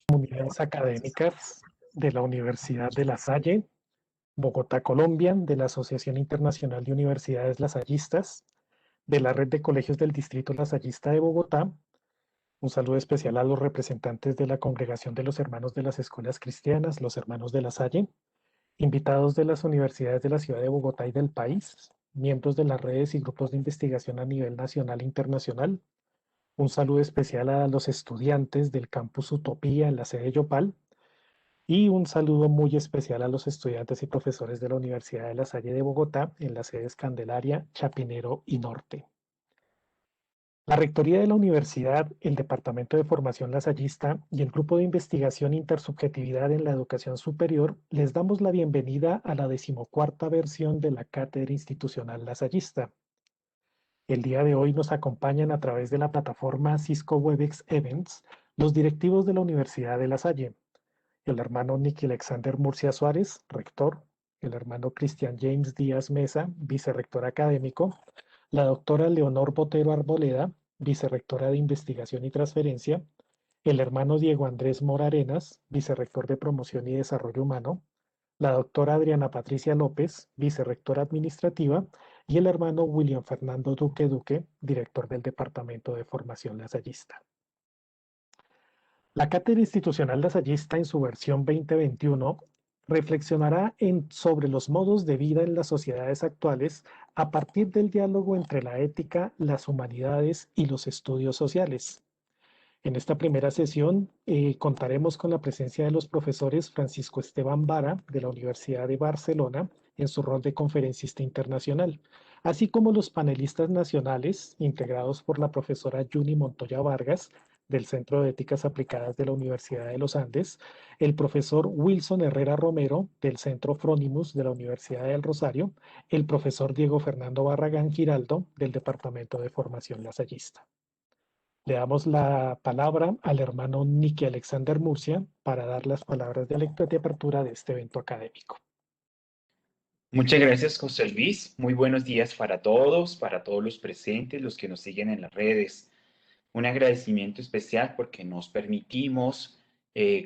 Comunidades académicas de la Universidad de La Salle, Bogotá, Colombia, de la Asociación Internacional de Universidades Lasallistas, de la Red de Colegios del Distrito Lasallista de Bogotá. Un saludo especial a los representantes de la Congregación de los Hermanos de las Escuelas Cristianas, los Hermanos de La Salle, invitados de las universidades de la ciudad de Bogotá y del país, miembros de las redes y grupos de investigación a nivel nacional e internacional. Un saludo especial a los estudiantes del campus Utopía en la sede Yopal. Y un saludo muy especial a los estudiantes y profesores de la Universidad de La Salle de Bogotá en las sedes Candelaria, Chapinero y Norte. La Rectoría de la Universidad, el Departamento de Formación Lasallista y el Grupo de Investigación Intersubjetividad en la Educación Superior les damos la bienvenida a la 14ª versión de la Cátedra Institucional Lasallista. El día de hoy nos acompañan a través de la plataforma Cisco Webex Events los directivos de la Universidad de La Salle, el hermano Nicky Alexander Murcia Suárez, rector, el hermano Cristian James Díaz Mesa, vicerrector académico, la doctora Leonor Botero Arboleda, vicerrectora de Investigación y Transferencia, el hermano Diego Andrés Mora Arenas, vicerrector de Promoción y Desarrollo Humano, la doctora Adriana Patricia López, vicerrectora administrativa, y el hermano William Fernando Duque Duque, director del Departamento de Formación Lasallista. La Cátedra Institucional Lasallista en su versión 2021 reflexionará sobre los modos de vida en las sociedades actuales a partir del diálogo entre la ética, las humanidades y los estudios sociales. En esta primera sesión contaremos con la presencia de los profesores Francisco Esteban Vara de la Universidad de Barcelona en su rol de conferencista internacional, así como los panelistas nacionales integrados por la profesora Yuni Montoya Vargas del Centro de Éticas Aplicadas de la Universidad de los Andes, el profesor Wilson Herrera Romero del Centro Fronimus de la Universidad del Rosario, el profesor Diego Fernando Barragán Giraldo del Departamento de Formación Lasallista. Le damos la palabra al hermano Nicky Alexander Murcia para dar las palabras de lectura de apertura de este evento académico. Muchas gracias, José Luis. Muy buenos días para todos los presentes, los que nos siguen en las redes. Un agradecimiento especial porque nos permitimos,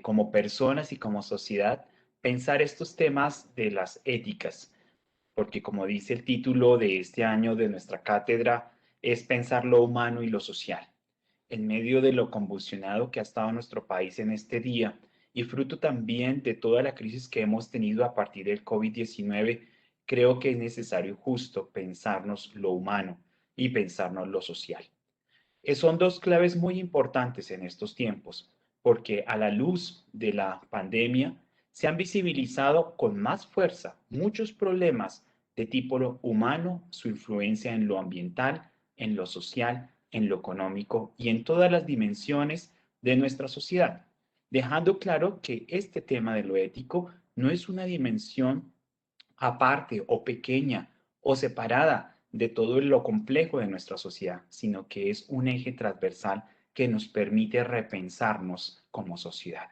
como personas y como sociedad, pensar estos temas de las éticas, porque como dice el título de este año de nuestra cátedra, es pensar lo humano y lo social. En medio de lo convulsionado que ha estado nuestro país en este día y fruto también de toda la crisis que hemos tenido a partir del COVID-19, creo que es necesario justo pensarnos lo humano y pensarnos lo social. Son dos claves muy importantes en estos tiempos, porque a la luz de la pandemia se han visibilizado con más fuerza muchos problemas de tipo humano, su influencia en lo ambiental, en lo social, en lo económico y en todas las dimensiones de nuestra sociedad, dejando claro que este tema de lo ético no es una dimensión aparte o pequeña o separada de todo lo complejo de nuestra sociedad, sino que es un eje transversal que nos permite repensarnos como sociedad.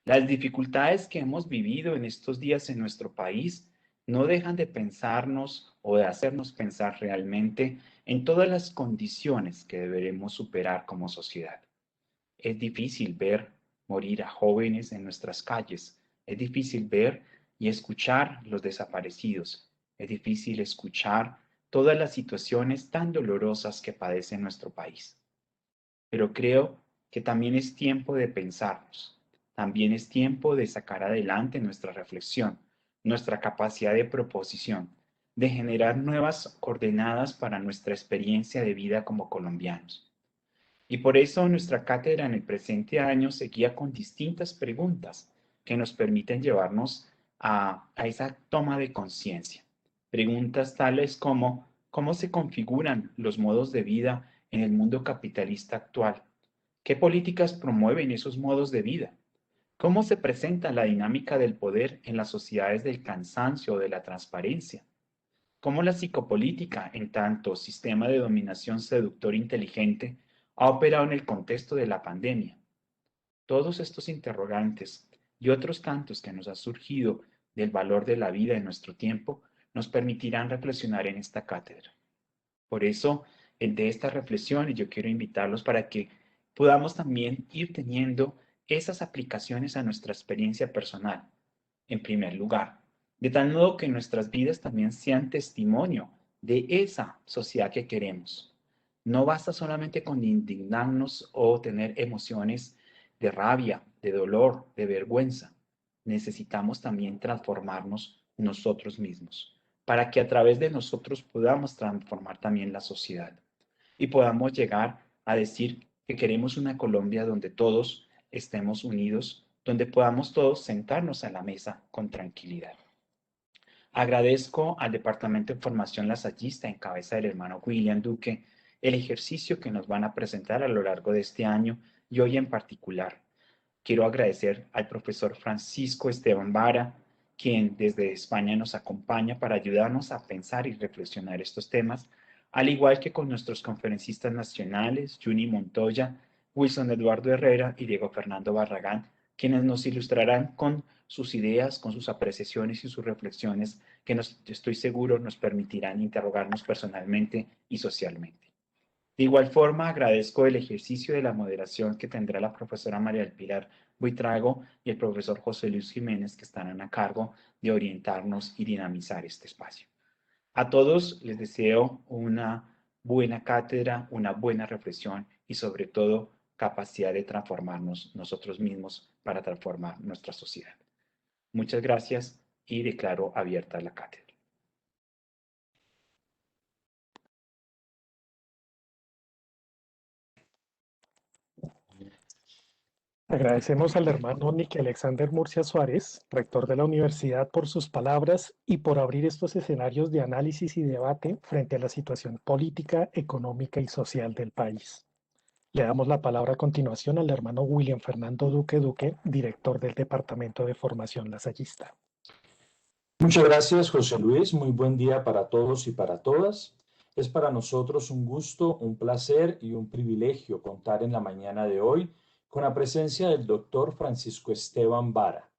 Las dificultades que hemos vivido en estos días en nuestro país no dejan de pensarnos o de hacernos pensar realmente en todas las condiciones que deberemos superar como sociedad. Es difícil ver morir a jóvenes en nuestras calles. Es difícil ver y escuchar los desaparecidos. Es difícil escuchar todas las situaciones tan dolorosas que padece nuestro país. Pero creo que también es tiempo de pensarnos. También es tiempo de sacar adelante nuestra reflexión, nuestra capacidad de proposición, de generar nuevas coordenadas para nuestra experiencia de vida como colombianos. Y por eso nuestra cátedra en el presente año se guía con distintas preguntas que nos permiten llevarnos a esa toma de conciencia. Preguntas tales como cómo se configuran los modos de vida en el mundo capitalista actual, qué políticas promueven esos modos de vida, cómo se presenta la dinámica del poder en las sociedades del cansancio o de la transparencia, cómo la psicopolítica, en tanto sistema de dominación seductor inteligente, ha operado en el contexto de la pandemia. Todos estos interrogantes y otros tantos que nos han surgido del valor de la vida en nuestro tiempo nos permitirán reflexionar en esta cátedra. Por eso, de esta reflexión, yo quiero invitarlos para que podamos también ir teniendo esas aplicaciones a nuestra experiencia personal, en primer lugar, de tal modo que nuestras vidas también sean testimonio de esa sociedad que queremos. No basta solamente con indignarnos o tener emociones de rabia, de dolor, de vergüenza. Necesitamos también transformarnos nosotros mismos, para que a través de nosotros podamos transformar también la sociedad y podamos llegar a decir que queremos una Colombia donde todos estemos unidos, donde podamos todos sentarnos a la mesa con tranquilidad. Agradezco al Departamento de Formación Lasallista, en cabeza del hermano William Duque, el ejercicio que nos van a presentar a lo largo de este año y hoy en particular. Quiero agradecer al profesor Francisco Esteban Vara, quien desde España nos acompaña para ayudarnos a pensar y reflexionar estos temas, al igual que con nuestros conferencistas nacionales, Juni Montoya, Wilson Eduardo Herrera y Diego Fernando Barragán, quienes nos ilustrarán con sus ideas, con sus apreciaciones y sus reflexiones que estoy seguro nos permitirán interrogarnos personalmente y socialmente. De igual forma, agradezco el ejercicio de la moderación que tendrá la profesora María del Pilar Buitrago y el profesor José Luis Jiménez, que estarán a cargo de orientarnos y dinamizar este espacio. A todos les deseo una buena cátedra, una buena reflexión y sobre todo capacidad de transformarnos nosotros mismos para transformar nuestra sociedad. Muchas gracias y declaro abierta la cátedra. Agradecemos al hermano Nicky Alexander Murcia Suárez, rector de la universidad, por sus palabras y por abrir estos escenarios de análisis y debate frente a la situación política, económica y social del país. Le damos la palabra a continuación al hermano William Fernando Duque Duque, director del Departamento de Formación Lasallista. Muchas gracias, José Luis. Muy buen día para todos y para todas. Es para nosotros un gusto, un placer y un privilegio contar en la mañana de hoy con la presencia del doctor Francisco Esteban Vara,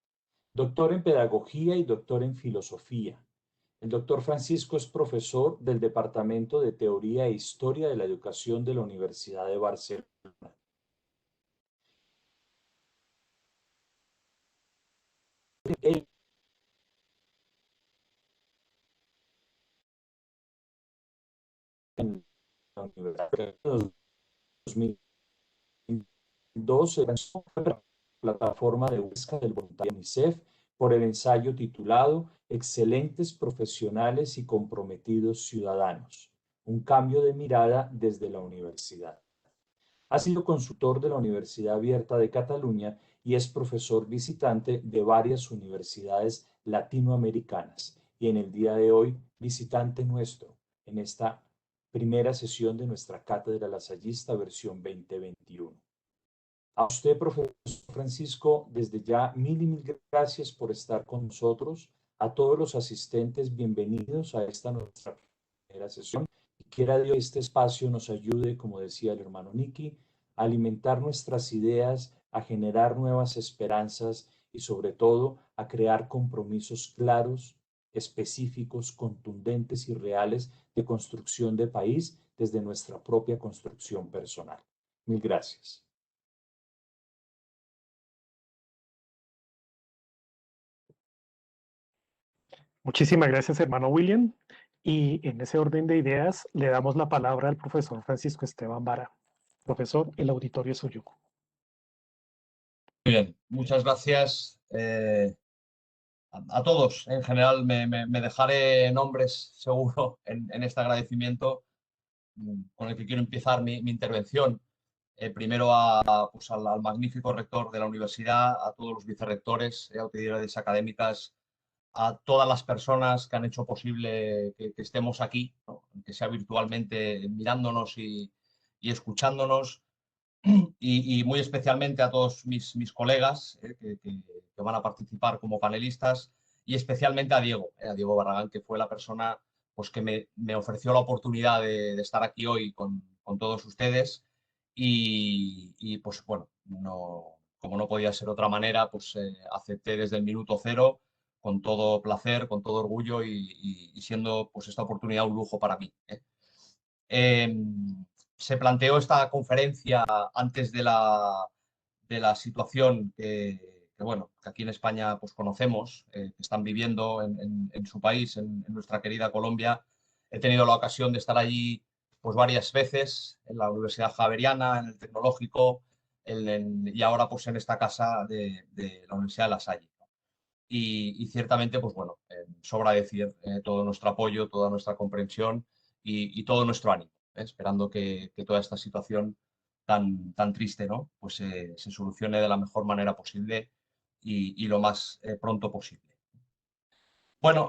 doctor en Pedagogía y doctor en Filosofía. El doctor Francisco es profesor del Departamento de Teoría e Historia de la Educación de la Universidad de Barcelona. Él en la Universidad de 2012 lanzó la plataforma de búsqueda del voluntario UNICEF por el ensayo titulado Excelentes profesionales y comprometidos ciudadanos, un cambio de mirada desde la universidad. Ha sido consultor de la Universidad Abierta de Cataluña y es profesor visitante de varias universidades latinoamericanas y en el día de hoy visitante nuestro en esta primera sesión de nuestra Cátedra Lasallista versión 2021. A usted, profesor Francisco, desde ya mil y mil gracias por estar con nosotros. A todos los asistentes, bienvenidos a esta nuestra primera sesión. Y quiera Dios este espacio nos ayude, como decía el hermano Nicky, a alimentar nuestras ideas, a generar nuevas esperanzas y sobre todo a crear compromisos claros, específicos, contundentes y reales de construcción de país desde nuestra propia construcción personal. Mil gracias. Muchísimas gracias, hermano William. Y en ese orden de ideas, le damos la palabra al profesor Francisco Esteban Vara. Profesor, el auditorio es suyo. Muy bien, muchas gracias a todos. En general, me dejaré nombres seguro en este agradecimiento con el que quiero empezar mi intervención. Primero pues al magnífico rector de la universidad, a todos los vicerrectores, autoridades académicas, a todas las personas que han hecho posible que estemos aquí, ¿no? Que sea virtualmente mirándonos y escuchándonos. Y muy especialmente a todos mis colegas que van a participar como panelistas y especialmente a Diego Barragán, que fue la persona pues, que me ofreció la oportunidad de estar aquí hoy con todos ustedes y pues bueno, como no podía ser de otra manera, pues acepté desde el minuto cero con todo placer, con todo orgullo y siendo pues esta oportunidad un lujo para mí. Se planteó esta conferencia antes de la situación bueno, que aquí en España pues, conocemos, que están viviendo en su país, en nuestra querida Colombia. He tenido la ocasión de estar allí pues, varias veces, en la Universidad Javeriana, en el Tecnológico, y ahora pues, en esta casa de la Universidad de La Salle. Y ciertamente, pues bueno, sobra decir todo nuestro apoyo, toda nuestra comprensión y todo nuestro ánimo, esperando que toda esta situación tan triste, ¿no? Pues se solucione de la mejor manera posible y lo más pronto posible. Bueno,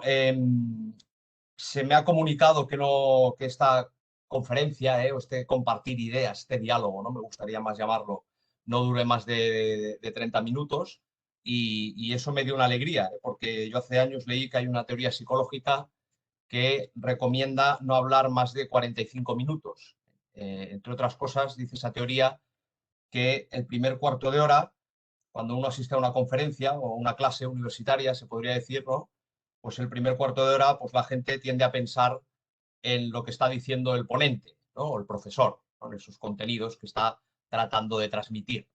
se me ha comunicado que esta conferencia o este compartir ideas, este diálogo, ¿no? Me gustaría más llamarlo, no dure más de 30 minutos. Y eso me dio una alegría, porque yo hace años leí que hay una teoría psicológica que recomienda no hablar más de 45 minutos. Entre otras cosas, dice esa teoría que el primer cuarto de hora, cuando uno asiste a una conferencia o una clase universitaria, se podría decir, ¿no? Pues el primer cuarto de hora, pues la gente tiende a pensar en lo que está diciendo el ponente, ¿no? O el profesor, ¿no? En esos contenidos que está tratando de transmitir.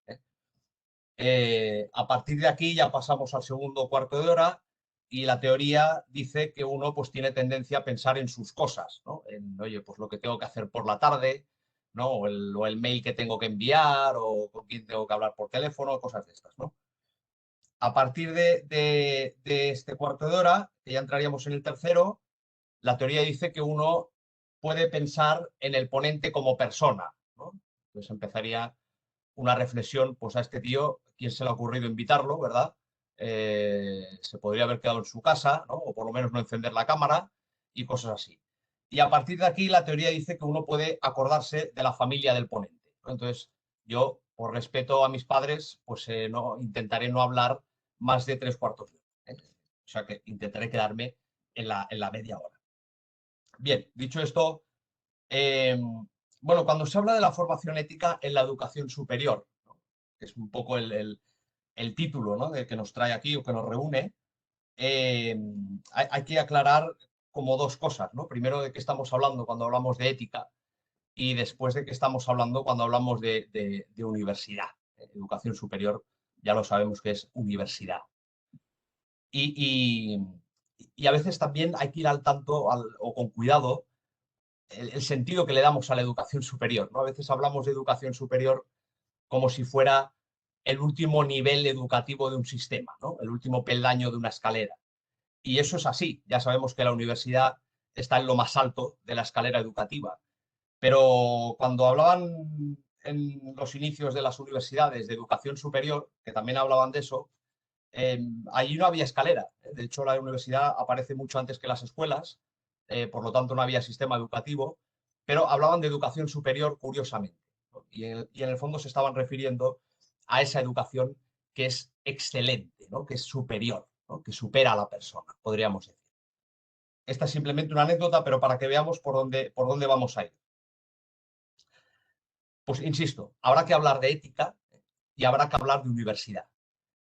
A partir de aquí ya pasamos al segundo cuarto de hora y la teoría dice que uno pues tiene tendencia a pensar en sus cosas, ¿no? En, oye, pues lo que tengo que hacer por la tarde, ¿no? O el mail que tengo que enviar o con quién tengo que hablar por teléfono, cosas de estas, ¿no? A partir de este cuarto de hora, que ya entraríamos en el tercero, la teoría dice que uno puede pensar en el ponente como persona, ¿no? Entonces empezaría una reflexión, pues a este tío, ¿quién se le ha ocurrido invitarlo, verdad? Se podría haber quedado en su casa, ¿no? O por lo menos no encender la cámara y cosas así. Y a partir de aquí la teoría dice que uno puede acordarse de la familia del ponente, ¿no? Entonces yo, por respeto a mis padres, pues intentaré no hablar más de 3/4 de hora, ¿eh? O sea que intentaré quedarme en la media hora. Bien, dicho esto, bueno, cuando se habla de la formación ética en la educación superior, ¿no? Que es un poco el título, ¿no? Que nos trae aquí o que nos reúne, hay que aclarar como dos cosas, ¿no? Primero, de qué estamos hablando cuando hablamos de ética y después de qué estamos hablando cuando hablamos de universidad. Educación superior, ya lo sabemos que es universidad. Y, y a veces también hay que ir al tanto o con cuidado el sentido que le damos a la educación superior, ¿no? A veces hablamos de educación superior como si fuera el último nivel educativo de un sistema, ¿no? El último peldaño de una escalera. Y eso es así. Ya sabemos que la universidad está en lo más alto de la escalera educativa. Pero cuando hablaban en los inicios de las universidades de educación superior, que también hablaban de eso, allí no había escalera. De hecho, la universidad aparece mucho antes que las escuelas, por lo tanto no había sistema educativo, pero hablaban de educación superior curiosamente, ¿no? Y en el fondo se estaban refiriendo a esa educación que es excelente, ¿no? Que es superior, ¿no? Que supera a la persona, podríamos decir. Esta es simplemente una anécdota, pero para que veamos por dónde vamos a ir. Pues insisto, habrá que hablar de ética y habrá que hablar de universidad.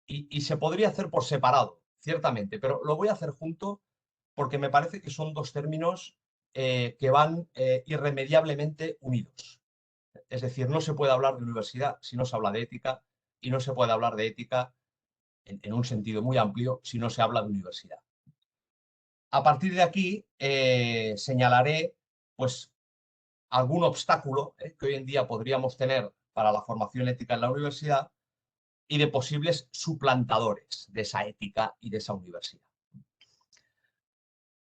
Y se podría hacer por separado, ciertamente, pero lo voy a hacer junto porque me parece que son dos términos que van irremediablemente unidos. Es decir, no se puede hablar de universidad si no se habla de ética y no se puede hablar de ética en un sentido muy amplio si no se habla de universidad. A partir de aquí señalaré pues, algún obstáculo que hoy en día podríamos tener para la formación ética en la universidad y de posibles suplantadores de esa ética y de esa universidad.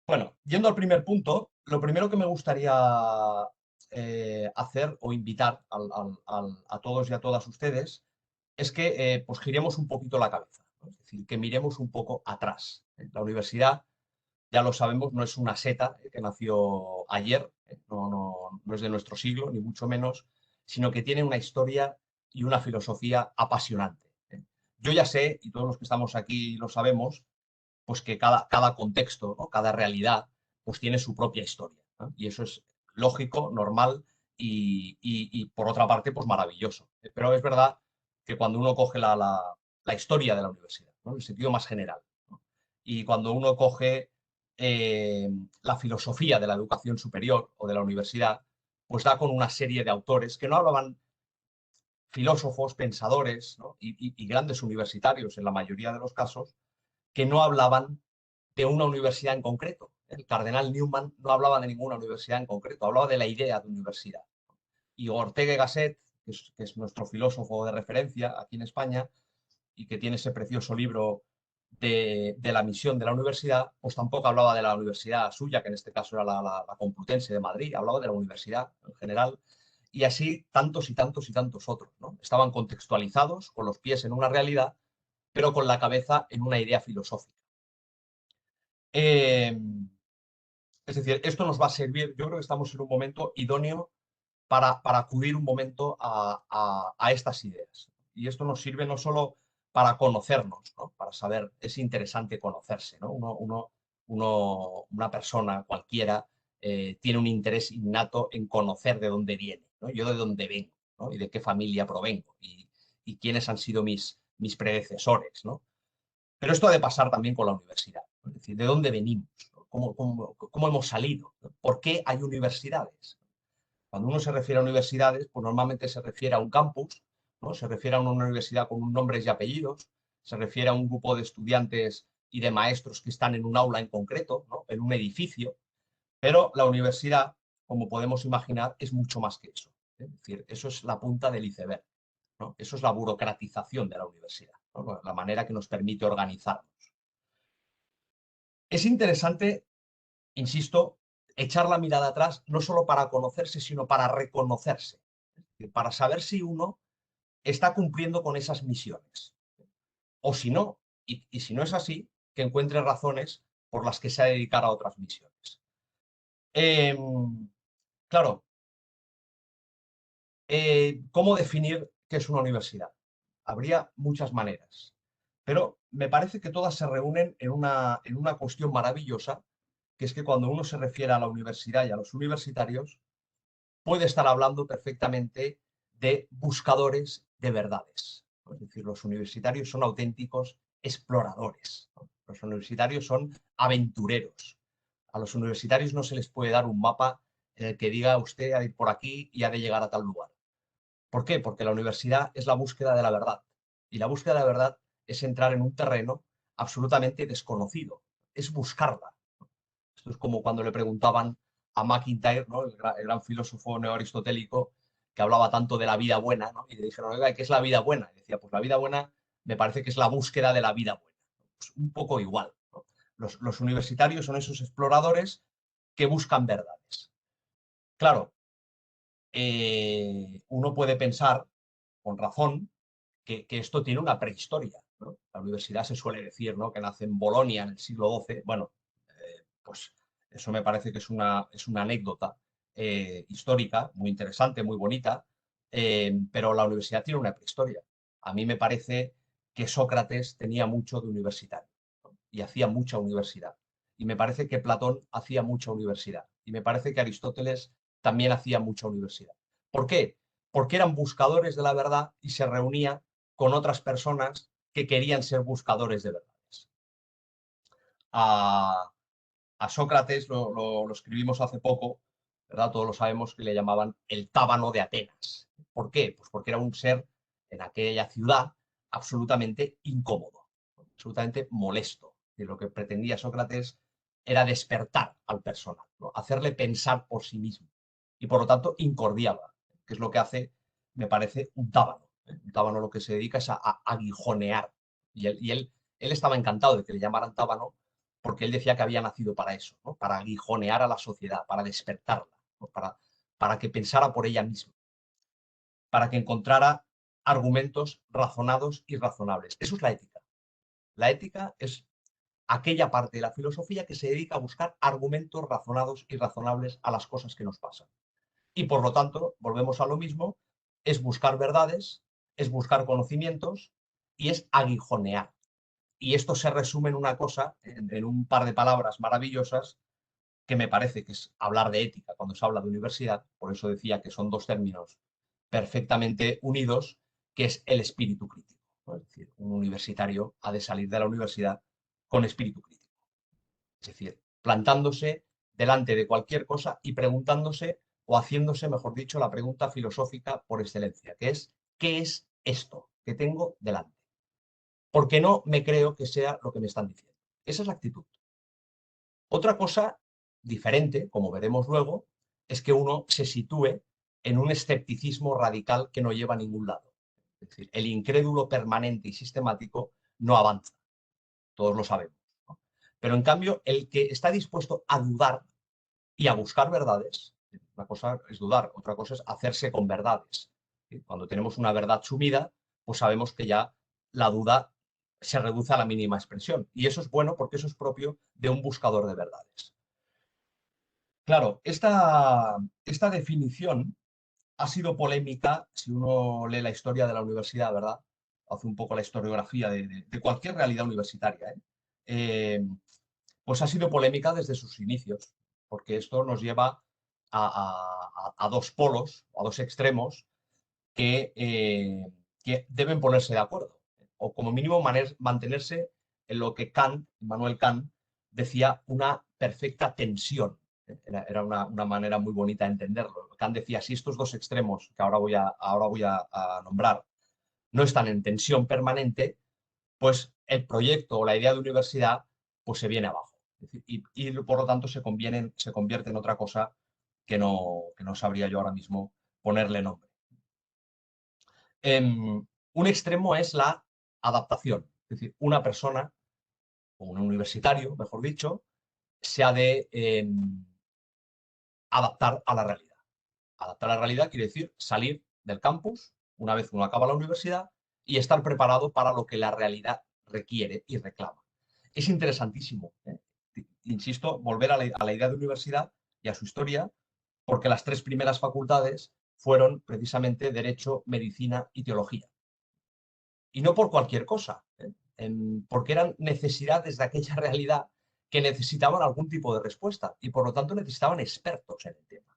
Bueno, yendo al primer punto, lo primero que me gustaría hacer o invitar a todos y a todas ustedes es que pues giremos un poquito la cabeza, ¿no? Es decir, que miremos un poco atrás. La universidad, ya lo sabemos, no es una seta que nació ayer, no es de nuestro siglo, ni mucho menos, sino que tiene una historia y una filosofía apasionante. Yo ya sé, y todos los que estamos aquí lo sabemos, pues que cada contexto, ¿no? Cada realidad, pues tiene su propia historia, ¿no? Y eso es lógico, normal y por otra parte, pues maravilloso. Pero es verdad que cuando uno coge la historia de la universidad, ¿no? En el sentido más general, ¿no? Y cuando uno coge la filosofía de la educación superior o de la universidad, pues da con una serie de autores que no hablaban filósofos, pensadores, ¿no? y grandes universitarios en la mayoría de los casos, que no hablaban de una universidad en concreto. El cardenal Newman no hablaba de ninguna universidad en concreto, hablaba de la idea de universidad. Y Ortega y Gasset, que es nuestro filósofo de referencia aquí en España y que tiene ese precioso libro de la misión de la universidad, pues tampoco hablaba de la universidad suya, que en este caso era la Complutense de Madrid, hablaba de la universidad en general, y así tantos y tantos y tantos otros, ¿no? Estaban contextualizados, con los pies en una realidad, pero con la cabeza en una idea filosófica. Es decir, esto nos va a servir, yo creo que estamos en un momento idóneo para acudir un momento a estas ideas. Y esto nos sirve no solo para conocernos, ¿no? Para saber, es interesante conocerse, ¿no? Una persona cualquiera tiene un interés innato en conocer de dónde viene, ¿no? Yo de dónde vengo, ¿no? Y de qué familia provengo y quiénes han sido mis predecesores, ¿no? Pero esto ha de pasar también con la universidad, ¿no? Es decir, ¿de dónde venimos? ¿No? ¿Cómo hemos salido? ¿No? ¿Por qué hay universidades? Cuando uno se refiere a universidades, pues normalmente se refiere a un campus, ¿no? Se refiere a una universidad con nombres y apellidos, se refiere a un grupo de estudiantes y de maestros que están en un aula en concreto, ¿no? En un edificio, pero la universidad, como podemos imaginar, es mucho más que eso. Es decir, eso es la punta del iceberg, ¿no? Eso es la burocratización de la universidad, ¿no? La manera que nos permite organizarnos. Es interesante, insisto, echar la mirada atrás, no solo para conocerse, sino para reconocerse, para saber si uno está cumpliendo con esas misiones. O si no, y si no es así, que encuentre razones por las que se ha de dedicar a otras misiones. Claro, ¿cómo definir qué es una universidad? Habría muchas maneras, pero me parece que todas se reúnen en una cuestión maravillosa, que es que cuando uno se refiere a la universidad y a los universitarios, puede estar hablando perfectamente de buscadores de verdades, ¿no? Es decir, los universitarios son auténticos exploradores, ¿no? Los universitarios son aventureros. A los universitarios no se les puede dar un mapa en el que diga usted ha de ir por aquí y ha de llegar a tal lugar. ¿Por qué? Porque la universidad es la búsqueda de la verdad. Y la búsqueda de la verdad es entrar en un terreno absolutamente desconocido, es buscarla. Esto es como cuando le preguntaban a MacIntyre, ¿no? el gran filósofo neoaristotélico que hablaba tanto de la vida buena, ¿no? Y le dijeron, oiga, ¿qué es la vida buena? Y decía, pues la vida buena me parece que es la búsqueda de la vida buena. Pues un poco igual, ¿no? Los universitarios son esos exploradores que buscan verdades. Claro, uno puede pensar, con razón, que esto tiene una prehistoria, ¿no? La universidad se suele decir, ¿no? Que nace en Bolonia en el siglo XII. Bueno, pues eso me parece que es una anécdota histórica muy interesante, muy bonita, pero la universidad tiene una prehistoria. A mí me parece que Sócrates tenía mucho de universitario, ¿no? Y hacía mucha universidad. Y me parece que Platón hacía mucha universidad. Y me parece que Aristóteles también hacía mucha universidad. ¿Por qué? Porque eran buscadores de la verdad y se reunían con otras personas que querían ser buscadores de verdades. A Sócrates lo escribimos hace poco, ¿verdad? Todos lo sabemos que le llamaban el tábano de Atenas. ¿Por qué? Pues porque era un ser en aquella ciudad absolutamente incómodo, absolutamente molesto. Y lo que pretendía Sócrates era despertar al personal, ¿no? Hacerle pensar por sí mismo. Y por lo tanto incordiaba, que es lo que hace, me parece, un tábano. Un tábano lo que se dedica es a aguijonear. Y él estaba encantado de que le llamaran tábano porque él decía que había nacido para eso, ¿no? Para aguijonear a la sociedad, para despertarla, ¿no? Para que pensara por ella misma, para que encontrara argumentos razonados y razonables. Eso es la ética. La ética es aquella parte de la filosofía que se dedica a buscar argumentos razonados y razonables a las cosas que nos pasan. Y por lo tanto, volvemos a lo mismo, es buscar verdades, es buscar conocimientos y es aguijonear. Y esto se resume en una cosa, en un par de palabras maravillosas, que me parece que es hablar de ética cuando se habla de universidad, por eso decía que son dos términos perfectamente unidos, que es el espíritu crítico, ¿no? Es decir, un universitario ha de salir de la universidad con espíritu crítico. Es decir, plantándose delante de cualquier cosa y preguntándose o haciéndose, mejor dicho, la pregunta filosófica por excelencia, que es qué es esto que tengo delante. Porque no me creo que sea lo que me están diciendo. Esa es la actitud. Otra cosa diferente, como veremos luego, es que uno se sitúe en un escepticismo radical que no lleva a ningún lado. Es decir, el incrédulo permanente y sistemático no avanza. Todos lo sabemos, ¿no? Pero en cambio, el que está dispuesto a dudar y a buscar verdades, una cosa es dudar, otra cosa es hacerse con verdades. Cuando tenemos una verdad sumida, pues sabemos que ya la duda se reduce a la mínima expresión. Y eso es bueno porque eso es propio de un buscador de verdades. Claro, esta definición ha sido polémica si uno lee la historia de la universidad, ¿verdad? Hace un poco la historiografía de cualquier realidad universitaria, ¿eh? Pues ha sido polémica desde sus inicios, porque esto nos lleva a dos polos, a dos extremos que deben ponerse de acuerdo, o como mínimo mantenerse en lo que Immanuel Kant, decía una perfecta tensión. Era una manera muy bonita de entenderlo. Kant decía, si estos dos extremos que ahora voy a nombrar no están en tensión permanente, pues el proyecto o la idea de universidad pues se viene abajo. Es decir, y por lo tanto se convierte en otra cosa que no sabría yo ahora mismo ponerle nombre. Un extremo es la adaptación. Es decir, una persona, o un universitario, mejor dicho, se ha de adaptar a la realidad. Adaptar a la realidad quiere decir salir del campus una vez uno acaba la universidad y estar preparado para lo que la realidad requiere y reclama. Es interesantísimo, ¿eh? Insisto, volver a la idea de universidad y a su historia, porque las tres primeras facultades fueron precisamente Derecho, Medicina y Teología. Y no por cualquier cosa, ¿eh? Porque eran necesidades de aquella realidad que necesitaban algún tipo de respuesta y por lo tanto necesitaban expertos en el tema.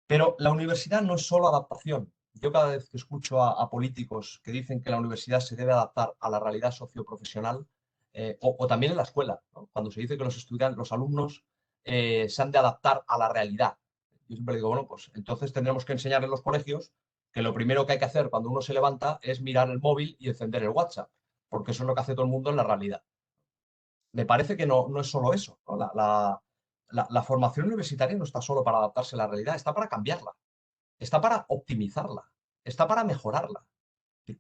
Pero la universidad no es solo adaptación. Yo cada vez que escucho a políticos que dicen que la universidad se debe adaptar a la realidad socioprofesional, o también en la escuela, ¿no? Cuando se dice que los estudiantes, los alumnos se han de adaptar a la realidad. Yo siempre digo, bueno, pues entonces tendremos que enseñar en los colegios que lo primero que hay que hacer cuando uno se levanta es mirar el móvil y encender el WhatsApp, porque eso es lo que hace todo el mundo en la realidad. Me parece que no es solo eso, ¿no? La formación universitaria no está solo para adaptarse a la realidad, está para cambiarla, está para optimizarla, está para mejorarla.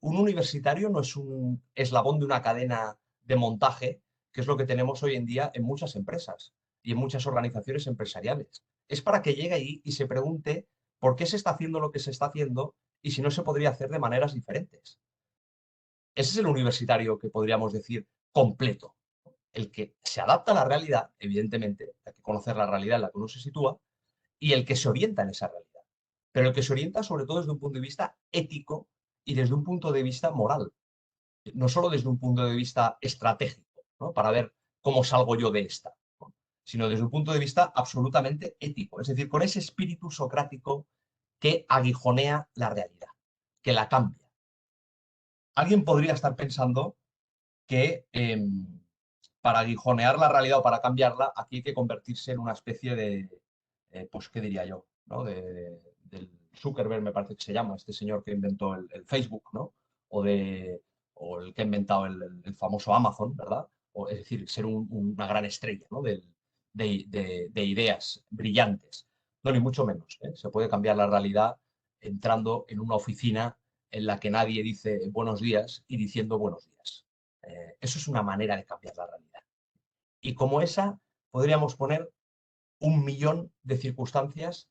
Un universitario no es un eslabón de una cadena de montaje, que es lo que tenemos hoy en día en muchas empresas y en muchas organizaciones empresariales. Es para que llegue ahí y se pregunte por qué se está haciendo lo que se está haciendo y si no se podría hacer de maneras diferentes. Ese es el universitario que podríamos decir completo, el que se adapta a la realidad, evidentemente, hay que conocer la realidad en la que uno se sitúa, y el que se orienta en esa realidad. Pero el que se orienta sobre todo desde un punto de vista ético y desde un punto de vista moral, no solo desde un punto de vista estratégico, ¿no? Para ver cómo salgo yo de esta, ¿no? Sino desde un punto de vista absolutamente ético, es decir, con ese espíritu socrático que aguijonea la realidad, que la cambia. Alguien podría estar pensando que para aguijonear la realidad o para cambiarla, aquí hay que convertirse en una especie de, pues, ¿qué diría yo? ¿No? Del Zuckerberg, me parece que se llama, este señor que inventó el Facebook, ¿no? O el que ha inventado el famoso Amazon, ¿verdad? O, es decir, ser una gran estrella, ¿no? De ideas brillantes. No, ni mucho menos, ¿eh? Se puede cambiar la realidad entrando en una oficina en la que nadie dice buenos días y diciendo buenos días. Eso es una manera de cambiar la realidad. Y como esa, podríamos poner 1.000.000 de circunstancias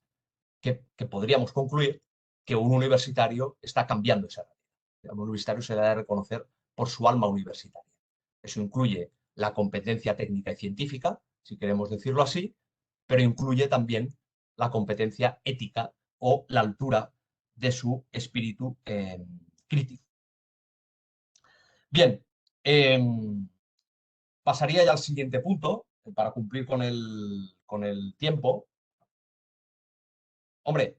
que podríamos concluir que un universitario está cambiando esa realidad. Un universitario se debe reconocer por su alma universitaria. Eso incluye la competencia técnica y científica, si queremos decirlo así, pero incluye también la competencia ética o la altura de su espíritu crítico. Bien, pasaría ya al siguiente punto, para cumplir con el tiempo. Hombre,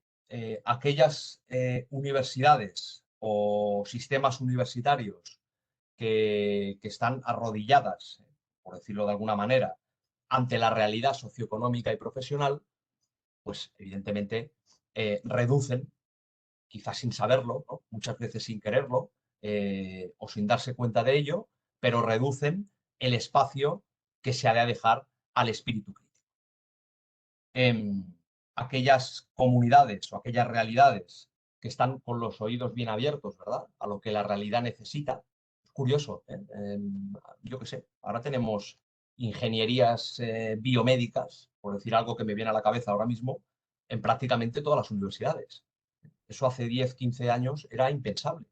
aquellas universidades o sistemas universitarios que están arrodilladas, por decirlo de alguna manera, ante la realidad socioeconómica y profesional, pues evidentemente reducen quizás sin saberlo, ¿no? Muchas veces sin quererlo o sin darse cuenta de ello, pero reducen el espacio que se ha de dejar al espíritu crítico. Aquellas comunidades o aquellas realidades que están con los oídos bien abiertos, ¿verdad?, a lo que la realidad necesita. Es curioso, yo qué sé, ahora tenemos ingenierías biomédicas, por decir algo que me viene a la cabeza ahora mismo, en prácticamente todas las universidades. Eso hace 10, 15 años era impensable.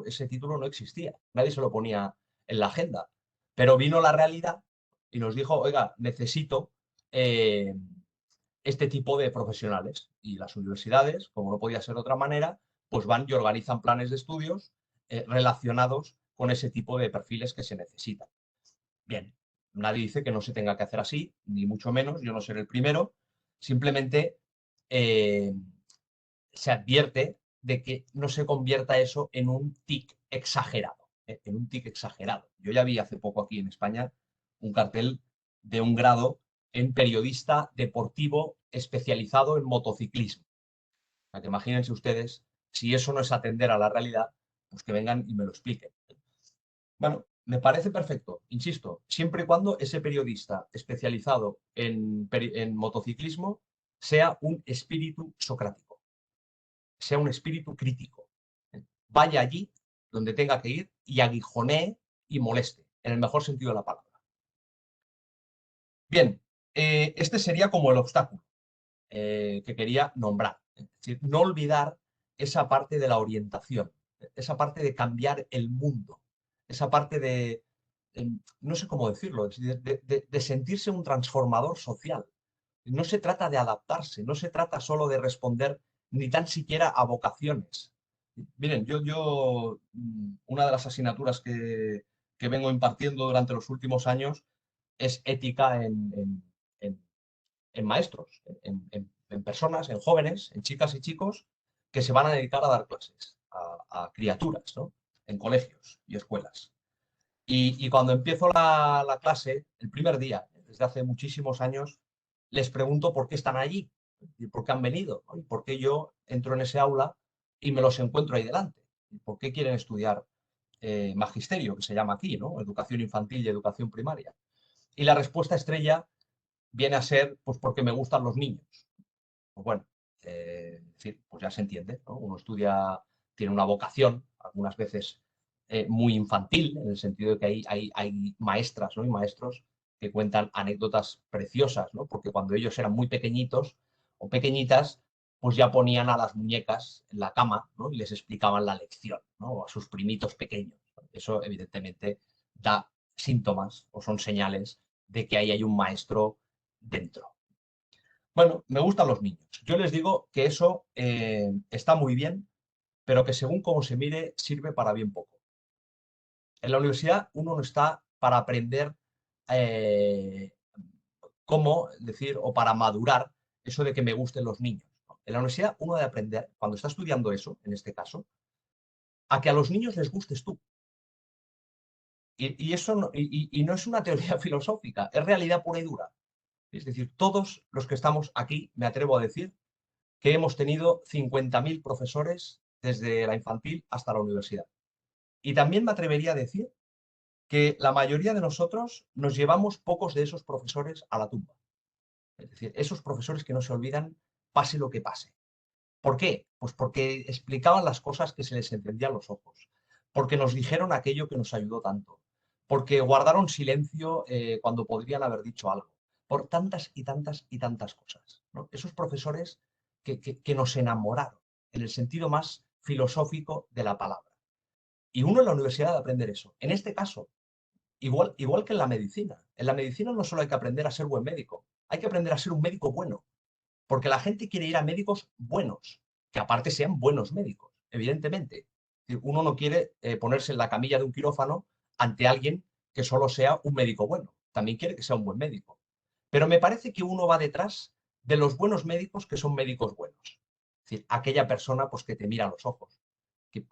Ese título no existía. Nadie se lo ponía en la agenda. Pero vino la realidad y nos dijo, oiga, necesito este tipo de profesionales. Y las universidades, como no podía ser de otra manera, pues van y organizan planes de estudios relacionados con ese tipo de perfiles que se necesitan. Bien, nadie dice que no se tenga que hacer así, ni mucho menos, yo no seré el primero. Simplemente se advierte de que no se convierta eso en un tic exagerado, en un tic exagerado. Yo ya vi hace poco aquí en España un cartel de un grado en periodista deportivo especializado en motociclismo. Para que imagínense ustedes, si eso no es atender a la realidad, pues que vengan y me lo expliquen. Bueno, me parece perfecto, insisto, siempre y cuando ese periodista especializado en motociclismo sea un espíritu socrático, sea un espíritu crítico. Vaya allí donde tenga que ir y aguijonee y moleste, en el mejor sentido de la palabra. Bien, este sería como el obstáculo que quería nombrar. Es decir, no olvidar esa parte de la orientación, esa parte de cambiar el mundo, esa parte de, no sé cómo decirlo, de sentirse un transformador social. No se trata de adaptarse, no se trata solo de responder ni tan siquiera a vocaciones. Miren, una de las asignaturas que vengo impartiendo durante los últimos años es ética en maestros, en personas, en jóvenes, en chicas y chicos que se van a dedicar a dar clases a criaturas, ¿no?, en colegios y escuelas. Y cuando empiezo la clase, el primer día, desde hace muchísimos años, les pregunto por qué están allí y por qué han venido, ¿no?, y por qué yo entro en ese aula y me los encuentro ahí delante. Y por qué quieren estudiar magisterio, que se llama aquí, ¿no?, educación infantil y educación primaria. Y la respuesta estrella viene a ser, pues porque me gustan los niños. Pues bueno, pues ya se entiende, ¿no? Uno estudia, tiene una vocación, algunas veces muy infantil, en el sentido de que hay maestras, ¿no?, y maestros que cuentan anécdotas preciosas, ¿no?, porque cuando ellos eran muy pequeñitos o pequeñitas, pues ya ponían a las muñecas en la cama, ¿no?, y les explicaban la lección, ¿no?, o a sus primitos pequeños. Eso evidentemente da síntomas o son señales de que ahí hay un maestro dentro. Bueno, me gustan los niños. Yo les digo que eso está muy bien, pero que según cómo se mire, sirve para bien poco. En la universidad uno no está para aprender cómo decir o para madurar eso de que me gusten los niños, ¿no? En la universidad uno debe aprender, cuando está estudiando eso, en este caso, a que a los niños les gustes tú. Y eso no es una teoría filosófica, es realidad pura y dura. Es decir, todos los que estamos aquí, me atrevo a decir, que hemos tenido 50.000 profesores desde la infantil hasta la universidad. Y también me atrevería a decir que la mayoría de nosotros nos llevamos pocos de esos profesores a la tumba. Es decir, esos profesores que no se olvidan, pase lo que pase. ¿Por qué? Pues porque explicaban las cosas que se les encendían los ojos, porque nos dijeron aquello que nos ayudó tanto, porque guardaron silencio cuando podrían haber dicho algo, por tantas y tantas y tantas cosas, ¿no? Esos profesores que nos enamoraron, en el sentido más filosófico de la palabra. Y uno en la universidad debe aprender eso. En este caso, igual que en la medicina. En la medicina no solo hay que aprender a ser buen médico, hay que aprender a ser un médico bueno. Porque la gente quiere ir a médicos buenos, que aparte sean buenos médicos, evidentemente. Uno no quiere ponerse en la camilla de un quirófano ante alguien que solo sea un médico bueno. También quiere que sea un buen médico. Pero me parece que uno va detrás de los buenos médicos que son médicos buenos. Es decir, aquella persona pues, que te mira a los ojos,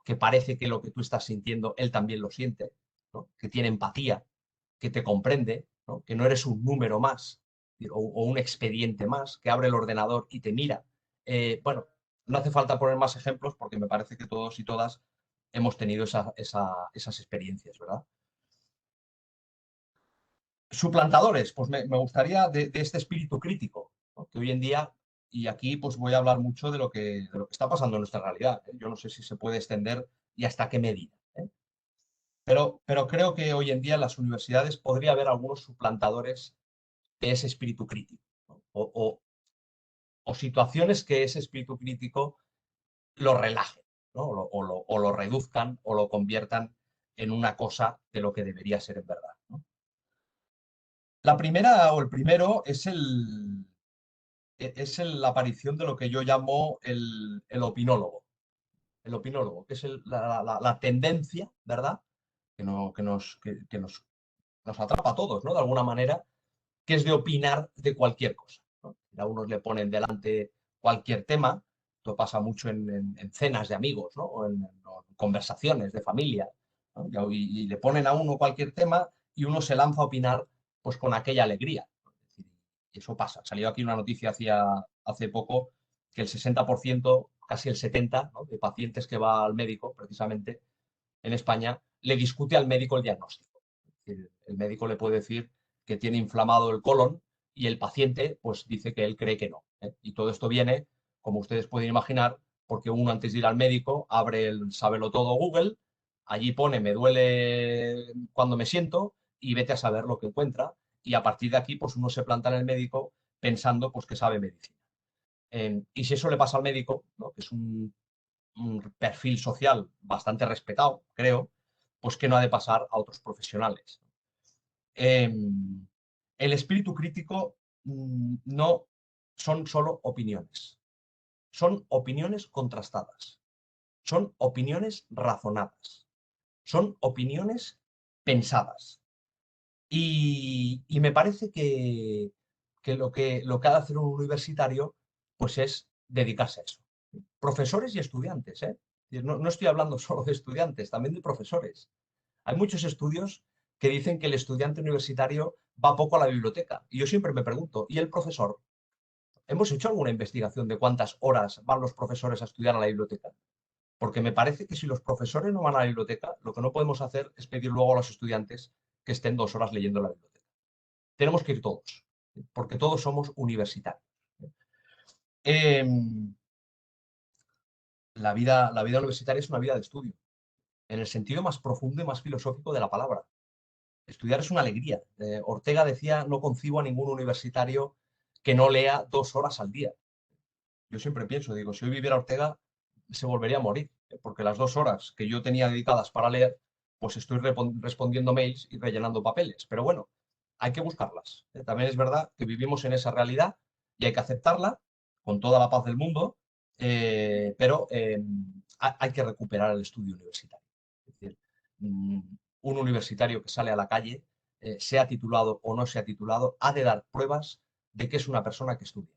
que parece que lo que tú estás sintiendo, él también lo siente, ¿no?, que tiene empatía, que te comprende, ¿no?, que no eres un número más o un expediente más, que abre el ordenador y te mira. Bueno, No hace falta poner más ejemplos porque me parece que todos y todas hemos tenido esas experiencias, ¿verdad? Suplantadores, pues me gustaría de este espíritu crítico, ¿no? Que hoy en día, y aquí pues voy a hablar mucho de lo que está pasando en nuestra realidad, ¿eh? Yo no sé si se puede extender y hasta qué medida, ¿eh? Pero creo que hoy en día en las universidades podría haber algunos suplantadores de ese espíritu crítico, ¿no? O situaciones que ese espíritu crítico lo relajen, ¿no? O lo reduzcan o lo conviertan en una cosa de lo que debería ser en verdad, ¿no? La primera o el primero es la aparición de lo que yo llamo el opinólogo. El opinólogo, que es la tendencia, ¿verdad? Que nos atrapa a todos, ¿no? De alguna manera, que es de opinar de cualquier cosa, ¿no? A unos le ponen delante cualquier tema, esto pasa mucho en cenas de amigos, ¿no? O en conversaciones de familia, ¿no? Y le ponen a uno cualquier tema y uno se lanza a opinar pues con aquella alegría. Y eso pasa. Salió aquí una noticia hace poco que el 60%, casi el 70%, ¿no? De pacientes que va al médico, precisamente en España, le discute al médico el diagnóstico. Es decir, el médico le puede decir que tiene inflamado el colon y el paciente pues dice que él cree que no, ¿eh? Y todo esto viene, como ustedes pueden imaginar, porque uno antes de ir al médico abre el Sábelo Todo Google, allí pone me duele cuando me siento y vete a saber lo que encuentra, y a partir de aquí pues uno se planta en el médico pensando pues que sabe medicina. Y si eso le pasa al médico, ¿no? Que es un perfil social bastante respetado, creo, pues que no ha de pasar a otros profesionales. El espíritu crítico no son solo opiniones, son opiniones contrastadas, son opiniones razonadas, son opiniones pensadas. Y me parece que lo que ha de hacer un universitario pues es dedicarse a eso. Profesores y estudiantes, ¿eh? No estoy hablando solo de estudiantes, también de profesores. Hay muchos estudios que dicen que el estudiante universitario va poco a la biblioteca. Y yo siempre me pregunto, ¿y el profesor? ¿Hemos hecho alguna investigación de cuántas horas van los profesores a estudiar a la biblioteca? Porque me parece que si los profesores no van a la biblioteca, lo que no podemos hacer es pedir luego a los estudiantes que estén 2 horas leyendo la biblioteca. Tenemos que ir todos, porque todos somos universitarios. Eh, la vida universitaria es una vida de estudio, en el sentido más profundo y más filosófico de la palabra. Estudiar es una alegría. Ortega decía, no concibo a ningún universitario que no lea 2 horas al día. Yo siempre pienso, digo, si hoy viviera Ortega, se volvería a morir, porque las 2 horas que yo tenía dedicadas para leer, pues estoy respondiendo mails y rellenando papeles. Pero bueno, hay que buscarlas. También es verdad que vivimos en esa realidad y hay que aceptarla con toda la paz del mundo, pero hay que recuperar el estudio universitario. Es decir, un universitario que sale a la calle, sea titulado o no sea titulado, ha de dar pruebas de que es una persona que estudia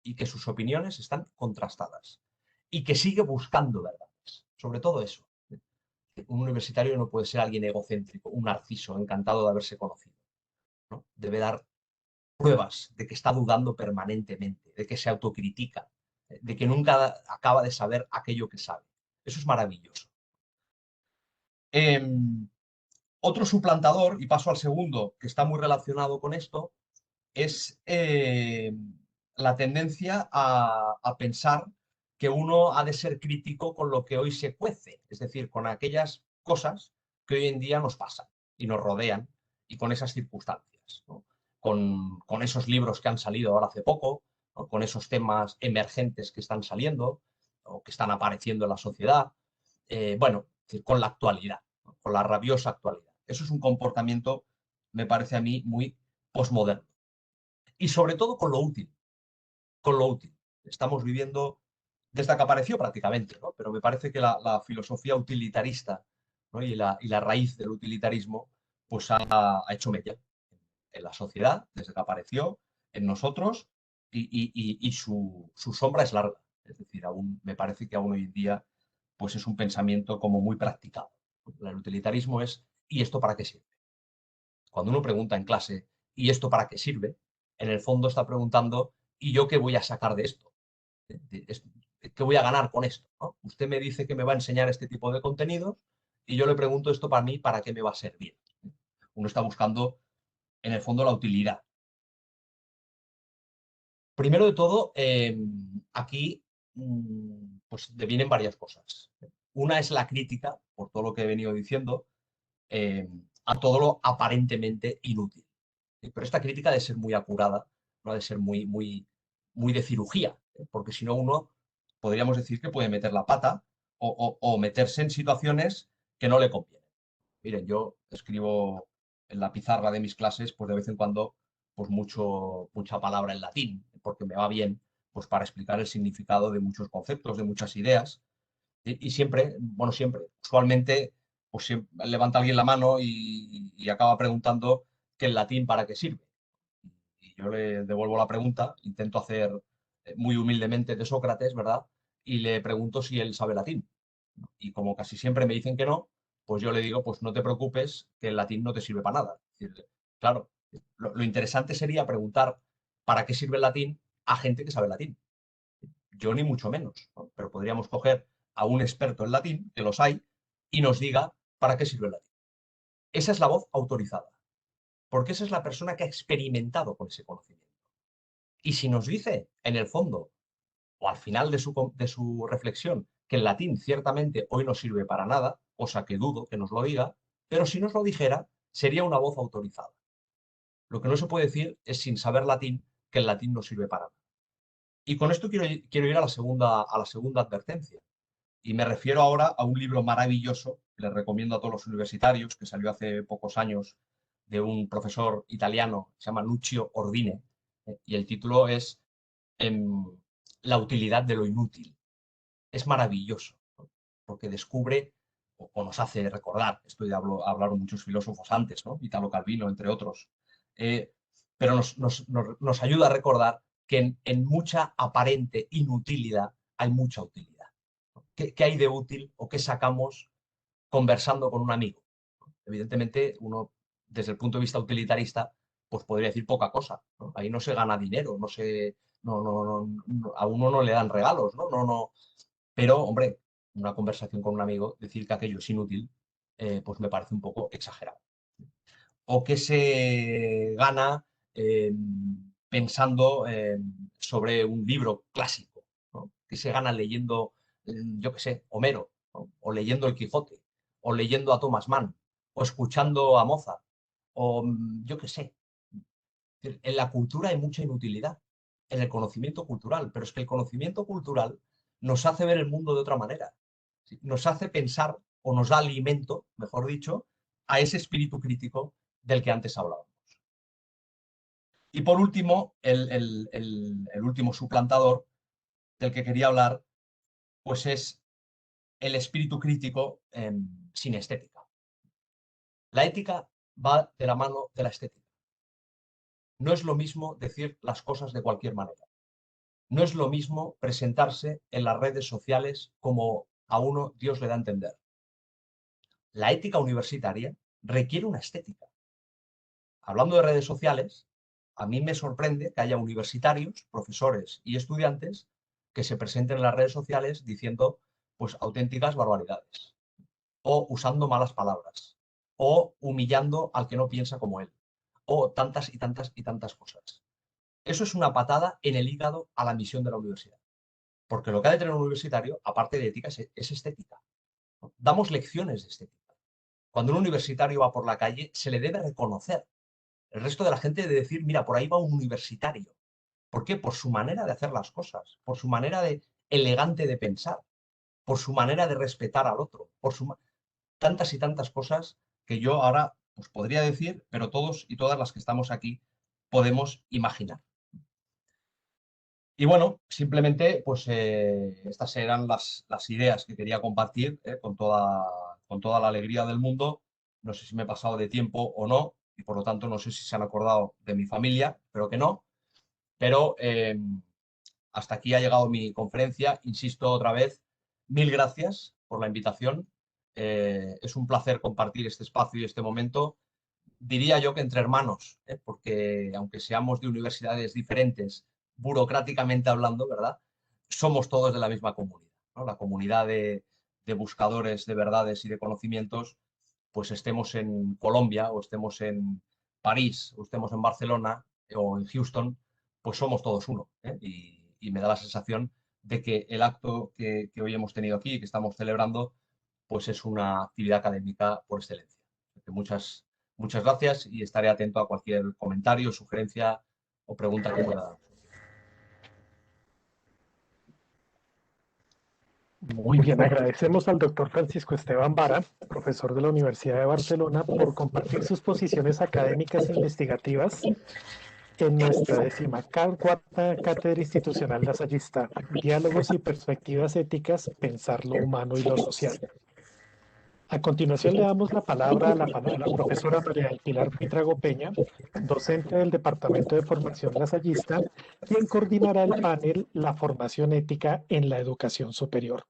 y que sus opiniones están contrastadas y que sigue buscando verdades. Sobre todo eso. Un universitario no puede ser alguien egocéntrico, un narciso, encantado de haberse conocido, ¿no? Debe dar pruebas de que está dudando permanentemente, de que se autocritica, de que nunca acaba de saber aquello que sabe. Eso es maravilloso. Otro suplantador, y paso al segundo, que está muy relacionado con esto, es la tendencia a pensar que uno ha de ser crítico con lo que hoy se cuece, es decir, con aquellas cosas que hoy en día nos pasan y nos rodean y con esas circunstancias, ¿no? Con esos libros que han salido ahora hace poco, ¿no? Con esos temas emergentes que están saliendo o que están apareciendo en la sociedad, bueno, con la actualidad, ¿no? Con la rabiosa actualidad. Eso es un comportamiento, me parece a mí, muy posmoderno. Y sobre todo con lo útil, con lo útil. Estamos viviendo, desde que apareció prácticamente, ¿no? Pero me parece que la filosofía utilitarista, ¿no? y la raíz del utilitarismo pues ha hecho mella en la sociedad, desde que apareció, en nosotros, y su sombra es larga. Es decir, aún, me parece que aún hoy en día pues es un pensamiento como muy practicado. El utilitarismo es, ¿y esto para qué sirve? Cuando uno pregunta en clase, ¿y esto para qué sirve? En el fondo está preguntando, ¿y yo qué voy a sacar de esto? ¿qué voy a ganar con esto, ¿no? Usted me dice que me va a enseñar este tipo de contenidos y yo le pregunto esto para mí, ¿para qué me va a servir? Uno está buscando, en el fondo, la utilidad. Primero de todo, aquí pues devienen varias cosas. Una es la crítica, por todo lo que he venido diciendo, a todo lo aparentemente inútil. Pero esta crítica ha de ser muy acurada, no ha de ser muy de cirugía, porque si no uno podríamos decir que puede meter la pata o meterse en situaciones que no le convienen. Miren, yo escribo en la pizarra de mis clases, pues de vez en cuando, pues mucha palabra en latín, porque me va bien, pues para explicar el significado de muchos conceptos, de muchas ideas. Y siempre, bueno, siempre, usualmente, pues siempre levanta alguien la mano y acaba preguntando que el latín para qué sirve. Y yo le devuelvo la pregunta, intento hacer muy humildemente de Sócrates, ¿verdad? Y le pregunto si él sabe latín. Y como casi siempre me dicen que no, pues yo le digo, pues no te preocupes, que el latín no te sirve para nada. Es decir, claro, lo interesante sería preguntar para qué sirve el latín a gente que sabe latín. Yo ni mucho menos, ¿no? Pero podríamos coger a un experto en latín, que los hay, y nos diga para qué sirve el latín. Esa es la voz autorizada, porque esa es la persona que ha experimentado con ese conocimiento. Y si nos dice, en el fondo, o al final de su reflexión, que el latín ciertamente hoy no sirve para nada, cosa que dudo que nos lo diga, pero si nos lo dijera, sería una voz autorizada. Lo que no se puede decir es, sin saber latín, que el latín no sirve para nada. Y con esto quiero ir a la segunda advertencia. Y me refiero ahora a un libro maravilloso, que les recomiendo a todos los universitarios, que salió hace pocos años de un profesor italiano, se llama Lucio Ordine, y el título es La utilidad de lo inútil. Es maravilloso, ¿no? Porque descubre o nos hace recordar, esto ya hablaron muchos filósofos antes, ¿no? Italo Calvino, entre otros, pero nos ayuda a recordar que en mucha aparente inutilidad hay mucha utilidad. ¿Qué hay de útil o qué sacamos conversando con un amigo? Evidentemente, uno, desde el punto de vista utilitarista, pues podría decir poca cosa, ¿no? Ahí no se gana dinero, a uno no le dan regalos, ¿no? Pero, hombre, una conversación con un amigo, decir que aquello es inútil, pues me parece un poco exagerado. O que se gana pensando sobre un libro clásico, ¿no? Que se gana leyendo, yo qué sé, Homero, ¿no? O leyendo El Quijote, o leyendo a Thomas Mann, o escuchando a Mozart, o yo qué sé. En la cultura hay mucha inutilidad, en el conocimiento cultural, pero es que el conocimiento cultural nos hace ver el mundo de otra manera, ¿sí? Nos hace pensar o nos da alimento, mejor dicho, a ese espíritu crítico del que antes hablábamos. Y por último, el último suplantador del que quería hablar, pues es el espíritu crítico sin estética. La ética va de la mano de la estética. No es lo mismo decir las cosas de cualquier manera. No es lo mismo presentarse en las redes sociales como a uno Dios le da a entender. La ética universitaria requiere una estética. Hablando de redes sociales, a mí me sorprende que haya universitarios, profesores y estudiantes que se presenten en las redes sociales diciendo pues auténticas barbaridades, o usando malas palabras, o humillando al que no piensa como él, o tantas y tantas y tantas cosas. Eso es una patada en el hígado a la misión de la universidad. Porque lo que ha de tener un universitario, aparte de ética, es estética. Damos lecciones de estética. Cuando un universitario va por la calle, se le debe reconocer. El resto de la gente debe decir, mira, por ahí va un universitario. ¿Por qué? Por su manera de hacer las cosas, por su manera elegante de pensar, por su manera de respetar al otro, tantas y tantas cosas que yo ahora os podría decir, pero todos y todas las que estamos aquí podemos imaginar. Y bueno, simplemente, pues estas eran las ideas que quería compartir con toda la alegría del mundo. No sé si me he pasado de tiempo o no, y por lo tanto no sé si se han acordado de mi familia, espero que no. Pero hasta aquí ha llegado mi conferencia. Insisto otra vez, mil gracias por la invitación. Es un placer compartir este espacio y este momento. Diría yo que entre hermanos, porque aunque seamos de universidades diferentes, burocráticamente hablando, ¿verdad? somos todos de la misma comunidad, ¿no? La comunidad de buscadores de verdades y de conocimientos, pues estemos en Colombia o estemos en París o estemos en Barcelona o en Houston, pues somos todos uno, ¿eh? Y me da la sensación de que el acto que hoy hemos tenido aquí y que estamos celebrando, pues es una actividad académica por excelencia. Muchas gracias y estaré atento a cualquier comentario, sugerencia o pregunta que pueda dar. Muy bien, agradecemos al doctor Francisco Esteban Vara, profesor de la Universidad de Barcelona, por compartir sus posiciones académicas e investigativas en nuestra 14ª Cátedra Institucional Lasallista, Diálogos y Perspectivas Éticas, Pensar lo Humano y lo Social. A continuación le damos la palabra a la profesora María del Pilar Buitrago Peña, docente del Departamento de Formación Lasallista, quien coordinará el panel La Formación Ética en la Educación Superior.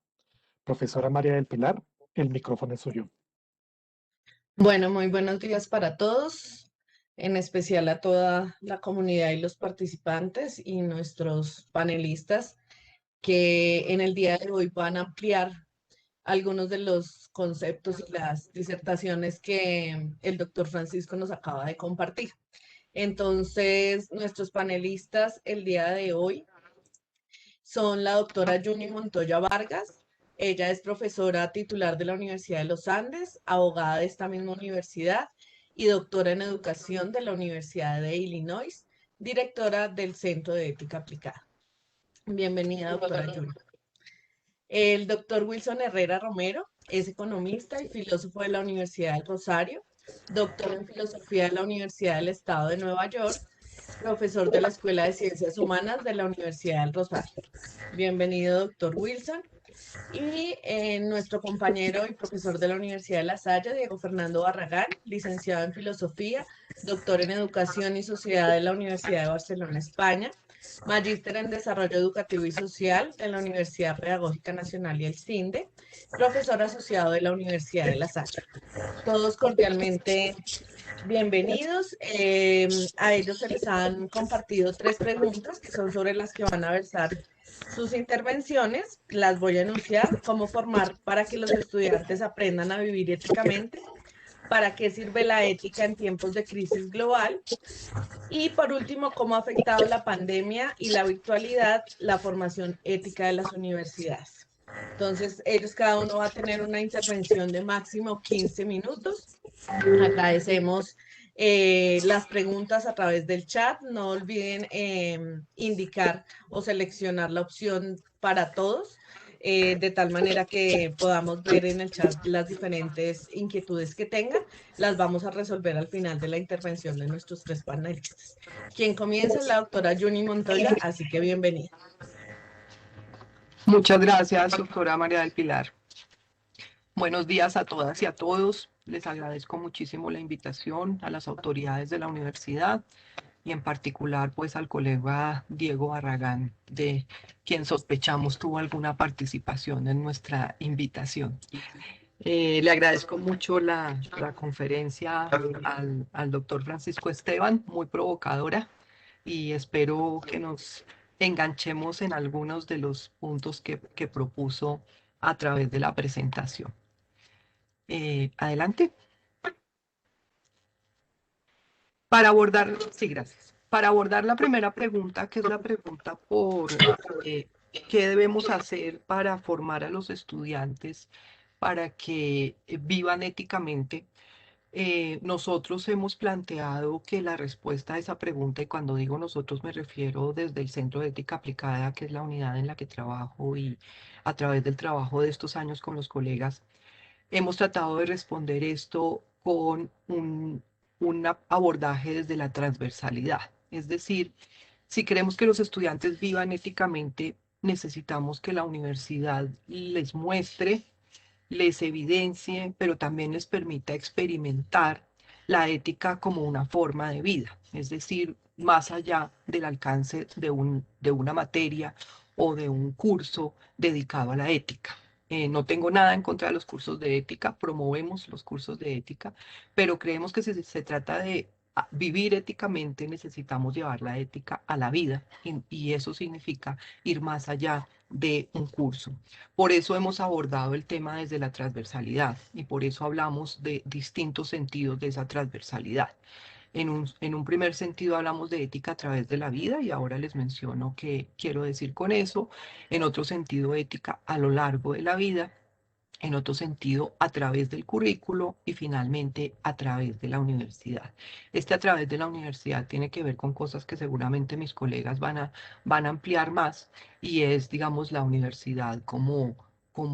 Profesora María del Pilar, el micrófono es suyo. Bueno, muy buenos días para todos, en especial a toda la comunidad y los participantes y nuestros panelistas que en el día de hoy van a ampliar algunos de los conceptos y las disertaciones que el doctor Francisco nos acaba de compartir. Entonces, nuestros panelistas el día de hoy son la doctora Yuni Montoya Vargas. Ella es profesora titular de la Universidad de los Andes, abogada de esta misma universidad y doctora en educación de la Universidad de Illinois, directora del Centro de Ética Aplicada. Bienvenida, doctora Yuni. El doctor Wilson Herrera Romero es economista y filósofo de la Universidad del Rosario, doctor en filosofía de la Universidad del Estado de Nueva York, profesor de la Escuela de Ciencias Humanas de la Universidad del Rosario. Bienvenido, doctor Wilson. Y nuestro compañero y profesor de la Universidad de La Salle, Diego Fernando Barragán, licenciado en Filosofía, doctor en Educación y Sociedad de la Universidad de Barcelona, España, magíster en Desarrollo Educativo y Social de la Universidad Pedagógica Nacional y el CINDE, profesor asociado de la Universidad de La Salle. Todos cordialmente bienvenidos. A ellos se les han compartido 3 preguntas que son sobre las que van a versar sus intervenciones. Las voy a enunciar: cómo formar para que los estudiantes aprendan a vivir éticamente, para qué sirve la ética en tiempos de crisis global, y por último, cómo ha afectado la pandemia y la virtualidad la formación ética de las universidades. Entonces, ellos cada uno va a tener una intervención de máximo 15 minutos. Agradecemos las preguntas a través del chat. No olviden indicar o seleccionar la opción para todos, de tal manera que podamos ver en el chat las diferentes inquietudes que tengan. Las vamos a resolver al final de la intervención de nuestros 3 panelistas. Quien comienza es la doctora Yuni Montoya, así que bienvenida. Muchas gracias, doctora María del Pilar. Buenos días a todas y a todos. Les agradezco muchísimo la invitación a las autoridades de la universidad y en particular pues al colega Diego Barragán, de quien sospechamos tuvo alguna participación en nuestra invitación. Le agradezco mucho la conferencia al doctor Francisco Esteban, muy provocadora, y espero que nos enganchemos en algunos de los puntos que propuso a través de la presentación. Adelante. Sí, gracias. Para abordar la primera pregunta, que es la pregunta por qué debemos hacer para formar a los estudiantes para que vivan éticamente, nosotros hemos planteado que la respuesta a esa pregunta, y cuando digo nosotros me refiero desde el Centro de Ética Aplicada, que es la unidad en la que trabajo, y a través del trabajo de estos años con los colegas, hemos tratado de responder esto con un abordaje desde la transversalidad. Es decir, si queremos que los estudiantes vivan éticamente, necesitamos que la universidad les muestre, les evidencie, pero también les permita experimentar la ética como una forma de vida, es decir, más allá del alcance de una materia o de un curso dedicado a la ética. No tengo nada en contra de los cursos de ética, promovemos los cursos de ética, pero creemos que se trata de vivir éticamente necesitamos llevar la ética a la vida y eso significa ir más allá de un curso. Por eso hemos abordado el tema desde la transversalidad y por eso hablamos de distintos sentidos de esa transversalidad. En un primer sentido hablamos de ética a través de la vida y ahora les menciono qué quiero decir con eso. En otro sentido, ética a lo largo de la vida. En otro sentido, a través del currículo y finalmente a través de la universidad. A través de la universidad tiene que ver con cosas que seguramente mis colegas van a ampliar más y es, digamos, la universidad como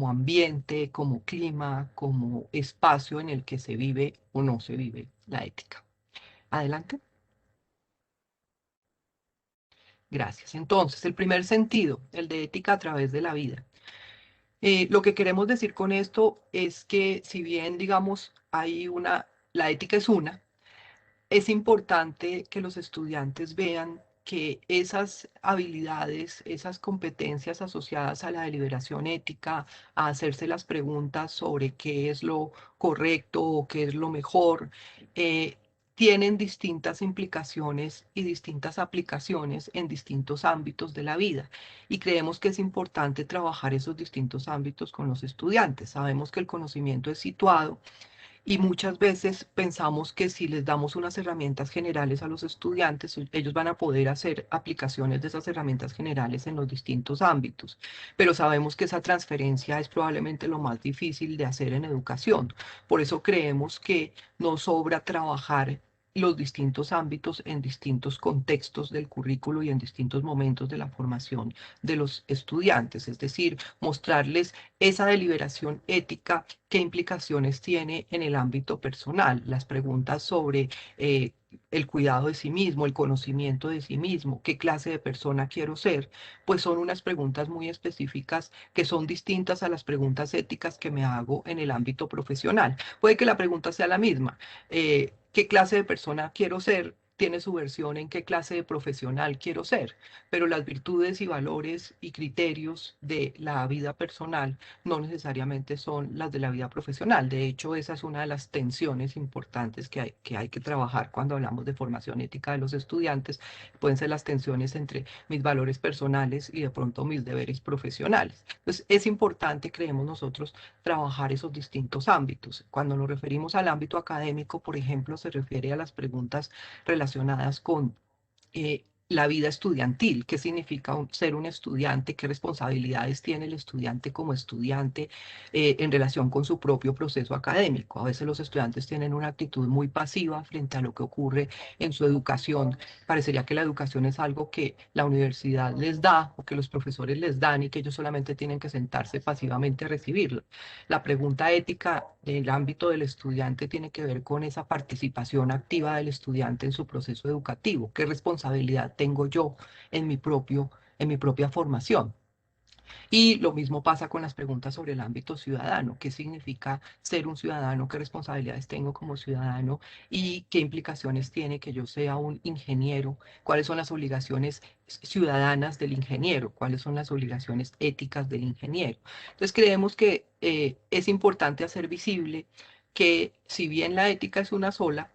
ambiente, como clima, como espacio en el que se vive o no se vive la ética. Adelante. Gracias. Entonces, el primer sentido, el de ética a través de la vida. Lo que queremos decir con esto es que si bien, digamos, la ética es importante que los estudiantes vean que esas habilidades, esas competencias asociadas a la deliberación ética, a hacerse las preguntas sobre qué es lo correcto o qué es lo mejor, tienen distintas implicaciones y distintas aplicaciones en distintos ámbitos de la vida. Y creemos que es importante trabajar esos distintos ámbitos con los estudiantes. Sabemos que el conocimiento es situado y muchas veces pensamos que si les damos unas herramientas generales a los estudiantes, ellos van a poder hacer aplicaciones de esas herramientas generales en los distintos ámbitos. Pero sabemos que esa transferencia es probablemente lo más difícil de hacer en educación. Por eso creemos que nos sobra trabajar los distintos ámbitos en distintos contextos del currículo y en distintos momentos de la formación de los estudiantes. Es decir, mostrarles esa deliberación ética, qué implicaciones tiene en el ámbito personal, las preguntas sobre el cuidado de sí mismo, el conocimiento de sí mismo, qué clase de persona quiero ser, pues son unas preguntas muy específicas que son distintas a las preguntas éticas que me hago en el ámbito profesional. Puede que la pregunta sea la misma, ¿qué clase de persona quiero ser? Tiene su versión en qué clase de profesional quiero ser, pero las virtudes y valores y criterios de la vida personal no necesariamente son las de la vida profesional. De hecho, esa es una de las tensiones importantes que hay que trabajar cuando hablamos de formación ética de los estudiantes. Pueden ser las tensiones entre mis valores personales y de pronto mis deberes profesionales. Entonces, es importante, creemos nosotros, trabajar esos distintos ámbitos. Cuando nos referimos al ámbito académico, por ejemplo, se refiere a las preguntas relacionadas con la vida estudiantil, qué significa ser un estudiante, qué responsabilidades tiene el estudiante como estudiante en relación con su propio proceso académico. A veces los estudiantes tienen una actitud muy pasiva frente a lo que ocurre en su educación. Parecería que la educación es algo que la universidad les da o que los profesores les dan y que ellos solamente tienen que sentarse pasivamente a recibirlo. La pregunta ética del ámbito del estudiante tiene que ver con esa participación activa del estudiante en su proceso educativo. ¿Qué responsabilidad tengo yo en mi propia formación? Y lo mismo pasa con las preguntas sobre el ámbito ciudadano. ¿Qué significa ser un ciudadano? ¿Qué responsabilidades tengo como ciudadano? ¿Y qué implicaciones tiene que yo sea un ingeniero? ¿Cuáles son las obligaciones ciudadanas del ingeniero? ¿Cuáles son las obligaciones éticas del ingeniero? Entonces creemos que es importante hacer visible que si bien la ética es una sola,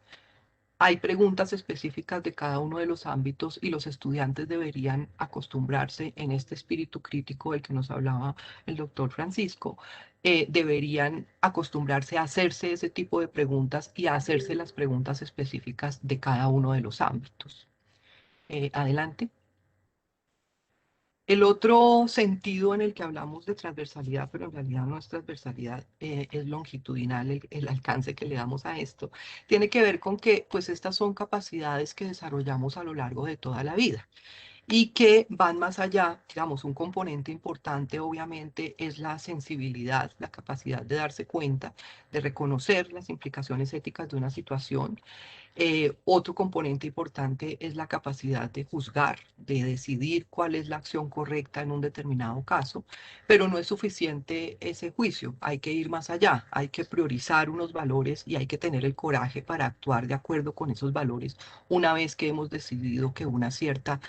hay preguntas específicas de cada uno de los ámbitos y los estudiantes deberían acostumbrarse en este espíritu crítico del que nos hablaba el doctor Francisco, deberían acostumbrarse a hacerse ese tipo de preguntas y a hacerse las preguntas específicas de cada uno de los ámbitos. Adelante. El otro sentido en el que hablamos de transversalidad, pero en realidad no es transversalidad, es longitudinal el alcance que le damos a esto, tiene que ver con que pues estas son capacidades que desarrollamos a lo largo de toda la vida y que van más allá. Digamos, un componente importante obviamente es la sensibilidad, la capacidad de darse cuenta, de reconocer las implicaciones éticas de una situación. Otro componente importante es la capacidad de juzgar, de decidir cuál es la acción correcta en un determinado caso, pero no es suficiente ese juicio, hay que ir más allá, hay que priorizar unos valores y hay que tener el coraje para actuar de acuerdo con esos valores una vez que hemos decidido que una cierta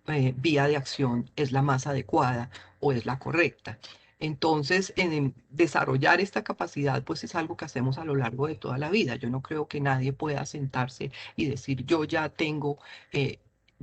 vía de acción es la más adecuada o es la correcta. Entonces, en desarrollar esta capacidad, pues es algo que hacemos a lo largo de toda la vida. Yo no creo que nadie pueda sentarse y decir, yo ya tengo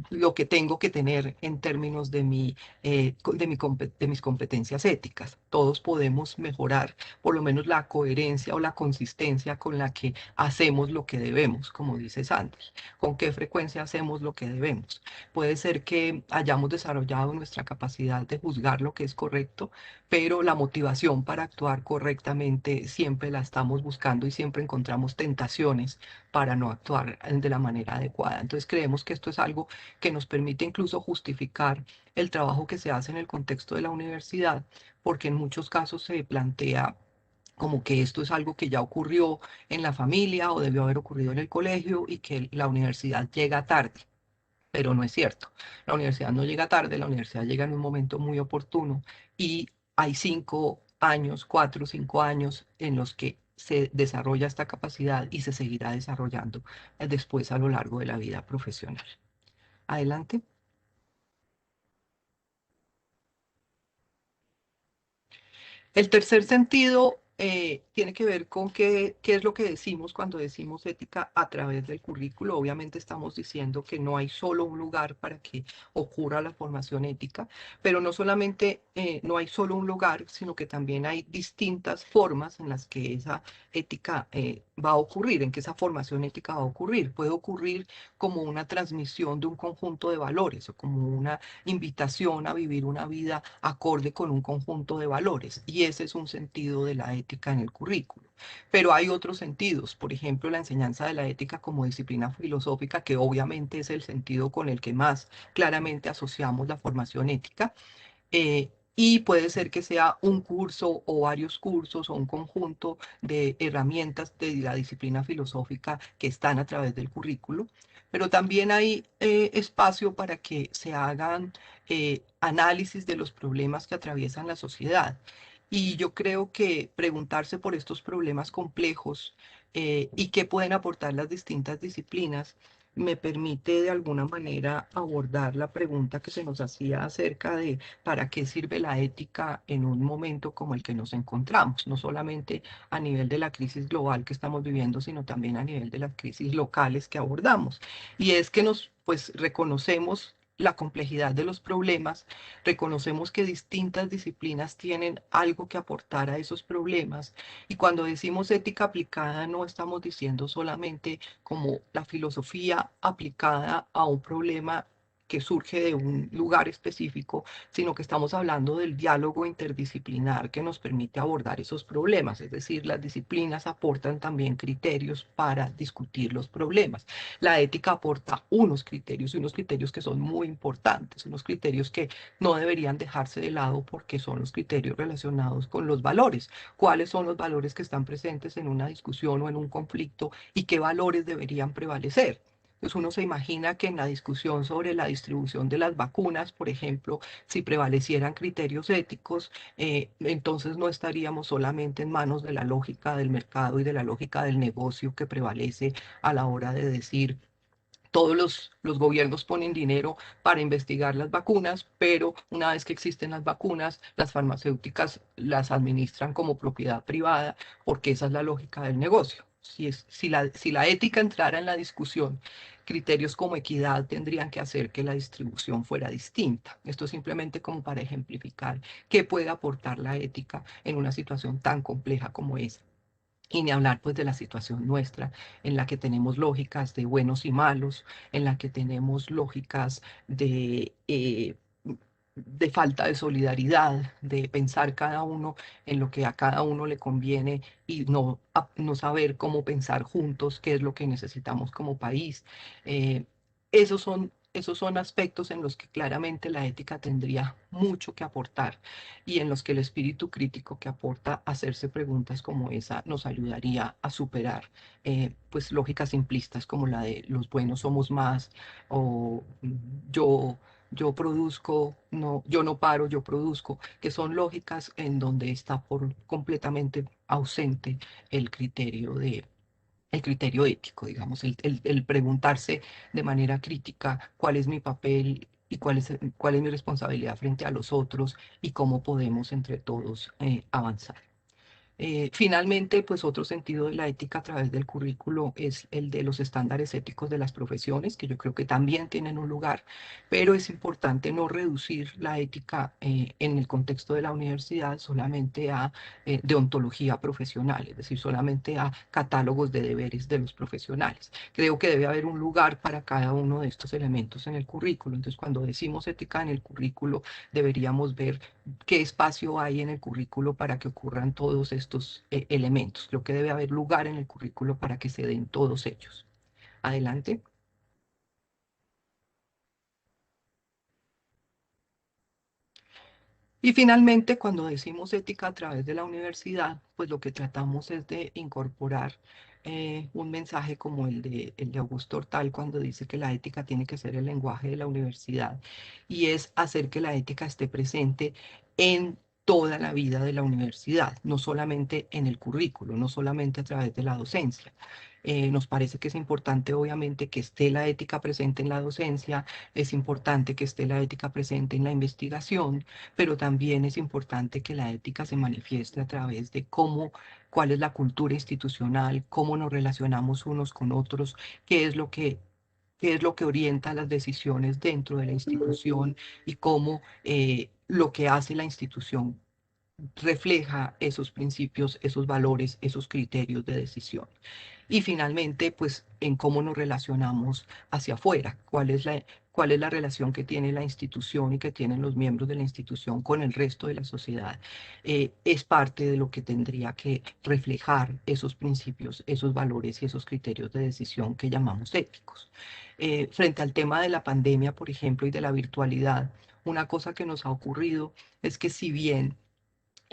lo que tengo que tener en términos de de mis competencias éticas. Todos podemos mejorar por lo menos la coherencia o la consistencia con la que hacemos lo que debemos, como dice Sandy. ¿Con qué frecuencia hacemos lo que debemos? Puede ser que hayamos desarrollado nuestra capacidad de juzgar lo que es correcto, pero la motivación para actuar correctamente siempre la estamos buscando y siempre encontramos tentaciones para no actuar de la manera adecuada. Entonces creemos que esto es algo que nos permite incluso justificar el trabajo que se hace en el contexto de la universidad, porque en muchos casos se plantea como que esto es algo que ya ocurrió en la familia o debió haber ocurrido en el colegio y que la universidad llega tarde. Pero no es cierto. La universidad no llega tarde, la universidad llega en un momento muy oportuno y hay 5 años, 4 o 5 años en los que se desarrolla esta capacidad y se seguirá desarrollando después a lo largo de la vida profesional. Adelante. El tercer sentido tiene que ver con qué es lo que decimos cuando decimos ética a través del currículo. Obviamente estamos diciendo que no hay solo un lugar para que ocurra la formación ética, pero no solamente no hay solo un lugar, sino que también hay distintas formas en las que esa ética va a ocurrir, en que esa formación ética va a ocurrir. Puede ocurrir como una transmisión de un conjunto de valores o como una invitación a vivir una vida acorde con un conjunto de valores. Y ese es un sentido de la ética en el currículo. Pero hay otros sentidos, por ejemplo, la enseñanza de la ética como disciplina filosófica, que obviamente es el sentido con el que más claramente asociamos la formación ética. Y puede ser que sea un curso o varios cursos o un conjunto de herramientas de la disciplina filosófica que están a través del currículo, pero también hay espacio para que se hagan análisis de los problemas que atraviesan la sociedad. Y yo creo que preguntarse por estos problemas complejos y qué pueden aportar las distintas disciplinas me permite de alguna manera abordar la pregunta que se nos hacía acerca de para qué sirve la ética en un momento como el que nos encontramos, no solamente a nivel de la crisis global que estamos viviendo, sino también a nivel de las crisis locales que abordamos. Y es que pues, reconocemos la complejidad de los problemas, reconocemos que distintas disciplinas tienen algo que aportar a esos problemas, y cuando decimos ética aplicada no estamos diciendo solamente como la filosofía aplicada a un problema que surge de un lugar específico, sino que estamos hablando del diálogo interdisciplinar que nos permite abordar esos problemas. Es decir, las disciplinas aportan también criterios para discutir los problemas. La ética aporta unos criterios, y unos criterios que son muy importantes, unos criterios que no deberían dejarse de lado porque son los criterios relacionados con los valores. ¿Cuáles son los valores que están presentes en una discusión o en un conflicto y qué valores deberían prevalecer? Pues uno se imagina que en la discusión sobre la distribución de las vacunas, por ejemplo, si prevalecieran criterios éticos, entonces no estaríamos solamente en manos de la lógica del mercado y de la lógica del negocio que prevalece a la hora de decir todos los gobiernos ponen dinero para investigar las vacunas, pero una vez que existen las vacunas, las farmacéuticas las administran como propiedad privada, porque esa es la lógica del negocio. Si la ética entrara en la discusión, criterios como equidad tendrían que hacer que la distribución fuera distinta. Esto es simplemente como para ejemplificar qué puede aportar la ética en una situación tan compleja como esa. Y ni hablar pues de la situación nuestra, en la que tenemos lógicas de buenos y malos, en la que tenemos lógicas de falta de solidaridad, de pensar cada uno en lo que a cada uno le conviene y no saber cómo pensar juntos, qué es lo que necesitamos como país. Eh, esos son aspectos en los que claramente la ética tendría mucho que aportar y en los que el espíritu crítico que aporta hacerse preguntas como esa nos ayudaría a superar pues lógicas simplistas como la de los buenos somos más o yo yo produzco, no, yo no paro, yo produzco, que son lógicas en donde está por completamente ausente el el criterio ético, digamos, el preguntarse de manera crítica cuál es mi papel y cuál es mi responsabilidad frente a los otros y cómo podemos entre todos avanzar. Finalmente, pues otro sentido de la ética a través del currículo es el de los estándares éticos de las profesiones, que yo creo que también tienen un lugar, pero es importante no reducir la ética en el contexto de la universidad solamente a deontología profesional, es decir, solamente a catálogos de deberes de los profesionales. Creo que debe haber un lugar para cada uno de estos elementos en el currículo. Entonces, cuando decimos ética en el currículo, deberíamos ver qué espacio hay en el currículo para que ocurran todos estos elementos. Creo que debe haber lugar en el currículo para que se den todos ellos. Adelante. Y finalmente, cuando decimos ética a través de la universidad, pues lo que tratamos es de incorporar un mensaje como el de Augusto Hortal cuando dice que la ética tiene que ser el lenguaje de la universidad, y es hacer que la ética esté presente en toda la vida de la universidad, no solamente en el currículo, no solamente a través de la docencia. Nos parece que es importante, obviamente, que esté la ética presente en la docencia, es importante que esté la ética presente en la investigación, pero también es importante que la ética se manifieste a través de cuál es la cultura institucional, cómo nos relacionamos unos con otros, qué es lo que orienta las decisiones dentro de la institución y cómo lo que hace la institución refleja esos principios, esos valores, esos criterios de decisión. Y finalmente, pues en cómo nos relacionamos hacia afuera, cuál es la relación que tiene la institución y que tienen los miembros de la institución con el resto de la sociedad. Es parte de lo que tendría que reflejar esos principios, esos valores y esos criterios de decisión que llamamos éticos. Frente al tema de la pandemia, por ejemplo, y de la virtualidad, una cosa que nos ha ocurrido es que si bien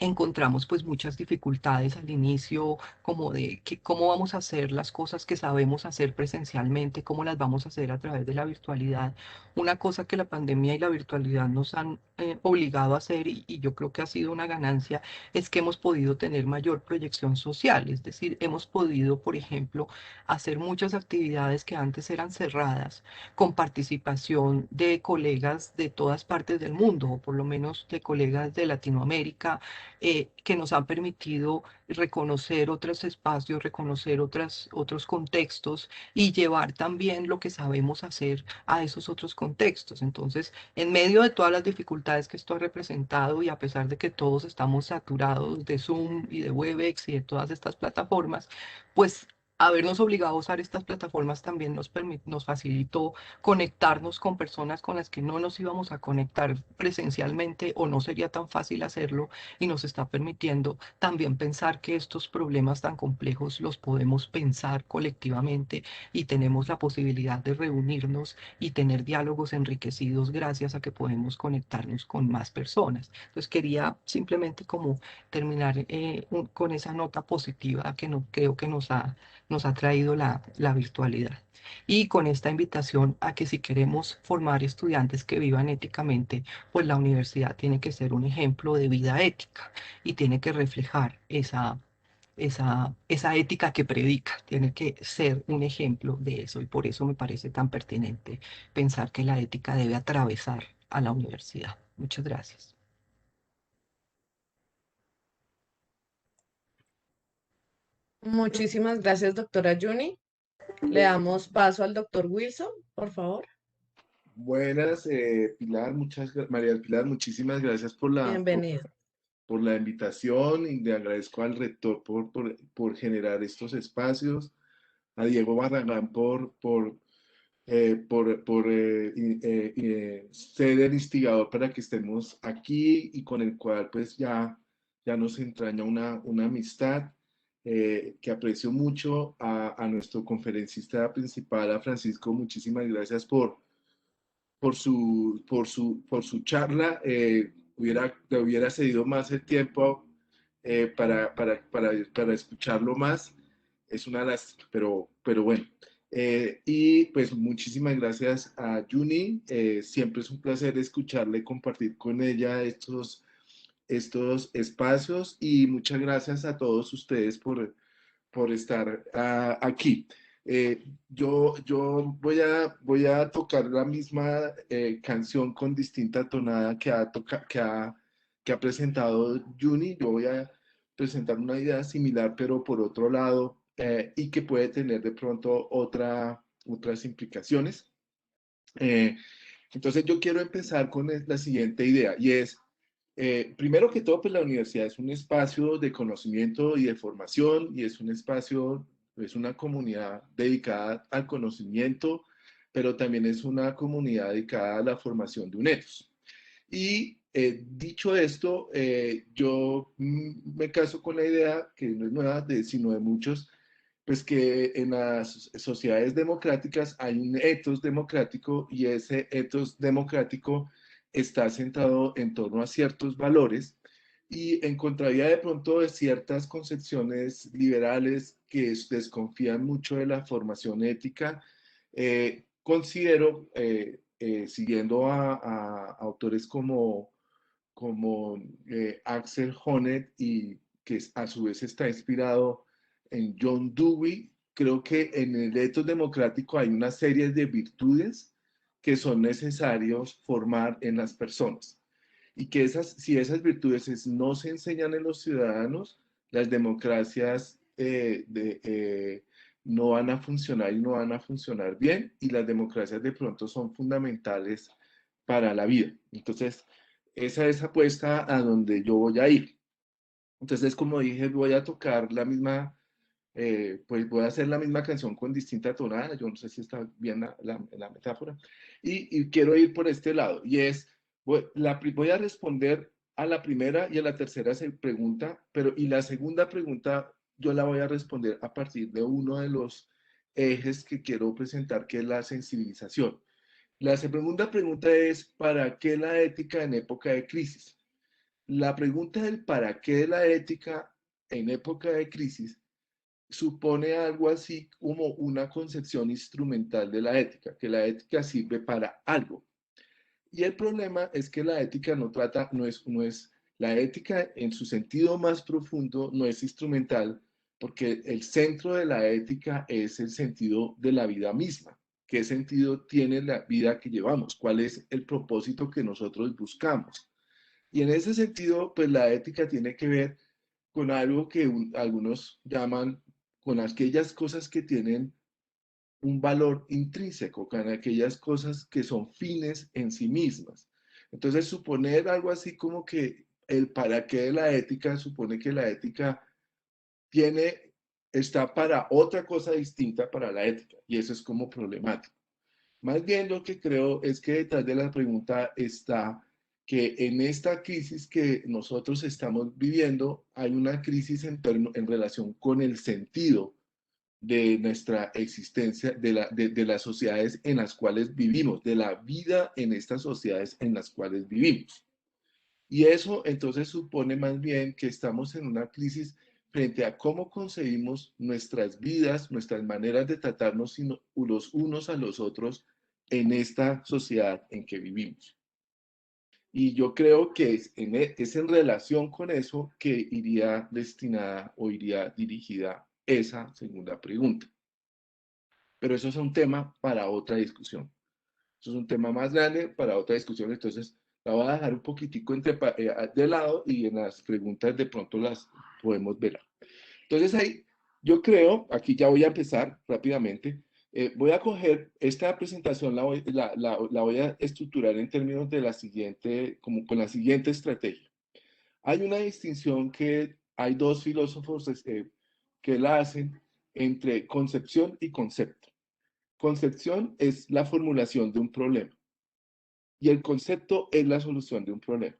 encontramos pues muchas dificultades al inicio, como de cómo vamos a hacer las cosas que sabemos hacer presencialmente, cómo las vamos a hacer a través de la virtualidad. Una cosa que la pandemia y la virtualidad nos han obligado a hacer, y yo creo que ha sido una ganancia, es que hemos podido tener mayor proyección social, es decir, hemos podido, por ejemplo, hacer muchas actividades que antes eran cerradas, con participación de colegas de todas partes del mundo, o por lo menos de colegas de Latinoamérica, que nos han permitido reconocer otros espacios, reconocer otros contextos y llevar también lo que sabemos hacer a esos otros contextos. Entonces, en medio de todas las dificultades que esto ha representado y a pesar de que todos estamos saturados de Zoom y de Webex y de todas estas plataformas, pues habernos obligado a usar estas plataformas también nos facilitó conectarnos con personas con las que no nos íbamos a conectar presencialmente o no sería tan fácil hacerlo, y nos está permitiendo también pensar que estos problemas tan complejos los podemos pensar colectivamente y tenemos la posibilidad de reunirnos y tener diálogos enriquecidos gracias a que podemos conectarnos con más personas. Entonces quería simplemente como terminar con esa nota positiva que creo que nos ha traído la virtualidad. Y con esta invitación a que si queremos formar estudiantes que vivan éticamente, pues la universidad tiene que ser un ejemplo de vida ética y tiene que reflejar esa ética que predica, tiene que ser un ejemplo de eso, y por eso me parece tan pertinente pensar que la ética debe atravesar a la universidad. Muchas gracias. Muchísimas gracias, doctora Juni. Le damos paso al doctor Wilson, por favor. Buenas, Pilar, María del Pilar, muchísimas gracias por Bienvenido. por la invitación, y le agradezco al rector por generar estos espacios, a Diego Barragán por ser el instigador para que estemos aquí, y con el cual pues ya nos entraña una amistad que aprecio mucho. A nuestro conferencista principal, a Francisco, muchísimas gracias por su charla. Le hubiera cedido más el tiempo para escucharlo más. Es una lástima, pero bueno. Y pues muchísimas gracias a Juni. Siempre es un placer escucharle, compartir con ella estos espacios, y muchas gracias a todos ustedes por estar aquí. Yo voy a tocar la misma canción con distinta tonada que ha presentado Juni. Yo voy a presentar una idea similar, pero por otro lado, y que puede tener de pronto otras implicaciones. Entonces yo quiero empezar con la siguiente idea, y es, primero que todo, pues la universidad es un espacio de conocimiento y de formación, y es un espacio, es una comunidad dedicada al conocimiento, pero también es una comunidad dedicada a la formación de un ethos. Y dicho esto, yo me caso con la idea, que no es nueva, sino de muchos, pues que en las sociedades democráticas hay un ethos democrático y ese ethos democrático está centrado en torno a ciertos valores y en contravía de pronto de ciertas concepciones liberales que desconfían mucho de la formación ética. Considero, siguiendo a autores como Axel Honneth, y que a su vez está inspirado en John Dewey, creo que en el ethos democrático hay una serie de virtudes que son necesarios formar en las personas. Y que si esas virtudes no se enseñan en los ciudadanos, las democracias no van a funcionar y no van a funcionar bien, y las democracias de pronto son fundamentales para la vida. Entonces, esa es apuesta a donde yo voy a ir. Entonces, como dije, voy a tocar la misma, pues voy a hacer la misma canción con distinta tonada. Yo no sé si está bien la metáfora. Y quiero ir por este lado. Y es, voy a responder a la primera y a la tercera pregunta, y la segunda pregunta yo la voy a responder a partir de uno de los ejes que quiero presentar, que es la sensibilización. La segunda pregunta es, ¿para qué la ética en época de crisis? La pregunta del para qué de la ética en época de crisis supone algo así como una concepción instrumental de la ética, que la ética sirve para algo. Y el problema es que la ética la ética en su sentido más profundo no es instrumental, porque el centro de la ética es el sentido de la vida misma. ¿Qué sentido tiene la vida que llevamos? ¿Cuál es el propósito que nosotros buscamos? Y en ese sentido, pues la ética tiene que ver con algo que algunos llaman, con aquellas cosas que tienen un valor intrínseco, con aquellas cosas que son fines en sí mismas. Entonces, suponer algo así como que el para qué de la ética supone que la ética está para otra cosa distinta para la ética, y eso es como problemático. Más bien lo que creo es que detrás de la pregunta está que en esta crisis que nosotros estamos viviendo hay una crisis en relación con el sentido de nuestra existencia, de las sociedades en las cuales vivimos, de la vida en estas sociedades en las cuales vivimos. Y eso entonces supone más bien que estamos en una crisis frente a cómo concebimos nuestras vidas, nuestras maneras de tratarnos los unos a los otros en esta sociedad en que vivimos. Y yo creo que es en relación con eso que iría destinada o iría dirigida esa segunda pregunta. Pero eso es un tema para otra discusión. Eso es un tema más grande para otra discusión. Entonces, la voy a dejar un poquitico de lado, y en las preguntas de pronto las podemos ver. Entonces, ahí yo creo, aquí ya voy a empezar rápidamente. Voy a coger esta presentación, la voy a estructurar en términos de como con la siguiente estrategia. Hay una distinción que hay dos filósofos que la hacen entre concepción y concepto. Concepción es la formulación de un problema y el concepto es la solución de un problema.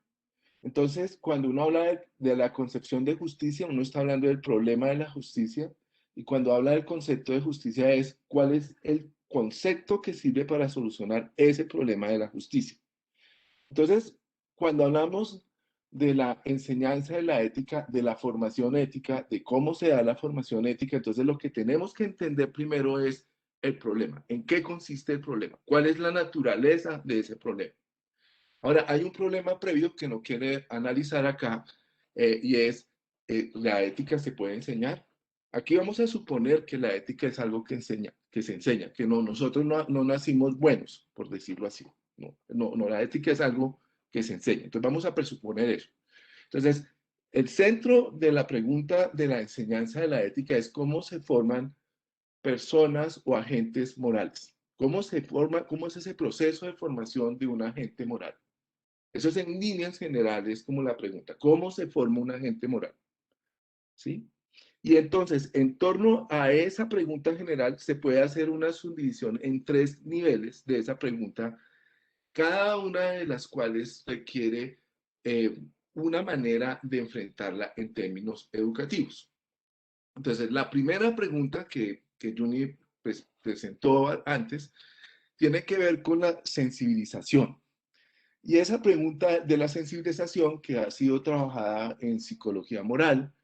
Entonces, cuando uno habla de la concepción de justicia, uno está hablando del problema de la justicia, y cuando habla del concepto de justicia es cuál es el concepto que sirve para solucionar ese problema de la justicia. Entonces, cuando hablamos de la enseñanza de la ética, de la formación ética, de cómo se da la formación ética, entonces lo que tenemos que entender primero es el problema. ¿En qué consiste el problema? ¿Cuál es la naturaleza de ese problema? Ahora, hay un problema previo que no quiere analizar acá, y es, ¿la ética se puede enseñar? Aquí vamos a suponer que la ética es algo que se enseña, que no, nosotros no nacimos buenos, por decirlo así. No, la ética es algo que se enseña. Entonces vamos a presuponer eso. Entonces, el centro de la pregunta de la enseñanza de la ética es cómo se forman personas o agentes morales. ¿Cómo es ese proceso de formación de un agente moral? Eso es en líneas generales como la pregunta. ¿Cómo se forma un agente moral? ¿Sí? Y entonces, en torno a esa pregunta general, se puede hacer una subdivisión en 3 niveles de esa pregunta, cada una de las cuales requiere una manera de enfrentarla en términos educativos. Entonces, la primera pregunta que Juni pues, presentó antes tiene que ver con la sensibilización. Y esa pregunta de la sensibilización, que ha sido trabajada en psicología moral,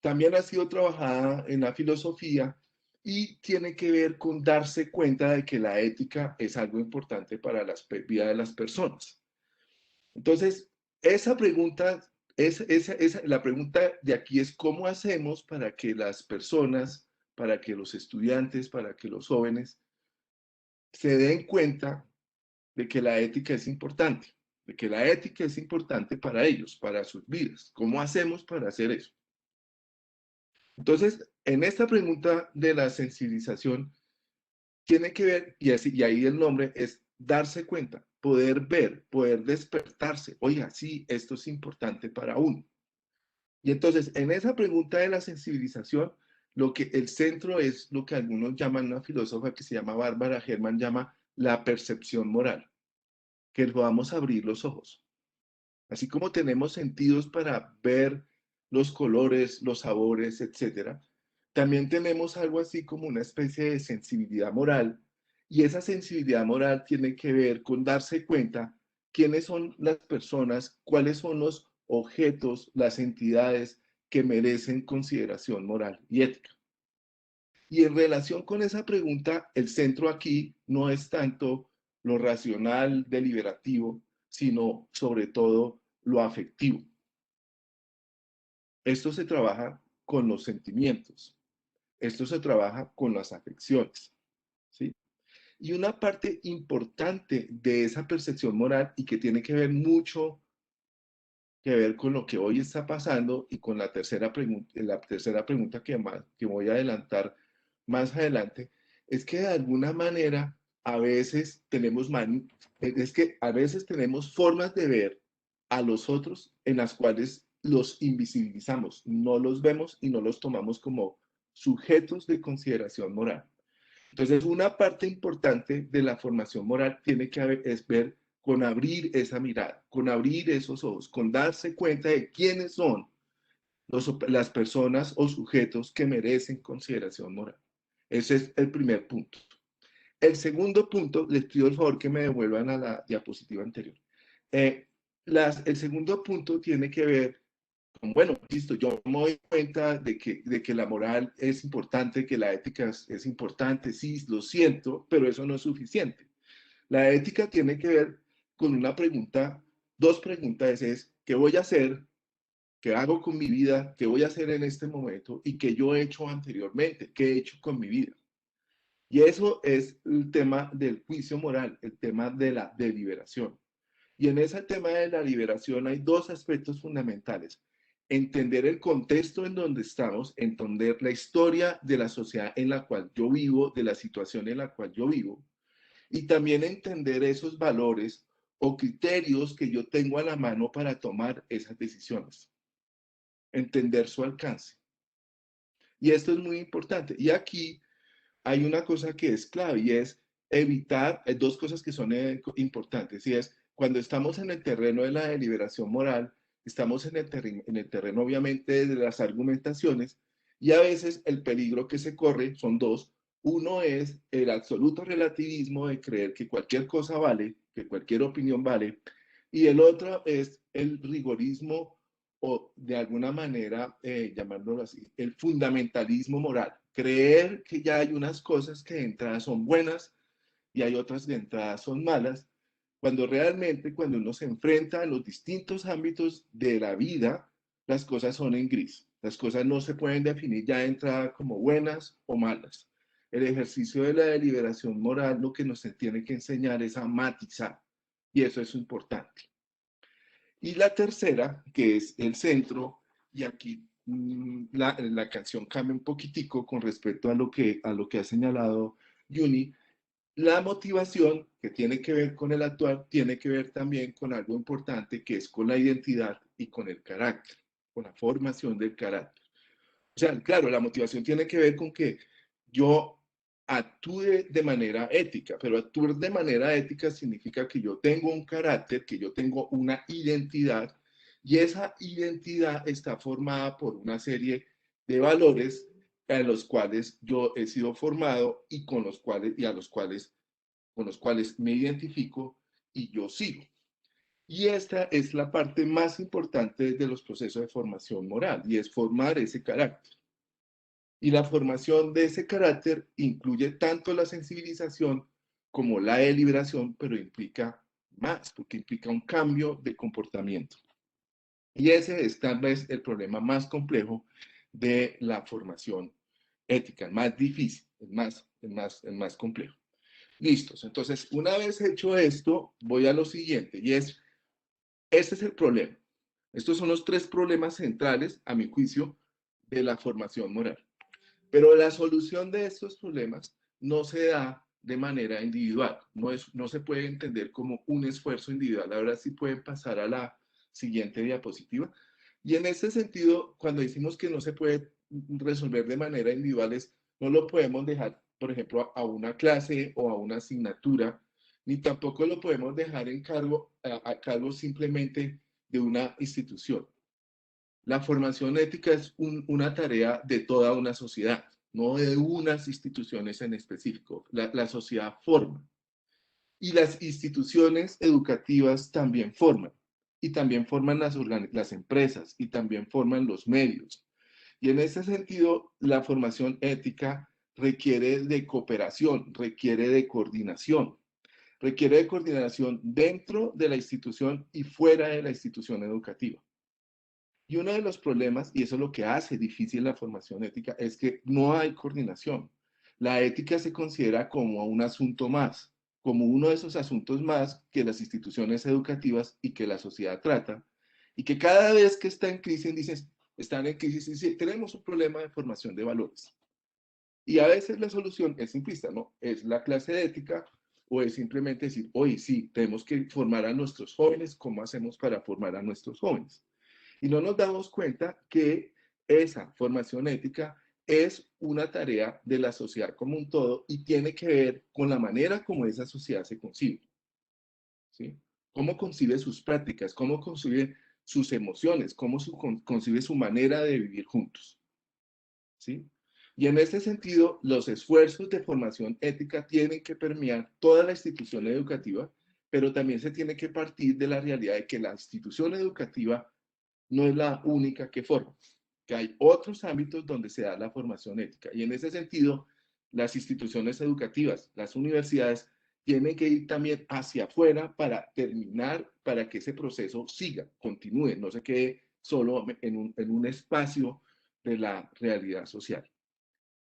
también ha sido trabajada en la filosofía y tiene que ver con darse cuenta de que la ética es algo importante para la vida de las personas. Entonces, esa pregunta, la pregunta de aquí es cómo hacemos para que las personas, para que los estudiantes, para que los jóvenes se den cuenta de que la ética es importante, de que la ética es importante para ellos, para sus vidas. ¿Cómo hacemos para hacer eso? Entonces, en esta pregunta de la sensibilización, tiene que ver, y ahí el nombre es darse cuenta, poder ver, poder despertarse. Oiga, sí, esto es importante para uno. Y entonces, en esa pregunta de la sensibilización, lo que el centro es lo que algunos llaman, una filósofa que se llama Bárbara Herrmann, llama la percepción moral, que podamos abrir los ojos. Así como tenemos sentidos para ver los colores, los sabores, etcétera, también tenemos algo así como una especie de sensibilidad moral, y esa sensibilidad moral tiene que ver con darse cuenta quiénes son las personas, cuáles son los objetos, las entidades que merecen consideración moral y ética. Y en relación con esa pregunta, el centro aquí no es tanto lo racional, deliberativo, sino sobre todo lo afectivo. Esto se trabaja con los sentimientos. Esto se trabaja con las afecciones, ¿sí? Y una parte importante de esa percepción moral y que tiene que ver mucho que ver con lo que hoy está pasando y con la tercera pregunta que voy a adelantar más adelante, es que de alguna manera a veces tenemos formas de ver a los otros en las cuales los invisibilizamos, no los vemos y no los tomamos como sujetos de consideración moral. Entonces, una parte importante de la formación moral tiene que ver con abrir esa mirada, con abrir esos ojos, con darse cuenta de quiénes son las personas o sujetos que merecen consideración moral. Ese es el primer punto. El segundo punto, les pido el favor que me devuelvan a la diapositiva anterior. El segundo punto tiene que ver con, bueno, listo, yo me doy cuenta de que la moral es importante, que la ética es importante, sí, lo siento, pero eso no es suficiente. La ética tiene que ver con una pregunta, 2 preguntas es, ¿qué voy a hacer? ¿Qué hago con mi vida? ¿Qué voy a hacer en este momento? ¿Y qué yo he hecho anteriormente? ¿Qué he hecho con mi vida? Y eso es el tema del juicio moral, el tema de la deliberación. Y en ese tema de la liberación hay 2 aspectos fundamentales. Entender el contexto en donde estamos, entender la historia de la sociedad en la cual yo vivo, de la situación en la cual yo vivo, y también entender esos valores o criterios que yo tengo a la mano para tomar esas decisiones. Entender su alcance. Y esto es muy importante. Y aquí hay una cosa que es clave y es evitar, hay 2 cosas que son importantes, y es cuando estamos en el terreno de la deliberación moral, estamos en el terreno obviamente de las argumentaciones, y a veces el peligro que se corre son 2. Uno es el absoluto relativismo de creer que cualquier cosa vale, que cualquier opinión vale, y el otro es el rigorismo o de alguna manera, llamándolo así, el fundamentalismo moral. Creer que ya hay unas cosas que de entrada son buenas y hay otras de entrada son malas, cuando realmente cuando uno se enfrenta a los distintos ámbitos de la vida, las cosas son en gris. Las cosas no se pueden definir ya de entrada como buenas o malas. El ejercicio de la deliberación moral lo que nos tiene que enseñar es a matizar, y eso es importante. Y la tercera, que es el centro, y aquí la canción cambia un poquitico con respecto a lo que ha señalado Yuni. La motivación, que tiene que ver con el actuar, tiene que ver también con algo importante, que es con la identidad y con el carácter, con la formación del carácter. O sea, claro, la motivación tiene que ver con que yo actúe de manera ética, pero actuar de manera ética significa que yo tengo un carácter, que yo tengo una identidad, y esa identidad está formada por una serie de valores en los cuales yo he sido formado y con los cuales me identifico y yo sigo. Y esta es la parte más importante de los procesos de formación moral, y es formar ese carácter. Y la formación de ese carácter incluye tanto la sensibilización como la deliberación, pero implica más, porque implica un cambio de comportamiento. Y ese es tal vez el problema más complejo de la formación ética, el más difícil, el más complejo. Listos. Entonces, una vez hecho esto, voy a lo siguiente, y este es el problema. Estos son los tres problemas centrales, a mi juicio, de la formación moral. Pero la solución de estos problemas no se da de manera individual, no se puede entender como un esfuerzo individual. Ahora sí pueden pasar a la siguiente diapositiva. Y en ese sentido, cuando decimos que no se puede resolver de manera individual, no lo podemos dejar, por ejemplo, a una clase o a una asignatura, ni tampoco lo podemos dejar a cargo simplemente de una institución. La formación ética es una tarea de toda una sociedad, no de unas instituciones en específico. La sociedad forma. Y las instituciones educativas también forman. Y también forman las empresas, y también forman los medios. Y en ese sentido, la formación ética requiere de cooperación, requiere de coordinación. Requiere de coordinación dentro de la institución y fuera de la institución educativa. Y uno de los problemas, y eso es lo que hace difícil la formación ética, es que no hay coordinación. La ética se considera como un asunto más, como uno de esos asuntos más que las instituciones educativas y que la sociedad trata, y que cada vez que está en crisis, están en crisis y dicen, tenemos un problema de formación de valores. Y a veces la solución es simplista, ¿no? Es la clase de ética, o es simplemente decir, oye, sí, tenemos que formar a nuestros jóvenes, ¿cómo hacemos para formar a nuestros jóvenes? Y no nos damos cuenta que esa formación ética es una tarea de la sociedad como un todo y tiene que ver con la manera como esa sociedad se concibe. ¿Sí? Cómo concibe sus prácticas, cómo concibe sus emociones, cómo concibe su manera de vivir juntos. ¿Sí? Y en este sentido, los esfuerzos de formación ética tienen que permear toda la institución educativa, pero también se tiene que partir de la realidad de que la institución educativa no es la única que forma, que hay otros ámbitos donde se da la formación ética. Y en ese sentido, las instituciones educativas, las universidades, tienen que ir también hacia afuera para terminar, para que ese proceso siga, continúe, no se quede solo en un espacio de la realidad social.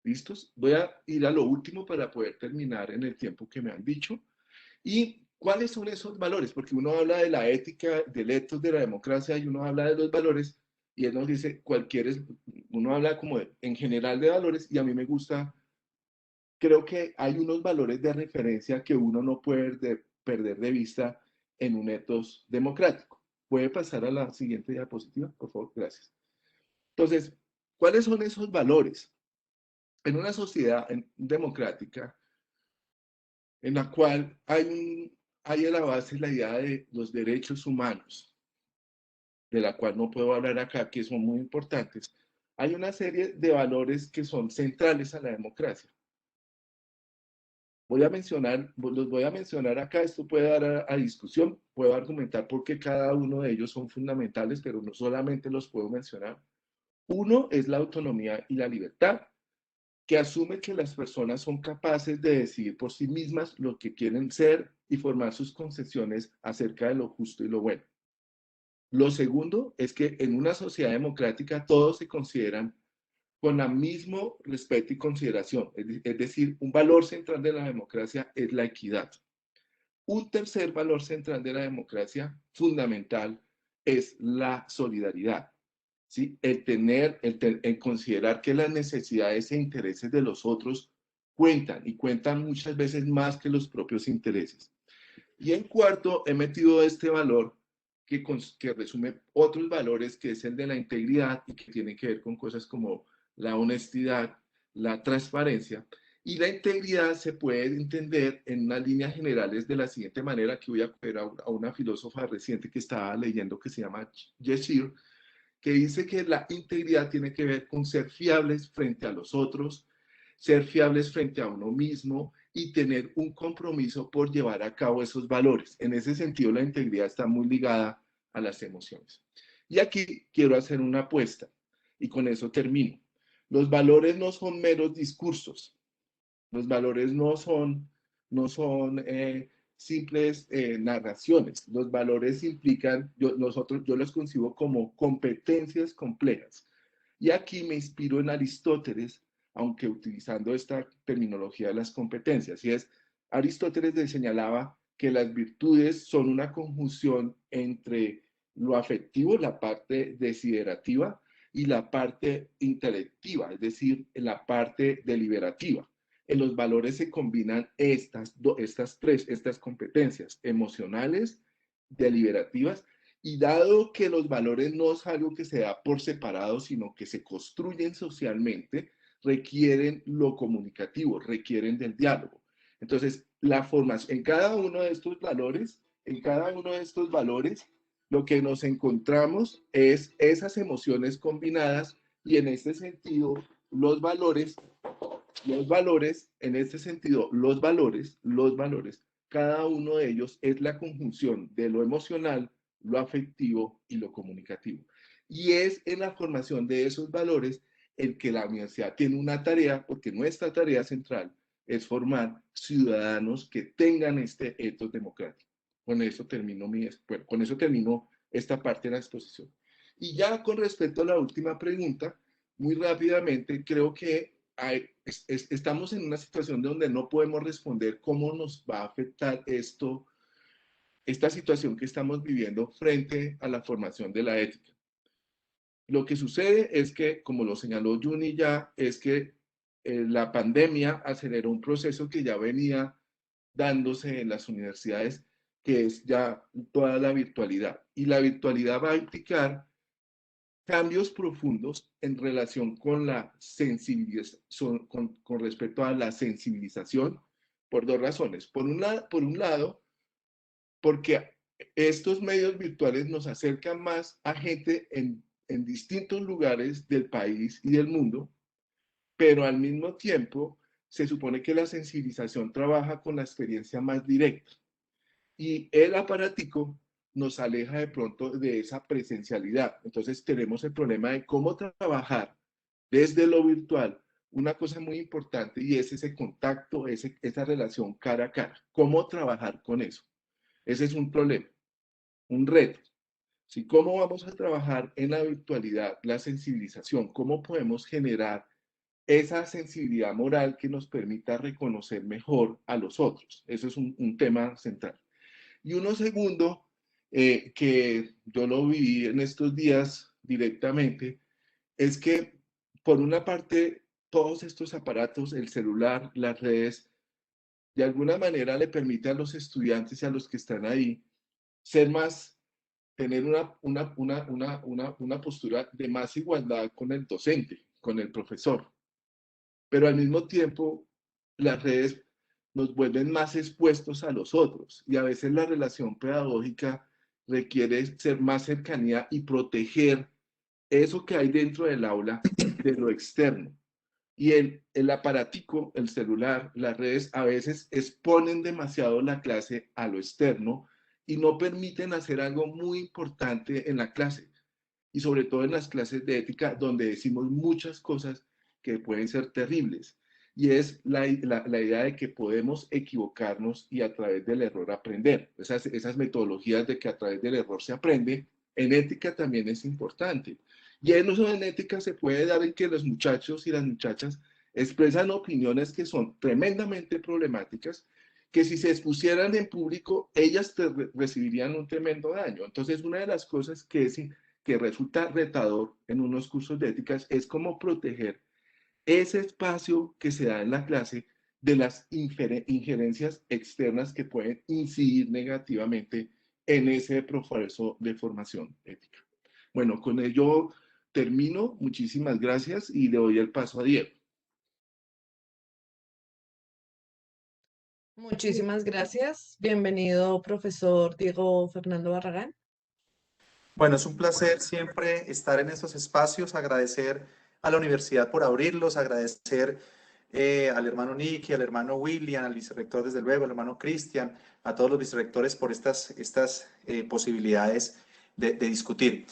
¿Listos? Voy a ir a lo último para poder terminar en el tiempo que me han dicho. ¿Y cuáles son esos valores? Porque uno habla de la ética, del ethos de la democracia, y uno habla de los valores, y él nos dice, uno habla como en general de valores, y a mí me gusta, creo que hay unos valores de referencia que uno no puede perder de vista en un ethos democrático. ¿Puede pasar a la siguiente diapositiva, por favor? Gracias. Entonces, ¿cuáles son esos valores? En una sociedad democrática, en la cual hay a la base la idea de los derechos humanos, de la cual no puedo hablar acá, que son muy importantes. Hay una serie de valores que son centrales a la democracia. Los voy a mencionar acá, esto puede dar a discusión, puedo argumentar por qué cada uno de ellos son fundamentales, pero no solamente los puedo mencionar. Uno es la autonomía y la libertad, que asume que las personas son capaces de decidir por sí mismas lo que quieren ser y formar sus concepciones acerca de lo justo y lo bueno. Lo segundo es que en una sociedad democrática todos se consideran con el mismo respeto y consideración. Es decir, un valor central de la democracia es la equidad. Un tercer valor central de la democracia fundamental es la solidaridad. ¿Sí? El considerar que las necesidades e intereses de los otros cuentan y cuentan muchas veces más que los propios intereses. Y en cuarto, he metido este valor que resume otros valores, que es el de la integridad y que tiene que ver con cosas como la honestidad, la transparencia. Y la integridad se puede entender en unas líneas generales de la siguiente manera, que voy a coger a una filósofa reciente que estaba leyendo que se llama Yeshir, que dice que la integridad tiene que ver con ser fiables frente a los otros, ser fiables frente a uno mismo y tener un compromiso por llevar a cabo esos valores. En ese sentido, la integridad está muy ligada a las emociones. Y aquí quiero hacer una apuesta y con eso termino. Los valores no son meros discursos. Los valores no son simples narraciones. Los valores implican, yo los concibo como competencias complejas. Y aquí me inspiro en Aristóteles, aunque utilizando esta terminología de las competencias. Y es, Aristóteles señalaba que las virtudes son una conjunción entre lo afectivo, la parte desiderativa, y la parte intelectiva, es decir, la parte deliberativa. En los valores se combinan estas competencias emocionales, deliberativas, y dado que los valores no es algo que se da por separado, sino que se construyen socialmente, requieren lo comunicativo, requieren del diálogo. Entonces, la formación, en cada uno de estos valores, lo que nos encontramos es esas emociones combinadas y en este sentido, los valores, cada uno de ellos es la conjunción de lo emocional, lo afectivo y lo comunicativo. Y es en la formación de esos valores el que la universidad tiene una tarea, porque nuestra tarea central es formar ciudadanos que tengan este ethos democrático. Con eso termino esta parte de la exposición. Y ya con respecto a la última pregunta, muy rápidamente, creo que estamos en una situación donde no podemos responder cómo nos va a afectar esta situación que estamos viviendo frente a la formación de la ética. Lo que sucede es que, como lo señaló Juni ya, es que la pandemia aceleró un proceso que ya venía dándose en las universidades, que es ya toda la virtualidad. Y la virtualidad va a implicar cambios profundos en relación con la sensibilización, con respecto a la sensibilización, por dos razones. Por un lado, porque estos medios virtuales nos acercan más a gente en distintos lugares del país y del mundo, pero al mismo tiempo se supone que la sensibilización trabaja con la experiencia más directa. Y el aparatico nos aleja de pronto de esa presencialidad. Entonces tenemos el problema de cómo trabajar desde lo virtual. Una cosa muy importante y es ese contacto, esa relación cara a cara. ¿Cómo trabajar con eso? Ese es un problema, un reto. ¿Sí? ¿Cómo vamos a trabajar en la virtualidad, la sensibilización? ¿Cómo podemos generar esa sensibilidad moral que nos permita reconocer mejor a los otros? Eso es un tema central. Y uno segundo, que yo lo viví en estos días directamente, es que por una parte todos estos aparatos, el celular, las redes, de alguna manera le permite a los estudiantes y a los que están ahí tener una postura de más igualdad con el docente, con el profesor. Pero al mismo tiempo, las redes nos vuelven más expuestos a los otros y a veces la relación pedagógica requiere ser más cercanía y proteger eso que hay dentro del aula de lo externo. Y el aparatico, el celular, las redes a veces exponen demasiado la clase a lo externo y no permiten hacer algo muy importante en la clase. Y sobre todo en las clases de ética, donde decimos muchas cosas que pueden ser terribles. Y es la idea de que podemos equivocarnos y a través del error aprender. Esas metodologías de que a través del error se aprende, en ética también es importante. Y eso en ética se puede dar en que los muchachos y las muchachas expresan opiniones que son tremendamente problemáticas, que si se expusieran en público, ellas recibirían un tremendo daño. Entonces, una de las cosas que resulta retador en unos cursos de éticas es cómo proteger ese espacio que se da en la clase de las injerencias externas que pueden incidir negativamente en ese proceso de formación ética. Bueno, con ello termino. Muchísimas gracias y le doy el paso a Diego. Muchísimas gracias. Bienvenido, profesor Diego Fernando Barragán. Bueno, es un placer siempre estar en estos espacios, agradecer a la universidad por abrirlos, agradecer al hermano Nicky, al hermano William, al vicerrector desde luego, al hermano Cristian, a todos los vicerrectores por estas posibilidades de discutir.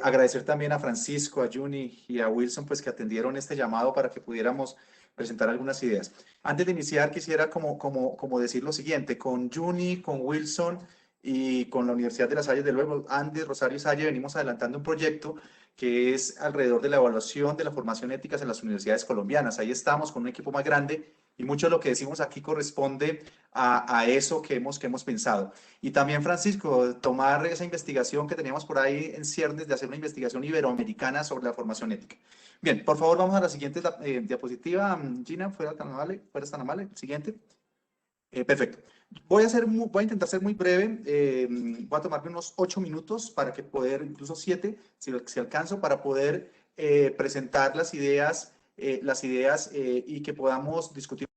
Agradecer también a Francisco, a Juni y a Wilson, pues que atendieron este llamado para que pudiéramos presentar algunas ideas. Antes de iniciar, quisiera como decir lo siguiente, con Juni, con Wilson y con la Universidad de La Salle, de luego, Andes, Rosario y Salle, venimos adelantando un proyecto que es alrededor de la evaluación de la formación ética en las universidades colombianas. Ahí estamos con un equipo más grande y mucho de lo que decimos aquí corresponde a eso que hemos pensado. Y también, Francisco, tomar esa investigación que teníamos por ahí en ciernes de hacer una investigación iberoamericana sobre la formación ética. Bien, por favor, vamos a la siguiente diapositiva. Gina, fuera tan amable. Siguiente. Perfecto. Voy a intentar ser muy breve. Voy a tomarme unos 8 minutos para que poder, incluso 7, si alcanzo, para poder presentar las ideas y que podamos discutir.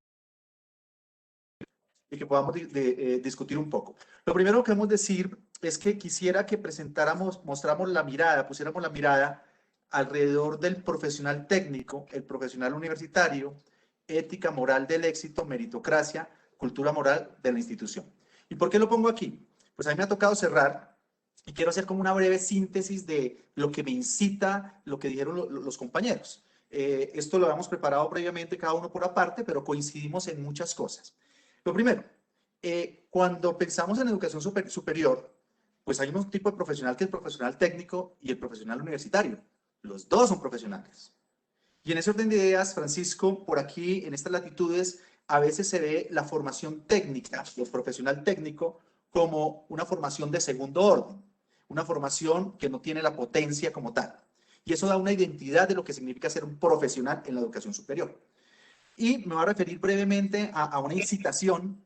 Discutir un poco. Lo primero que queremos decir es que quisiera que pusiéramos la mirada alrededor del profesional técnico, el profesional universitario, ética moral del éxito, meritocracia, cultura moral de la institución. ¿Y por qué lo pongo aquí? Pues a mí me ha tocado cerrar y quiero hacer como una breve síntesis de lo que me incita, lo que dijeron los compañeros. Esto lo habíamos preparado previamente, cada uno por aparte, pero coincidimos en muchas cosas. Lo primero, cuando pensamos en educación superior, pues hay un tipo de profesional que es el profesional técnico y el profesional universitario. Los dos son profesionales. Y en ese orden de ideas, Francisco, por aquí, en estas latitudes, a veces se ve la formación técnica, el profesional técnico, como una formación de segundo orden, una formación que no tiene la potencia como tal. Y eso da una identidad de lo que significa ser un profesional en la educación superior. Y me voy a referir brevemente a una incitación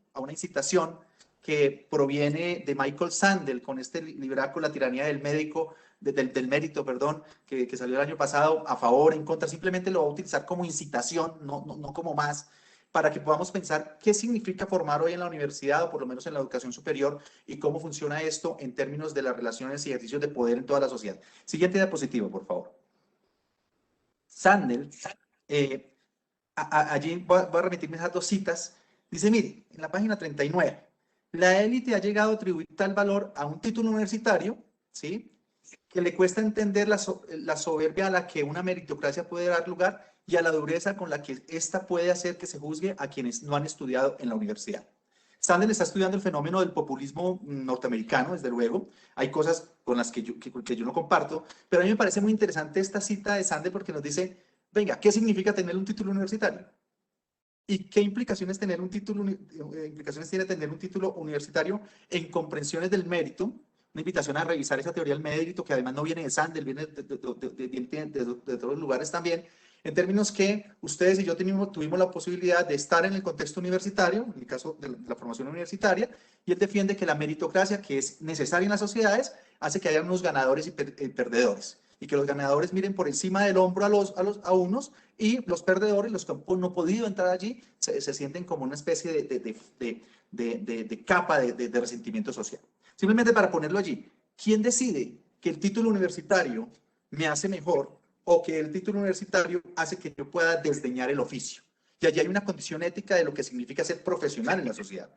que proviene de Michael Sandel, con este libraco La tiranía del mérito, que salió el año pasado, a favor, en contra. Simplemente lo voy a utilizar como incitación, no como más, para que podamos pensar qué significa formar hoy en la universidad, o por lo menos en la educación superior, y cómo funciona esto en términos de las relaciones y ejercicios de poder en toda la sociedad. Siguiente diapositiva, por favor. Sandel, allí voy a remitirme a esas dos citas. Dice, mire, en la página 39, la élite ha llegado a atribuir tal valor a un título universitario, ¿sí?, que le cuesta entender la soberbia a la que una meritocracia puede dar lugar y a la dureza con la que ésta puede hacer que se juzgue a quienes no han estudiado en la universidad. Sandel está estudiando el fenómeno del populismo norteamericano, desde luego. Hay cosas con las que yo no comparto, pero a mí me parece muy interesante esta cita de Sandel porque nos dice, venga, ¿qué significa tener un título universitario? ¿Y qué implicaciones tiene tener un título universitario en comprensiones del mérito? Una invitación a revisar esa teoría del mérito, que además no viene de Sandel, viene de otros lugares también, en términos que ustedes y yo tuvimos la posibilidad de estar en el contexto universitario, en el caso de la formación universitaria, y él defiende que la meritocracia, que es necesaria en las sociedades, hace que haya unos ganadores y perdedores, y que los ganadores miren por encima del hombro a unos, y los perdedores, los que no han podido entrar allí, se sienten como una especie de capa de resentimiento social. Simplemente para ponerlo allí, ¿quién decide que el título universitario me hace mejor o que el título universitario hace que yo pueda desdeñar el oficio? Y allí hay una condición ética de lo que significa ser profesional en la sociedad.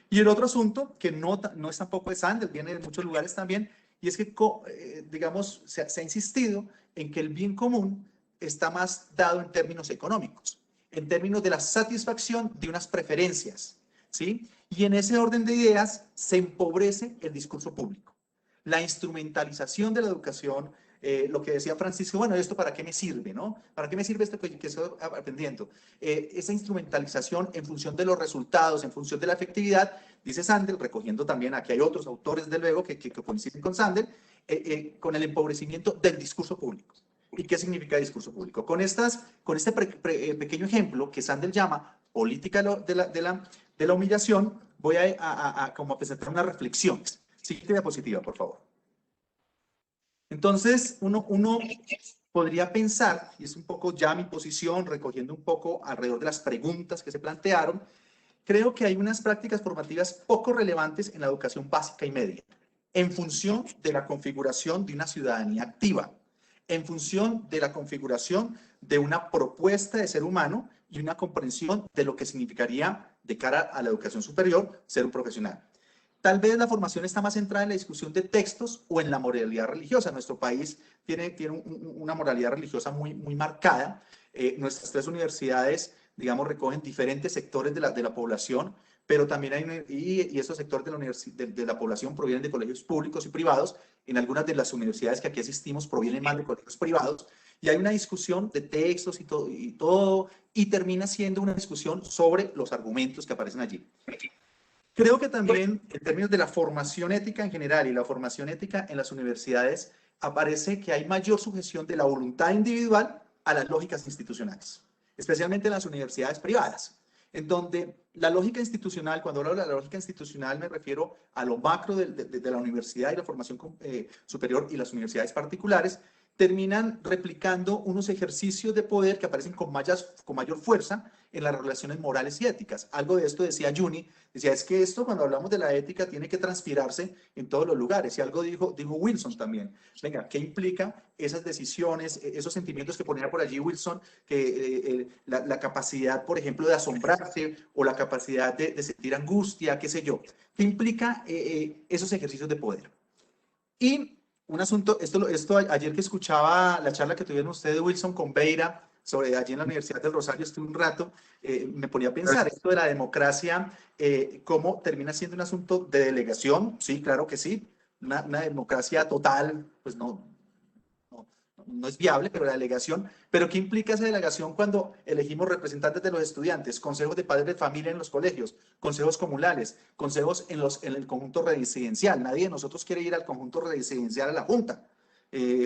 Y el otro asunto, que no es tampoco de Sandel, viene de muchos lugares también, y es que, digamos, se ha insistido en que el bien común está más dado en términos económicos, en términos de la satisfacción de unas preferencias, ¿sí? Y en ese orden de ideas se empobrece el discurso público. La instrumentalización de la educación, lo que decía Francisco, bueno, ¿esto para qué me sirve, no? ¿Para qué me sirve esto que estoy aprendiendo? Esa instrumentalización en función de los resultados, en función de la efectividad, dice Sandel, recogiendo también, aquí hay otros autores, desde luego, que coinciden con Sandel, con el empobrecimiento del discurso público. ¿Y qué significa discurso público? Con este pequeño ejemplo que Sandel llama política de la humillación, voy como a presentar una reflexión. Siguiente diapositiva, por favor. Entonces, uno podría pensar, y es un poco ya mi posición, recogiendo un poco alrededor de las preguntas que se plantearon, creo que hay unas prácticas formativas poco relevantes en la educación básica y media, en función de la configuración de una ciudadanía activa, en función de la configuración de una propuesta de ser humano y una comprensión de lo que significaría de cara a la educación superior ser un profesional. Tal vez la formación está más centrada en la discusión de textos o en la moralidad religiosa. Nuestro país tiene una moralidad religiosa muy marcada. Nuestras 3 universidades, digamos, recogen diferentes sectores de la población, pero también hay, y esos sectores de la población provienen de colegios públicos y privados. En algunas de las universidades que aquí asistimos provienen más de colegios privados. Y hay una discusión de textos y termina siendo una discusión sobre los argumentos que aparecen allí. Creo que también, en términos de la formación ética en general y la formación ética en las universidades, aparece que hay mayor sujeción de la voluntad individual a las lógicas institucionales, especialmente en las universidades privadas, en donde la lógica institucional, cuando hablo de la lógica institucional me refiero a lo macro de la universidad y la formación superior y las universidades particulares, terminan replicando unos ejercicios de poder que aparecen con mayor fuerza en las relaciones morales y éticas. Algo de esto decía Juni, decía, es que esto cuando hablamos de la ética tiene que transpirarse en todos los lugares, y algo dijo Wilson también. Venga, ¿qué implica esas decisiones, esos sentimientos que ponía por allí Wilson, que la capacidad, por ejemplo, de asombrarse o la capacidad de sentir angustia, qué sé yo? ¿Qué implica esos ejercicios de poder? Y un asunto, esto ayer que escuchaba la charla que tuvieron ustedes, Wilson, con Beira, sobre allí en la Universidad del Rosario, estuve un rato, me ponía a pensar esto de la democracia, cómo termina siendo un asunto de delegación. Sí, claro que sí, una democracia total, pues no es viable, pero la delegación, pero ¿qué implica esa delegación cuando elegimos representantes de los estudiantes, consejos de padres de familia en los colegios, consejos comunales, consejos en el conjunto residencial? Nadie de nosotros quiere ir al conjunto residencial a la junta.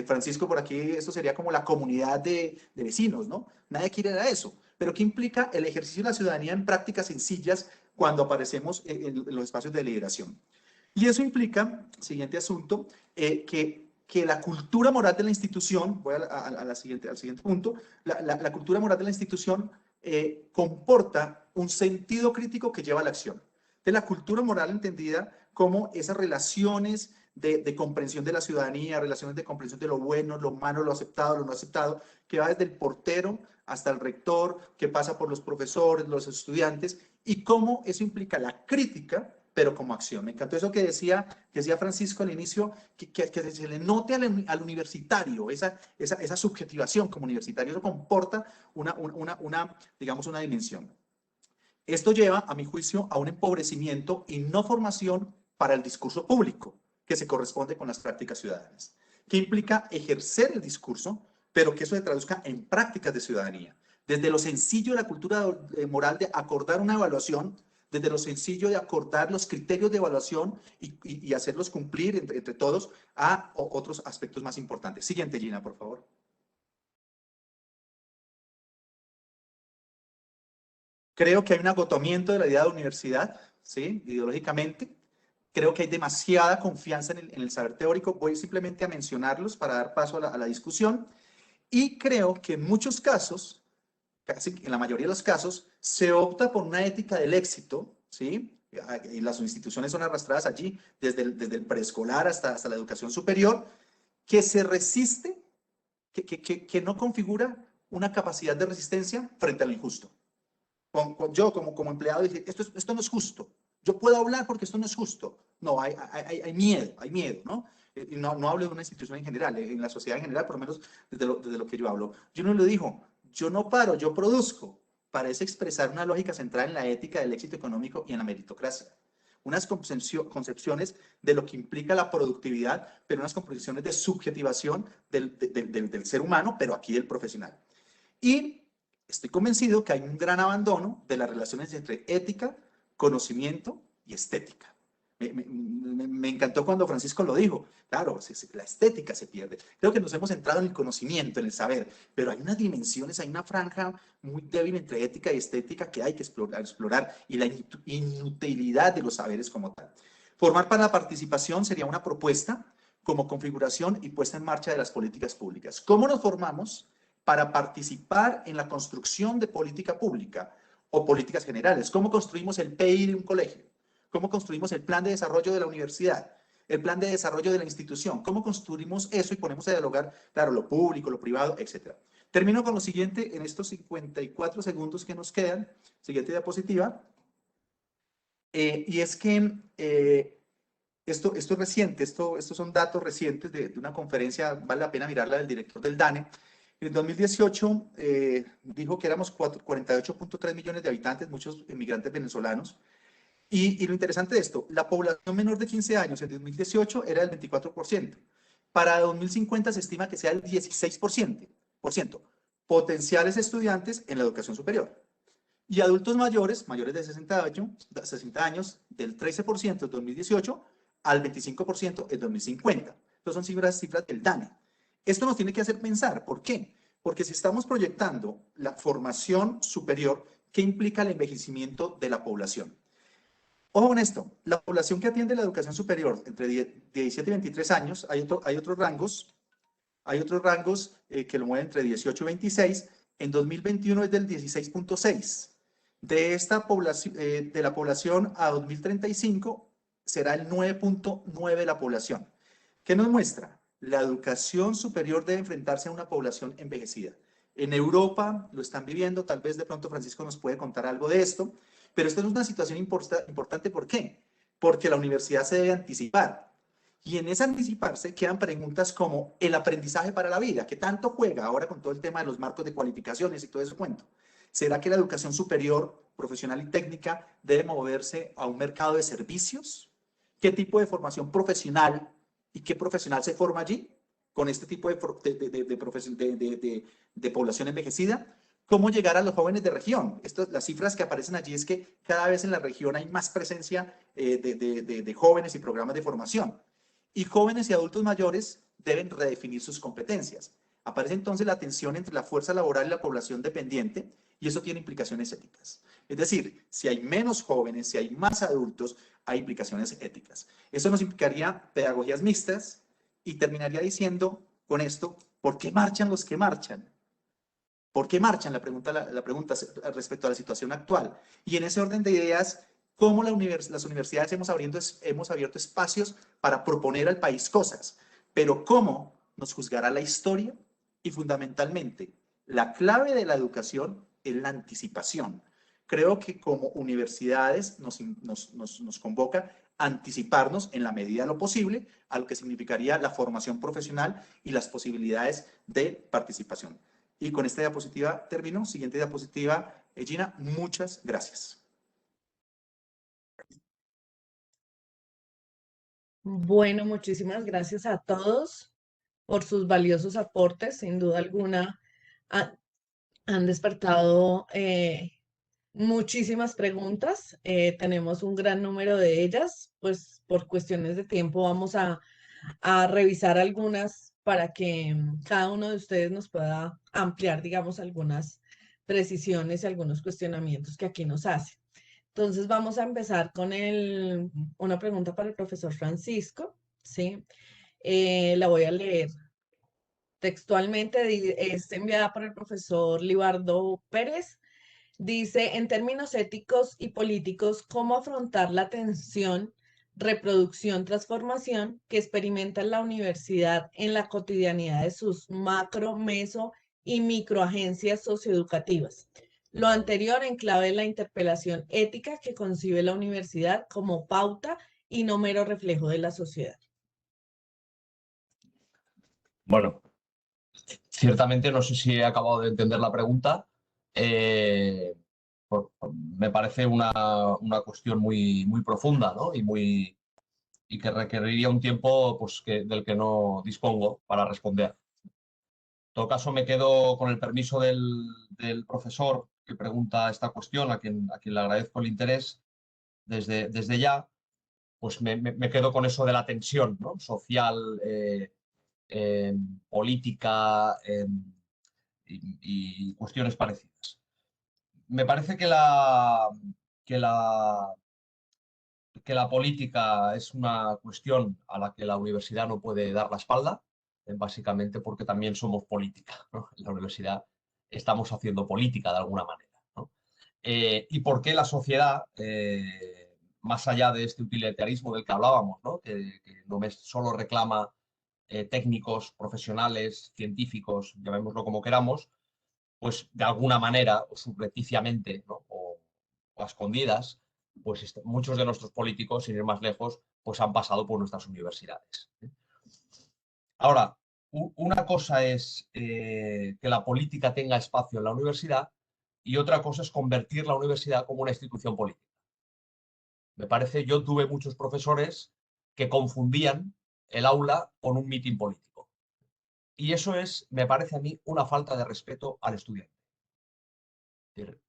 Francisco, por aquí, esto sería como la comunidad de vecinos, ¿no? Nadie quiere ir a eso. Pero ¿qué implica el ejercicio de la ciudadanía en prácticas sencillas cuando aparecemos en los espacios de deliberación? Y eso implica, siguiente asunto, que la cultura moral de la institución, voy al siguiente punto, la cultura moral de la institución comporta un sentido crítico que lleva a la acción. De la cultura moral entendida como esas relaciones de comprensión de la ciudadanía, relaciones de comprensión de lo bueno, lo malo, lo aceptado, lo no aceptado, que va desde el portero hasta el rector, que pasa por los profesores, los estudiantes, y cómo eso implica la crítica, pero como acción. Me encantó eso que decía Francisco al inicio, que se le note al universitario esa subjetivación como universitario. Eso comporta digamos, una dimensión. Esto lleva, a mi juicio, a un empobrecimiento y no formación para el discurso público, que se corresponde con las prácticas ciudadanas, que implica ejercer el discurso, pero que eso se traduzca en prácticas de ciudadanía. Desde lo sencillo de la cultura moral de acordar una evaluación, desde lo sencillo de acordar los criterios de evaluación y hacerlos cumplir entre todos, a otros aspectos más importantes. Siguiente, Gina, por favor. Creo que hay un agotamiento de la idea de universidad, ¿sí? Ideológicamente. Creo que hay demasiada confianza en el saber teórico. Voy simplemente a mencionarlos para dar paso a la discusión. Y creo que en muchos casos, casi en la mayoría de los casos, se opta por una ética del éxito, ¿sí? Y las instituciones son arrastradas allí desde el preescolar hasta la educación superior, que se resiste, que no configura una capacidad de resistencia frente a lo injusto. Yo como empleado dije, esto no es justo. Yo puedo hablar porque esto no es justo. No, hay miedo, ¿no? Y no hablo de una institución en general, en la sociedad en general, por lo menos desde lo que yo hablo. Yo no lo dijo, yo no paro, yo produzco. Parece expresar una lógica centrada en la ética del éxito económico y en la meritocracia. unas concepciones de lo que implica la productividad, pero unas concepciones de subjetivación del ser humano, pero aquí del profesional. Y estoy convencido que hay un gran abandono de las relaciones entre ética, conocimiento y estética. Me encantó cuando Francisco lo dijo. Claro, la estética se pierde. Creo que nos hemos centrado en el conocimiento, en el saber, pero hay unas dimensiones, hay una franja muy débil entre ética y estética que hay que explorar y la inutilidad de los saberes como tal. Formar para la participación sería una propuesta como configuración y puesta en marcha de las políticas públicas. ¿Cómo nos formamos para participar en la construcción de política pública o políticas generales? ¿Cómo construimos el PI de un colegio? ¿Cómo construimos el plan de desarrollo de la universidad? El plan de desarrollo de la institución. ¿Cómo construimos eso y ponemos a dialogar, claro, lo público, lo privado, etcétera? Termino con lo siguiente en estos 54 segundos que nos quedan. Siguiente diapositiva. Y es que esto es reciente, estos son datos recientes de una conferencia, vale la pena mirarla, del director del DANE. En 2018 dijo que éramos 48.3 millones de habitantes, muchos inmigrantes venezolanos. Y lo interesante de esto, la población menor de 15 años en 2018 era del 24%. Para 2050 se estima que sea el 16%. Potenciales estudiantes en la educación superior. Y adultos mayores de 60 años, del 13% en 2018 al 25% en 2050. Estas son cifras del DANE. Esto nos tiene que hacer pensar. ¿Por qué? Porque si estamos proyectando la formación superior, ¿qué implica el envejecimiento de la población? Ojo con esto, la población que atiende la educación superior entre 17 y 23 años, hay otros rangos que lo mueven entre 18 y 26, en 2021 es del 16.6. De esta población, de la población a 2035 será el 9.9 de la población. ¿Qué nos muestra? La educación superior debe enfrentarse a una población envejecida. En Europa lo están viviendo, tal vez de pronto Francisco nos puede contar algo de esto, pero esto es una situación importante. ¿Por qué? Porque la universidad se debe anticipar. Y en ese anticiparse quedan preguntas como el aprendizaje para la vida, que tanto juega ahora con todo el tema de los marcos de cualificaciones y todo ese cuento. ¿Será que la educación superior, profesional y técnica debe moverse a un mercado de servicios? ¿Qué tipo de formación profesional y qué profesional se forma allí con este tipo de población envejecida? ¿Cómo llegar a los jóvenes de región? Las cifras que aparecen allí es que cada vez en la región hay más presencia de jóvenes y programas de formación. Y jóvenes y adultos mayores deben redefinir sus competencias. Aparece entonces la tensión entre la fuerza laboral y la población dependiente, y eso tiene implicaciones éticas. Es decir, si hay menos jóvenes, si hay más adultos, hay implicaciones éticas. Eso nos implicaría pedagogías mixtas y terminaría diciendo con esto, ¿por qué marchan los que marchan? ¿Por qué marchan? La pregunta respecto a la situación actual. Y en ese orden de ideas, ¿cómo las universidades hemos abierto espacios para proponer al país cosas? Pero ¿cómo nos juzgará la historia? Y fundamentalmente, la clave de la educación es la anticipación. Creo que como universidades nos convoca a anticiparnos en la medida de lo posible a lo que significaría la formación profesional y las posibilidades de participación. Y con esta diapositiva termino. Siguiente diapositiva, Gina, muchas gracias. Bueno, muchísimas gracias a todos por sus valiosos aportes. Sin duda alguna, han despertado muchísimas preguntas. Tenemos un gran número de ellas, pues por cuestiones de tiempo vamos a revisar algunas para que cada uno de ustedes nos pueda ampliar, digamos, algunas precisiones y algunos cuestionamientos que aquí nos hace. Entonces vamos a empezar con una pregunta para el profesor Francisco, ¿sí? La voy a leer textualmente, es enviada por el profesor Libardo Pérez. Dice, en términos éticos y políticos, ¿cómo afrontar la tensión, reproducción, transformación que experimenta la universidad en la cotidianidad de sus macro, meso y microagencias socioeducativas? Lo anterior en clave de la interpelación ética que concibe la universidad como pauta y no mero reflejo de la sociedad. Bueno, ciertamente no sé si he acabado de entender la pregunta. me parece una cuestión muy, muy profunda, ¿no? Y que requeriría un tiempo pues, del que no dispongo para responder. En todo caso, me quedo con el permiso del profesor que pregunta esta cuestión, a quien le agradezco el interés desde ya, pues me quedo con eso de la tensión, ¿no? Social, política y cuestiones parecidas. Me parece que la política es una cuestión a la que la universidad no puede dar la espalda, básicamente porque también somos política, ¿no? En la universidad estamos haciendo política de alguna manera, ¿no? Y por qué la sociedad, más allá de este utilitarismo del que hablábamos, ¿no? Que no solo reclama técnicos, profesionales, científicos, llamémoslo como queramos, pues de alguna manera, o subrepticiamente, ¿no? o a escondidas, pues muchos de nuestros políticos, sin ir más lejos, pues han pasado por nuestras universidades. Ahora, una cosa es que la política tenga espacio en la universidad y otra cosa es convertir la universidad como una institución política. Me parece, yo tuve muchos profesores que confundían el aula con un mitin político. Y eso es, me parece a mí, una falta de respeto al estudiante.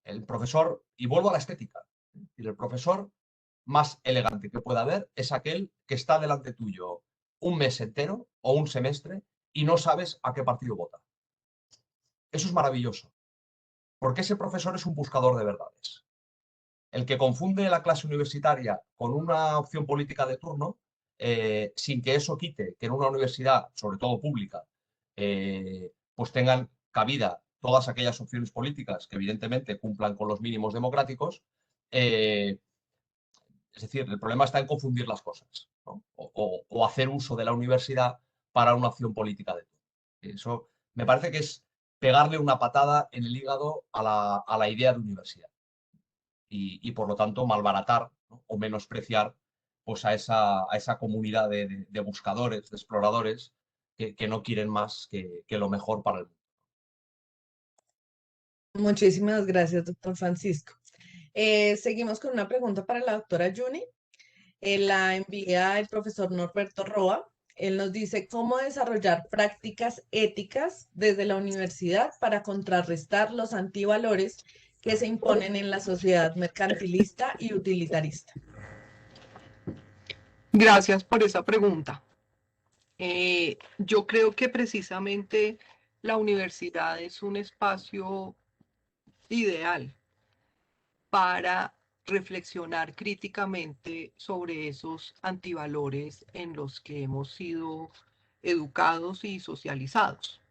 El profesor, y vuelvo a la estética, el profesor más elegante que pueda haber es aquel que está delante tuyo un mes entero o un semestre y no sabes a qué partido vota. Eso es maravilloso, porque ese profesor es un buscador de verdades. El que confunde la clase universitaria con una opción política de turno, sin que eso quite que en una universidad, sobre todo pública, pues tengan cabida todas aquellas opciones políticas que evidentemente cumplan con los mínimos democráticos. Es decir, el problema está en confundir las cosas, ¿no? o hacer uso de la universidad para una opción política de turno. Eso me parece que es pegarle una patada en el hígado a la idea de universidad. Y por lo tanto malbaratar, ¿no? O menospreciar pues a esa comunidad de buscadores, de exploradores que no quieren más que lo mejor para el mundo. Muchísimas gracias, doctor Francisco. Seguimos con una pregunta para la doctora Juni. La envía el profesor Norberto Roa. Él nos dice cómo desarrollar prácticas éticas desde la universidad para contrarrestar los antivalores que se imponen en la sociedad mercantilista y utilitarista. Gracias por esa pregunta. Yo creo que precisamente la universidad es un espacio ideal para reflexionar críticamente sobre esos antivalores en los que hemos sido educados y socializados.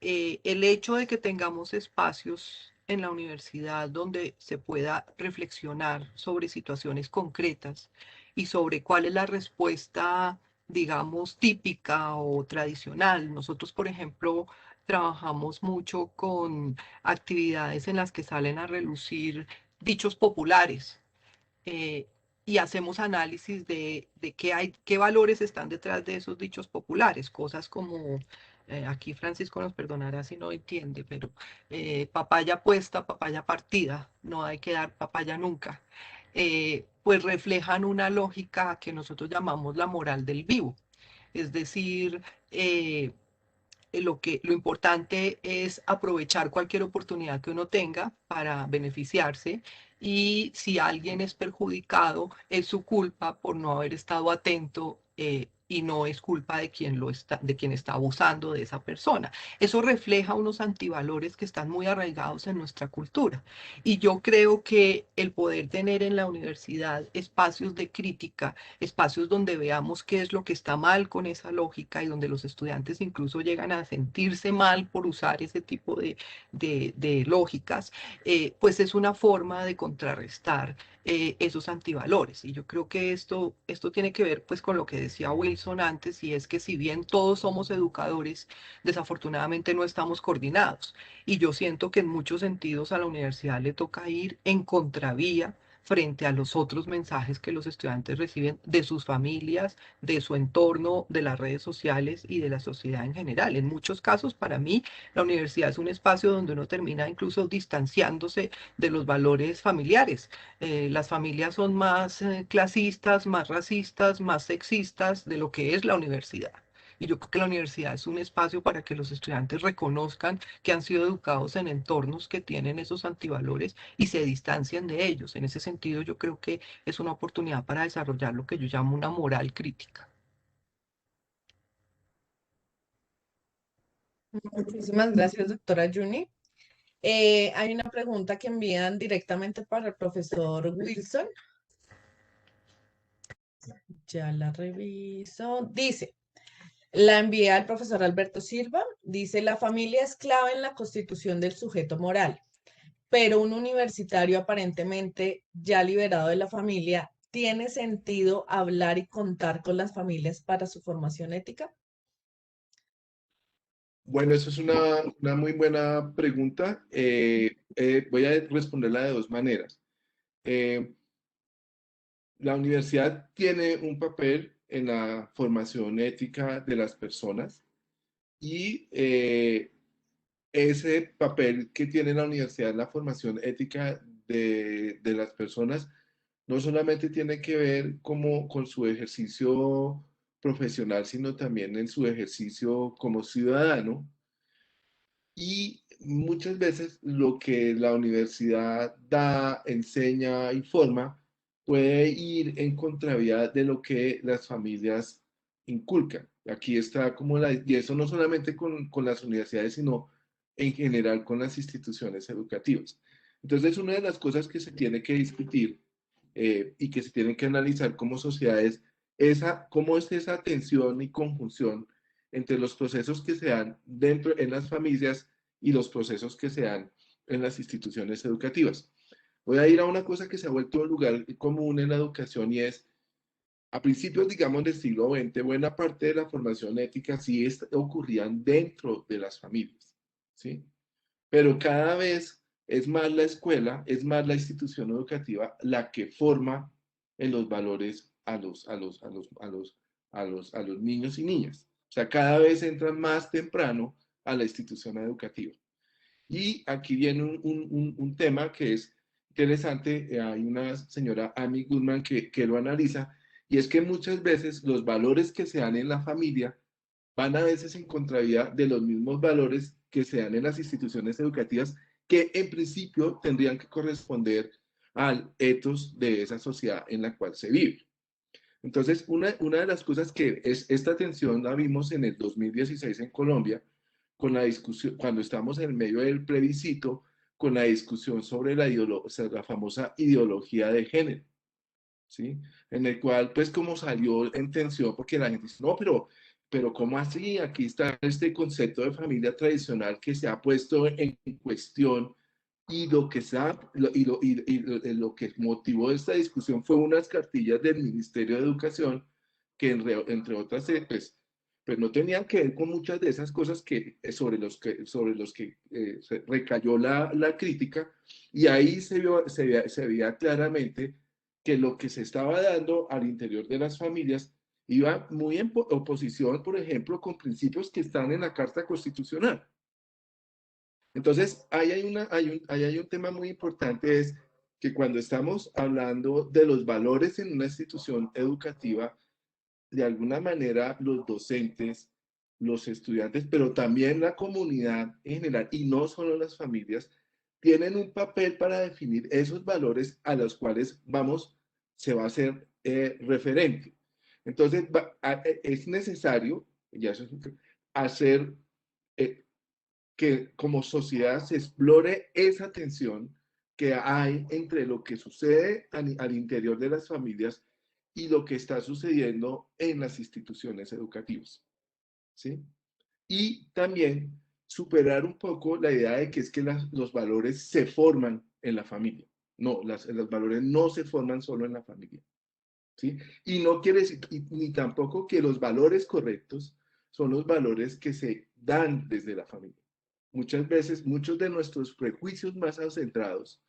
El hecho de que tengamos espacios en la universidad donde se pueda reflexionar sobre situaciones concretas y sobre cuál es la respuesta, digamos, típica o tradicional. Nosotros, por ejemplo, trabajamos mucho con actividades en las que salen a relucir dichos populares. Y hacemos análisis de qué valores están detrás de esos dichos populares, cosas como, aquí Francisco nos perdonará si no entiende, pero papaya puesta, papaya partida, no hay que dar papaya nunca, pues reflejan una lógica que nosotros llamamos la moral del vivo, es decir, lo importante es aprovechar cualquier oportunidad que uno tenga para beneficiarse, y si alguien es perjudicado es su culpa por no haber estado atento, y no es culpa de quien está abusando de esa persona. Eso refleja unos antivalores que están muy arraigados en nuestra cultura. Y yo creo que el poder tener en la universidad espacios de crítica, espacios donde veamos qué es lo que está mal con esa lógica y donde los estudiantes incluso llegan a sentirse mal por usar ese tipo de lógicas, pues es una forma de contrarrestar esos antivalores. Y yo creo que esto tiene que ver pues con lo que decía Wilson antes, y es que si bien todos somos educadores, desafortunadamente no estamos coordinados. Y yo siento que en muchos sentidos a la universidad le toca ir en contravía frente a los otros mensajes que los estudiantes reciben de sus familias, de su entorno, de las redes sociales y de la sociedad en general. En muchos casos, para mí, la universidad es un espacio donde uno termina incluso distanciándose de los valores familiares. Las familias son más clasistas, más racistas, más sexistas de lo que es la universidad. Y yo creo que la universidad es un espacio para que los estudiantes reconozcan que han sido educados en entornos que tienen esos antivalores y se distancien de ellos. En ese sentido, yo creo que es una oportunidad para desarrollar lo que yo llamo una moral crítica. Muchísimas gracias, doctora Juni. Hay una pregunta que envían directamente para el profesor Wilson. Ya la reviso. Dice, la envía al profesor Alberto Silva. Dice, la familia es clave en la constitución del sujeto moral, pero un universitario aparentemente ya liberado de la familia, ¿tiene sentido hablar y contar con las familias para su formación ética? Bueno, eso es una muy buena pregunta. Voy a responderla de dos maneras. La universidad tiene un papel en la formación ética de las personas y ese papel que tiene la universidad en la formación ética de las personas no solamente tiene que ver como con su ejercicio profesional, sino también en su ejercicio como ciudadano. Y muchas veces lo que la universidad da, enseña y forma puede ir en contravía de lo que las familias inculcan. Aquí está como y eso no solamente con las universidades, sino en general con las instituciones educativas. Entonces, una de las cosas que se tiene que discutir y que se tiene que analizar como sociedad es cómo es esa tensión y conjunción entre los procesos que se dan dentro en las familias y los procesos que se dan en las instituciones educativas. Voy a ir a una cosa que se ha vuelto un lugar común en la educación y es, a principios, digamos, del siglo XX, buena parte de la formación ética sí ocurrían dentro de las familias, ¿sí? Pero cada vez es más la escuela, es más la institución educativa la que forma en los valores a los niños y niñas. O sea, cada vez entran más temprano a la institución educativa. Y aquí viene un tema que es interesante. Hay una señora, Amy Goodman, que lo analiza, y es que muchas veces los valores que se dan en la familia van a veces en contravía de los mismos valores que se dan en las instituciones educativas, que en principio tendrían que corresponder al ethos de esa sociedad en la cual se vive. Entonces, una de las cosas que es esta tensión la vimos en el 2016 en Colombia, con la discusión, cuando estamos en medio del plebiscito, con la discusión sobre la famosa ideología de género, ¿sí? En el cual, pues, como salió en tensión, porque la gente dice, no, pero ¿cómo así? Aquí está este concepto de familia tradicional que se ha puesto en cuestión y lo que, lo que motivó esta discusión fue unas cartillas del Ministerio de Educación que, entre otras, pues no tenían que ver con muchas de esas cosas sobre los que recayó la crítica, y ahí se veía claramente que lo que se estaba dando al interior de las familias iba muy en oposición, por ejemplo, con principios que están en la Carta Constitucional. Entonces, ahí hay un tema muy importante, es que cuando estamos hablando de los valores en una institución educativa, de alguna manera los docentes, los estudiantes, pero también la comunidad en general, y no solo las familias, tienen un papel para definir esos valores a los cuales se va a hacer referente. Entonces, es necesario, ya eso es, hacer que como sociedad se explore esa tensión que hay entre lo que sucede al interior de las familias y lo que está sucediendo en las instituciones educativas, ¿sí? Y también superar un poco la idea de que es que los valores se forman en la familia. No, los valores no se forman solo en la familia, ¿sí? Y no quiere decir, ni tampoco que los valores correctos son los valores que se dan desde la familia. Muchas veces, muchos de nuestros prejuicios más centrados,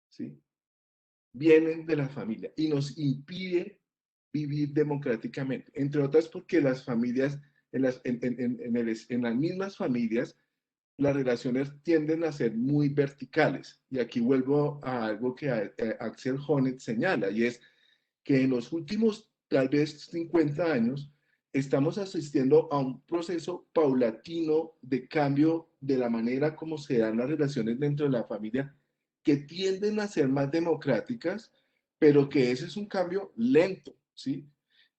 ¿sí?, vienen de la familia y nos impide vivir democráticamente, entre otras porque las familias, en las mismas familias, las relaciones tienden a ser muy verticales. Y aquí vuelvo a algo que Axel Honneth señala, y es que en los últimos tal vez 50 años estamos asistiendo a un proceso paulatino de cambio de la manera como se dan las relaciones dentro de la familia, que tienden a ser más democráticas, pero que ese es un cambio lento, ¿sí?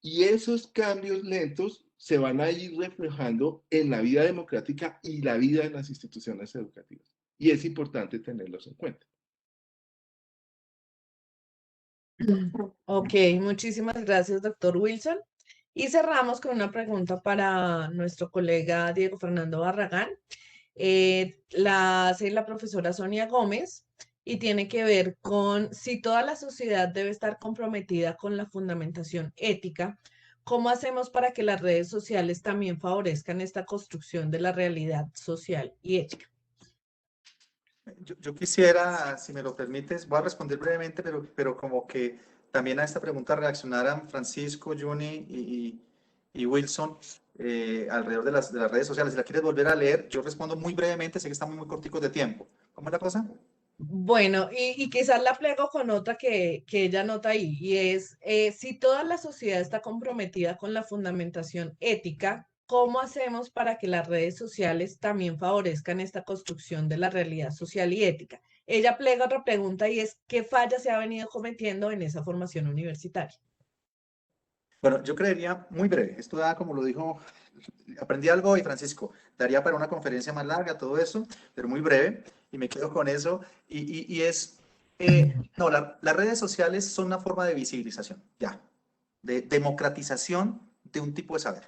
Y esos cambios lentos se van a ir reflejando en la vida democrática y la vida en las instituciones educativas. Y es importante tenerlos en cuenta. Ok, muchísimas gracias, doctor Wilson. Y cerramos con una pregunta para nuestro colega Diego Fernando Barragán. La hace la profesora Sonia Gómez y tiene que ver con si toda la sociedad debe estar comprometida con la fundamentación ética. ¿Cómo hacemos para que las redes sociales también favorezcan esta construcción de la realidad social y ética? Yo quisiera, si me lo permites, voy a responder brevemente, pero como que también a esta pregunta reaccionaran Francisco, Juni y Wilson alrededor de las redes sociales. Si la quieres volver a leer, yo respondo muy brevemente, sé que estamos muy corticos de tiempo. ¿Cómo es la cosa? Bueno, y quizás la plego con otra que ella nota ahí, y es, si toda la sociedad está comprometida con la fundamentación ética, ¿cómo hacemos para que las redes sociales también favorezcan esta construcción de la realidad social y ética? Ella plega otra pregunta y es, ¿qué falla se ha venido cometiendo en esa formación universitaria? Bueno, yo creería muy breve. Esto da, como lo dijo, aprendí algo hoy, Francisco. Daría para una conferencia más larga todo eso, pero muy breve. Y me quedo con eso. Y es, no, las redes sociales son una forma de visibilización, ya, de democratización de un tipo de saber.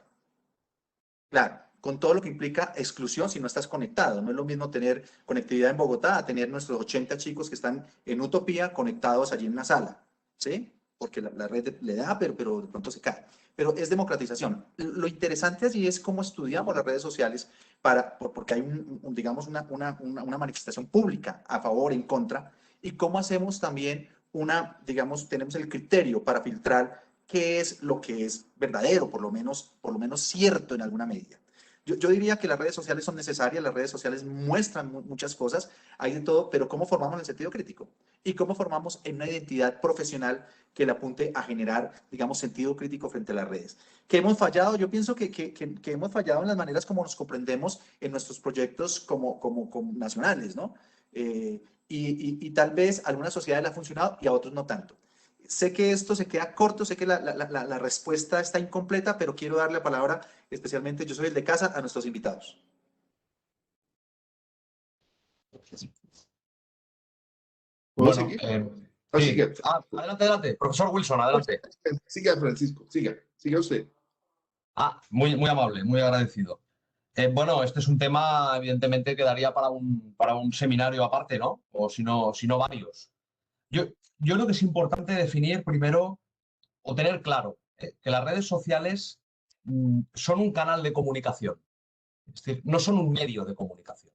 Claro, con todo lo que implica exclusión si no estás conectado. No es lo mismo tener conectividad en Bogotá a tener nuestros 80 chicos que están en Utopía conectados allí en una sala, ¿sí? Porque la red le da, pero de pronto se cae. Pero es democratización. Lo interesante allí es cómo estudiamos las redes sociales porque hay, digamos, una manifestación pública a favor, en contra, y cómo hacemos también digamos, tenemos el criterio para filtrar qué es lo que es verdadero, por lo menos cierto en alguna medida. Yo diría que las redes sociales son necesarias, las redes sociales muestran muchas cosas, hay de todo, pero ¿cómo formamos el sentido crítico? Y cómo formamos en una identidad profesional que le apunte a generar, digamos, sentido crítico frente a las redes. ¿Qué hemos fallado? Yo pienso que hemos fallado en las maneras como nos comprendemos en nuestros proyectos como nacionales, ¿no? Y tal vez a algunas sociedades le ha funcionado y a otros no tanto. Sé que esto se queda corto, sé que la respuesta está incompleta, pero quiero darle la palabra, especialmente yo soy el de casa, a nuestros invitados. ¿Puedo Bueno, seguir? sí. Siga. Adelante. Profesor Wilson, adelante. Siga, Francisco, siga usted. Muy, muy amable, muy agradecido. Bueno, este es un tema, evidentemente, que daría para un seminario aparte, ¿no? O si no varios. Yo creo que es importante definir primero o tener claro que las redes sociales son un canal de comunicación. Es decir, no son un medio de comunicación.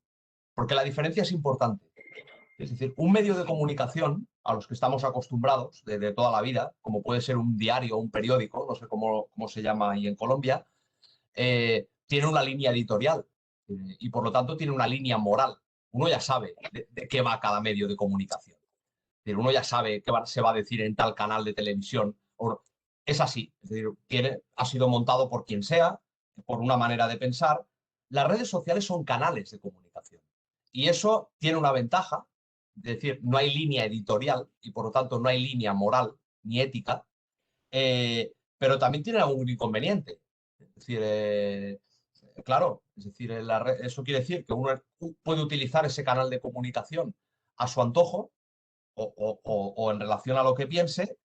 Porque la diferencia es importante. Es decir, un medio de comunicación a los que estamos acostumbrados de toda la vida, como puede ser un diario o un periódico, no sé cómo se llama ahí en Colombia, tiene una línea editorial y por lo tanto tiene una línea moral. Uno ya sabe de qué va cada medio de comunicación. Es decir, uno ya sabe qué se va a decir en tal canal de televisión. Es así. Es decir, ha sido montado por quien sea, por una manera de pensar. Las redes sociales son canales de comunicación. Y eso tiene una ventaja. Es decir, no hay línea editorial y por lo tanto no hay línea moral ni ética. Pero también tiene algún inconveniente. Es decir, claro, es decir, eso quiere decir que uno puede utilizar ese canal de comunicación a su antojo o en relación a lo que piense,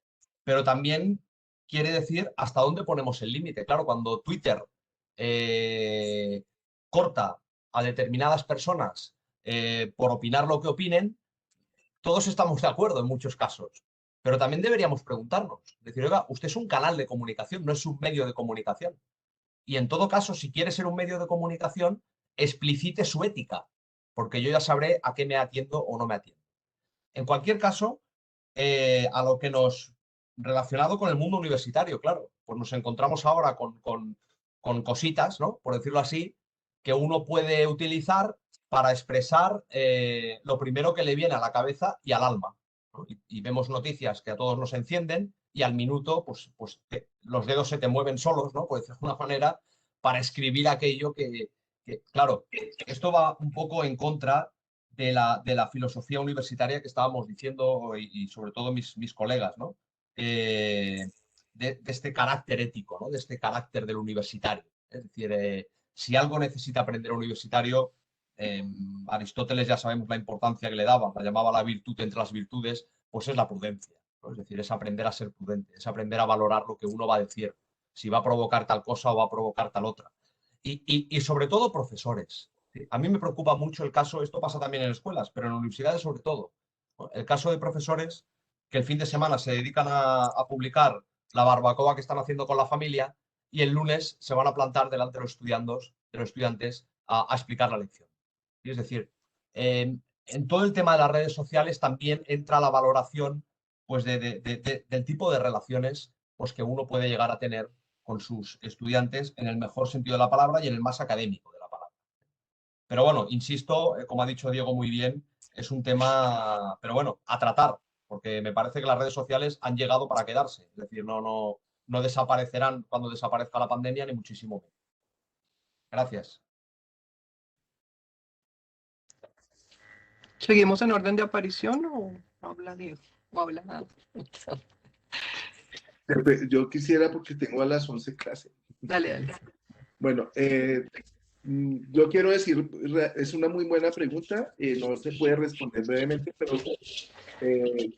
pero también quiere decir hasta dónde ponemos el límite. Claro, cuando Twitter corta a determinadas personas por opinar lo que opinen, todos estamos de acuerdo en muchos casos. Pero también deberíamos preguntarnos, decir, oiga, usted es un canal de comunicación, no es un medio de comunicación. Y en todo caso, si quiere ser un medio de comunicación, explicite su ética, porque yo ya sabré a qué me atiendo o no me atiendo. En cualquier caso, a lo que nos, relacionado con el mundo universitario, claro, pues nos encontramos ahora con cositas, ¿no? Por decirlo así, que uno puede utilizar para expresar lo primero que le viene a la cabeza y al alma, ¿no? Y vemos noticias que a todos nos encienden y al minuto, pues los dedos se te mueven solos, ¿no? Por decirlo de alguna manera, para escribir aquello claro, esto va un poco en contra de la filosofía universitaria que estábamos diciendo y sobre todo mis colegas, ¿no? De este carácter ético, ¿no? De este carácter del universitario. Es decir, si algo necesita aprender un universitario, Aristóteles ya sabemos la importancia que le daba, la llamaba la virtud entre las virtudes, pues es la prudencia, ¿no? Es decir, es aprender a ser prudente, es aprender a valorar lo que uno va a decir, si va a provocar tal cosa o va a provocar tal otra. Y sobre todo profesores. ¿Sí? A mí me preocupa mucho el caso, esto pasa también en escuelas, pero en universidades sobre todo, ¿no? El caso de profesores que el fin de semana se dedican a publicar la barbacoa que están haciendo con la familia y el lunes se van a plantar delante de los estudiantes a explicar la lección. Y es decir, en todo el tema de las redes sociales también entra la valoración pues, del tipo de relaciones pues, que uno puede llegar a tener con sus estudiantes en el mejor sentido de la palabra y en el más académico de la palabra. Pero bueno, insisto, como ha dicho Diego muy bien, es un tema, pero bueno, a tratar, porque me parece que las redes sociales han llegado para quedarse. Es decir, no desaparecerán cuando desaparezca la pandemia, ni muchísimo menos. Gracias. ¿Seguimos en orden de aparición o habla Diego? ¿O habla nada? Yo quisiera, porque tengo a las 11 clases. Dale. Bueno, yo quiero decir, es una muy buena pregunta, no se puede responder brevemente, pero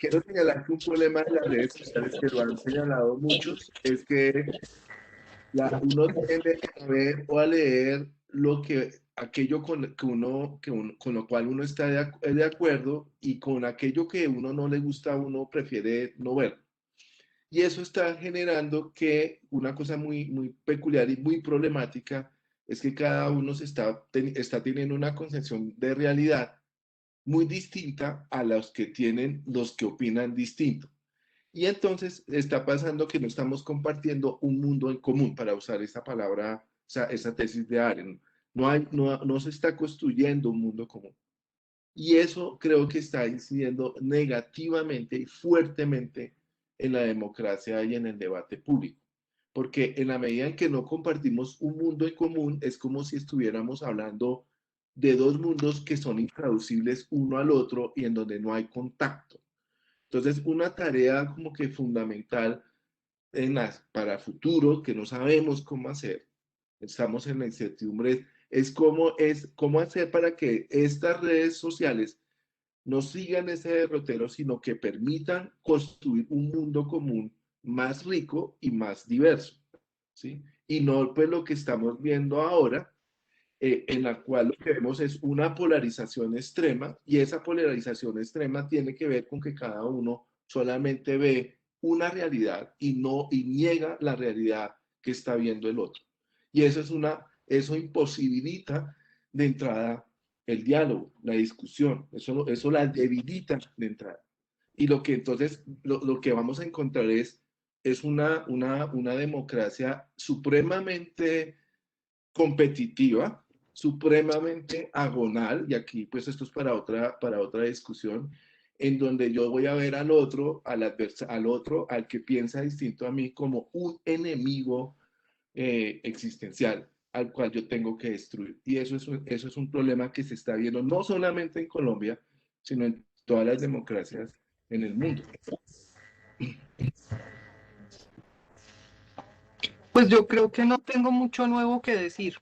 quiero señalar que un problema de las redes sociales, que lo han señalado muchos, es que uno tiende a ver o a leer aquello con lo cual uno está de acuerdo, y con aquello que uno no le gusta, uno prefiere no ver. Y eso está generando que una cosa muy peculiar y muy problemática es que cada uno está teniendo una concepción de realidad muy distinta a los que tienen los que opinan distinto. Y entonces está pasando que no estamos compartiendo un mundo en común, para usar esa palabra, esa tesis de Arendt. No se está construyendo un mundo común. Y eso creo que está incidiendo negativamente y fuertemente en la democracia y en el debate público. Porque en la medida en que no compartimos un mundo en común, es como si estuviéramos hablando de dos mundos que son intraducibles uno al otro y en donde no hay contacto. Entonces, una tarea como que fundamental para futuro, que no sabemos cómo hacer, estamos en la incertidumbre, es cómo hacer para que estas redes sociales no sigan ese derrotero, sino que permitan construir un mundo común más rico y más diverso, ¿sí? Y no pues lo que estamos viendo ahora, en la cual lo que vemos es una polarización extrema, y esa polarización extrema tiene que ver con que cada uno solamente ve una realidad y niega la realidad que está viendo el otro. Y eso imposibilita de entrada el diálogo, la discusión, eso la debilita de entrada. Y lo que entonces, lo que vamos a encontrar es una democracia supremamente competitiva, supremamente agonal, y aquí pues esto es para otra discusión, en donde yo voy a ver al otro, al que piensa distinto a mí, como un enemigo existencial al cual yo tengo que destruir. Y eso es un problema que se está viendo no solamente en Colombia, sino en todas las democracias en el mundo. Pues yo creo que no tengo mucho nuevo que decir,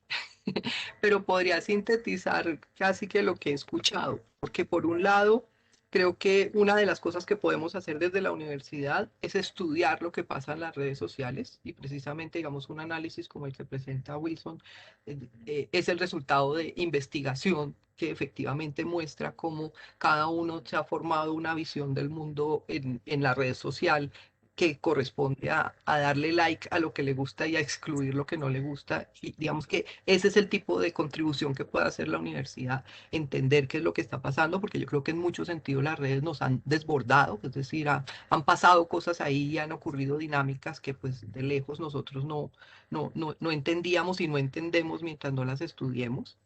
pero podría sintetizar casi que lo que he escuchado, porque por un lado, creo que una de las cosas que podemos hacer desde la universidad es estudiar lo que pasa en las redes sociales, y precisamente, digamos, un análisis como el que presenta Wilson es el resultado de investigación que efectivamente muestra cómo cada uno se ha formado una visión del mundo en la red social, que corresponde a darle like a lo que le gusta y a excluir lo que no le gusta. Y digamos que ese es el tipo de contribución que puede hacer la universidad, entender qué es lo que está pasando, porque yo creo que en muchos sentidos las redes nos han desbordado, es decir, han pasado cosas ahí y han ocurrido dinámicas que pues de lejos nosotros no entendíamos y no entendemos mientras no las estudiemos.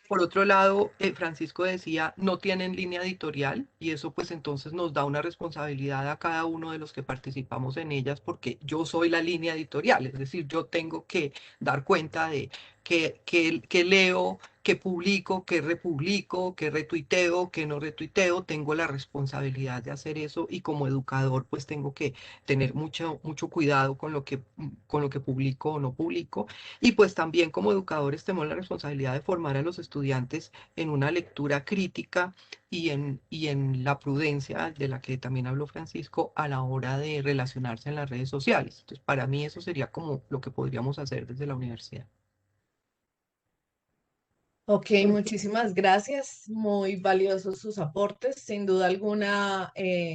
Por otro lado, Francisco decía, no tienen línea editorial y eso pues entonces nos da una responsabilidad a cada uno de los que participamos en ellas porque yo soy la línea editorial, es decir, yo tengo que dar cuenta de que leo, que publico, que republico, que retuiteo, que no retuiteo, tengo la responsabilidad de hacer eso y como educador pues tengo que tener mucho cuidado con lo que publico o no publico. Y pues también como educadores tenemos la responsabilidad de formar a los estudiantes en una lectura crítica y en la prudencia de la que también habló Francisco a la hora de relacionarse en las redes sociales. Entonces, para mí eso sería como lo que podríamos hacer desde la universidad. Ok, muchísimas gracias. Muy valiosos sus aportes. Sin duda alguna,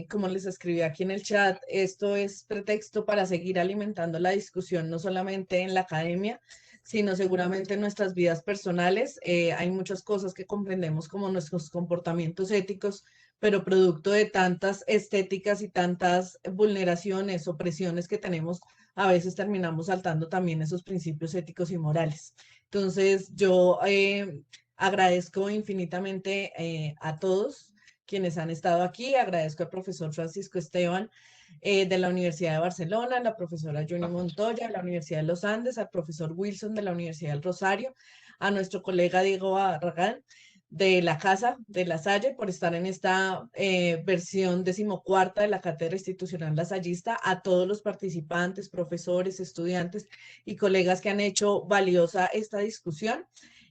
como les escribí aquí en el chat, esto es pretexto para seguir alimentando la discusión, no solamente en la academia, sino seguramente en nuestras vidas personales. Hay muchas cosas que comprendemos como nuestros comportamientos éticos, pero producto de tantas estéticas y tantas vulneraciones, opresiones que tenemos, a veces terminamos saltando también esos principios éticos y morales. Entonces, yo agradezco infinitamente a todos quienes han estado aquí. Agradezco al profesor Francisco Esteban de la Universidad de Barcelona, a la profesora Juni Montoya de la Universidad de los Andes, al profesor Wilson de la Universidad del Rosario, a nuestro colega Diego Barragán de la Casa de La Salle por estar en esta versión 14ª de la Cátedra Institucional Lasallista, a todos los participantes, profesores, estudiantes y colegas que han hecho valiosa esta discusión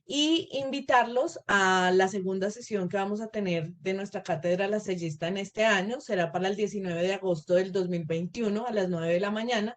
y invitarlos a la segunda sesión que vamos a tener de nuestra Cátedra Lasallista en este año. Será para el 19 de agosto del 2021 a las 9 de la mañana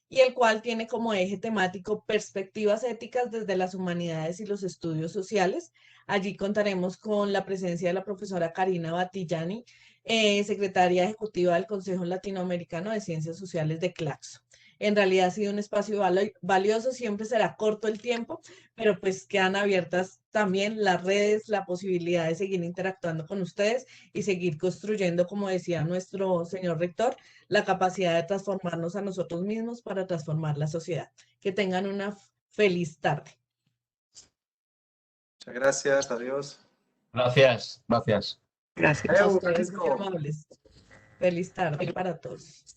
y el cual tiene como eje temático perspectivas éticas desde las humanidades y los estudios sociales. Allí contaremos con la presencia de la profesora Karina Batillani, secretaria ejecutiva del Consejo Latinoamericano de Ciencias Sociales de Claxo. En realidad ha sido un espacio valioso, siempre será corto el tiempo, pero pues quedan abiertas también las redes, la posibilidad de seguir interactuando con ustedes y seguir construyendo, como decía nuestro señor rector, la capacidad de transformarnos a nosotros mismos para transformar la sociedad. Que tengan una feliz tarde. Muchas gracias, adiós. Gracias, gracias. Gracias. A ustedes muy amables. Feliz tarde para todos.